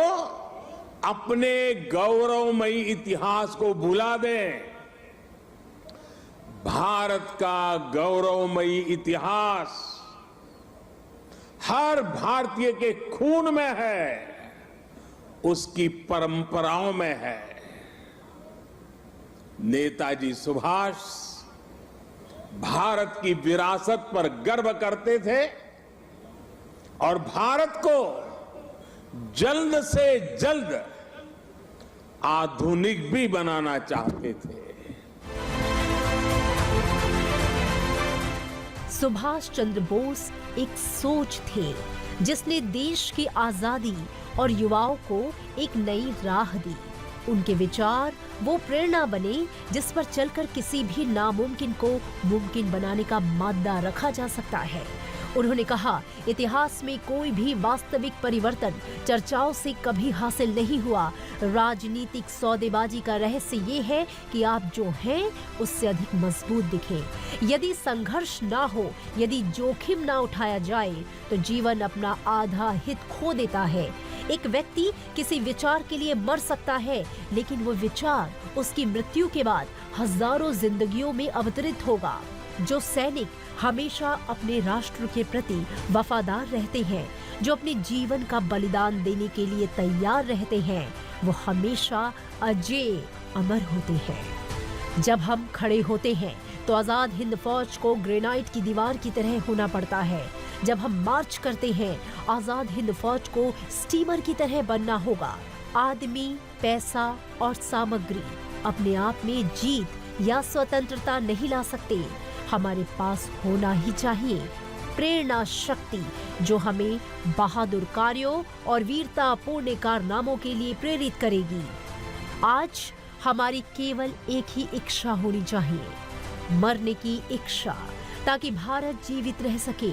अपने गौरवमयी इतिहास को भुला दे। भारत का गौरवमयी इतिहास हर भारतीय के खून में है, उसकी परंपराओं में है। नेताजी सुभाष भारत की विरासत पर गर्व करते थे और भारत को जल्द से जल्द आधुनिक भी बनाना चाहते थे। सुभाष चंद्र बोस एक सोच थे जिसने देश की आजादी और युवाओं को एक नई राह दी। उनके विचार वो प्रेरणा बने जिस पर चलकर किसी भी नामुमकिन को मुमकिन बनाने का मादा रखा जा सकता है। उन्होंने कहा, इतिहास में कोई भी वास्तविक परिवर्तन चर्चाओं से कभी हासिल नहीं हुआ। राजनीतिक सौदेबाजी का रहस्य ये है कि आप जो हैं उससे अधिक मजबूत दिखें। यदि संघर्ष ना हो, यदि जोखिम ना उठाया जाए तो जीवन अपना आधा हित खो देता है। एक व्यक्ति किसी विचार के लिए मर सकता है, लेकिन वो विचार उसकी मृत्यु के बाद हजारों जिंदगियों में अवतरित होगा। जो सैनिक हमेशा अपने राष्ट्र के प्रति वफादार रहते हैं, जो अपने जीवन का बलिदान देने के लिए तैयार रहते हैं, वो हमेशा अजेय अमर होते हैं। जब हम खड़े होते हैं तो आजाद हिंद फौज को ग्रेनाइट की दीवार की तरह होना पड़ता है। जब हम मार्च करते हैं, आजाद हिंद फौज को स्टीमर की तरह बनना होगा। आदमी, पैसा और सामग्री अपने आप में जीत या स्वतंत्रता नहीं ला सकते। हमारे पास होना ही चाहिए प्रेरणा शक्ति, जो हमें बहादुर कार्यों और वीरतापूर्ण कारनामों के लिए प्रेरित करेगी। आज हमारी केवल एक ही इच्छा होनी चाहिए, मरने की इच्छा, ताकि भारत जीवित रह सके,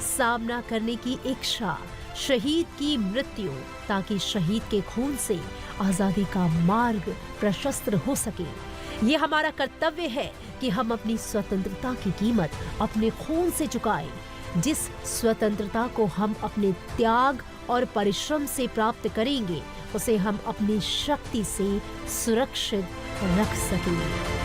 सामना करने की इच्छा, शहीद की मृत्यु, ताकि शहीद के खून से आजादी का मार्ग प्रशस्त हो सके। ये हमारा कर्तव्य है कि हम अपनी स्वतंत्रता की कीमत अपने खून से चुकाएं। जिस स्वतंत्रता को हम अपने त्याग और परिश्रम से प्राप्त करेंगे, उसे हम अपनी शक्ति से सुरक्षित रख सकेंगे।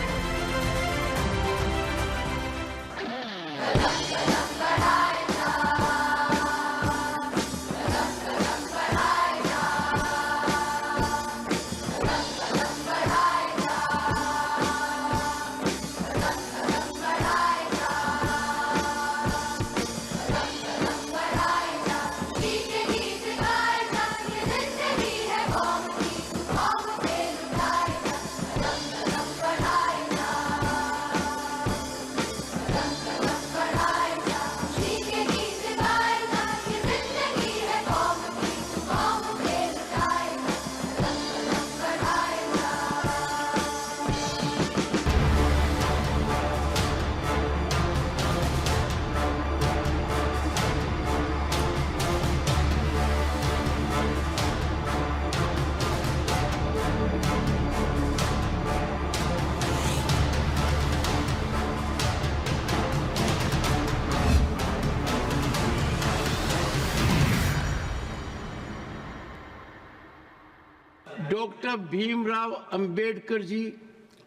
Dr. Bhimrao Ambedkar ji,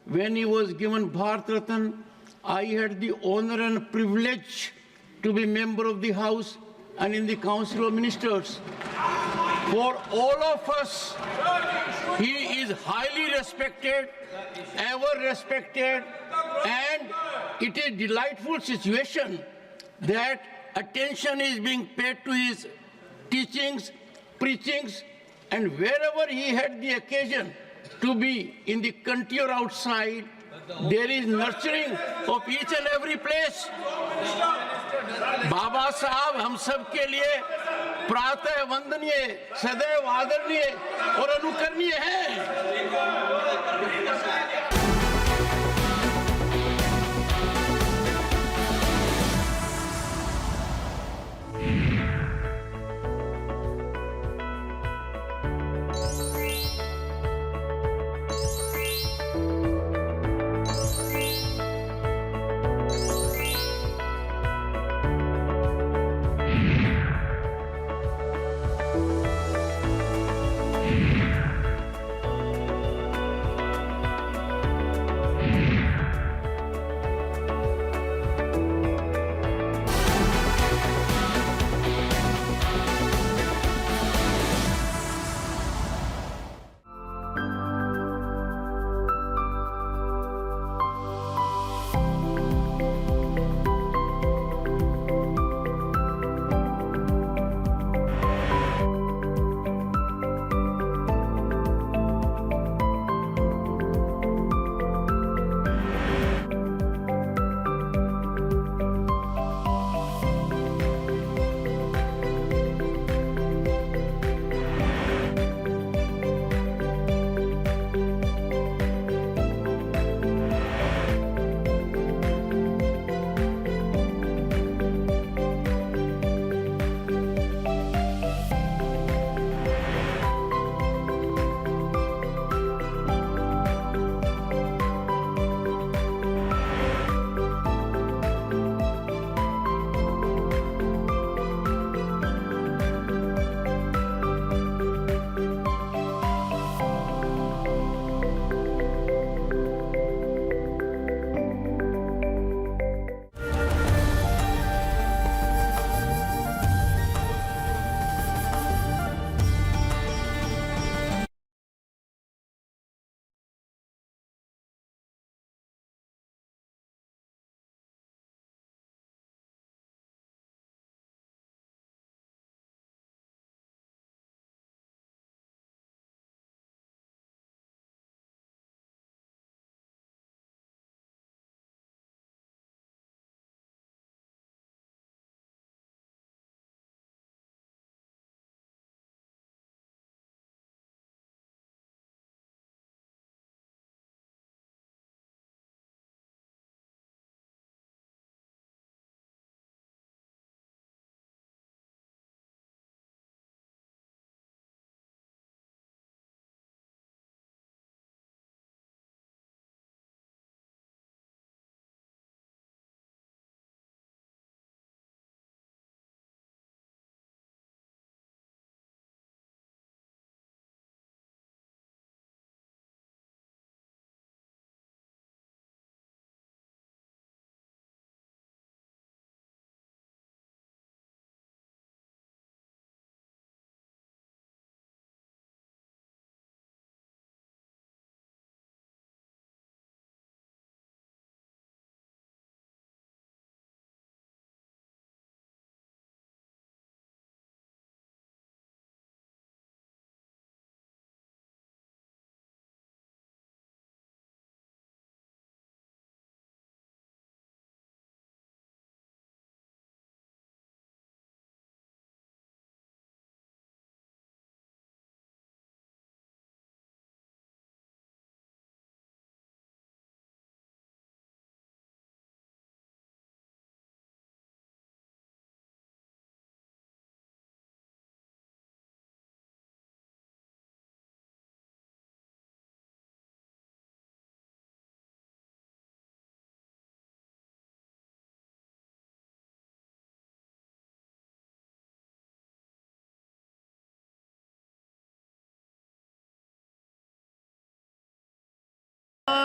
when he was given Bharat Ratna, I had the honor and privilege to be member of the House and in the Council of Ministers. For all of us, he is highly respected, ever respected, and it is a delightful situation that attention is being paid to his teachings, preachings, and wherever he had the occasion to be in the country or outside, there is nurturing of each and every place. बाबा साहब हम सब के लिए प्रातः वंदनीय, सदैव आदरणीय और अनुकरणीय हैं।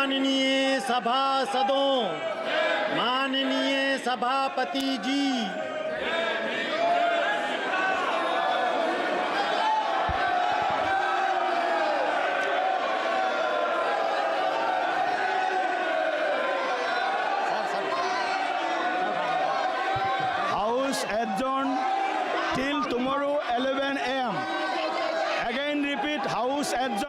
माननीय सभासदों, माननीय सभापति जी, House adjourned till tomorrow 11 a.m. Again repeat, House adjourned.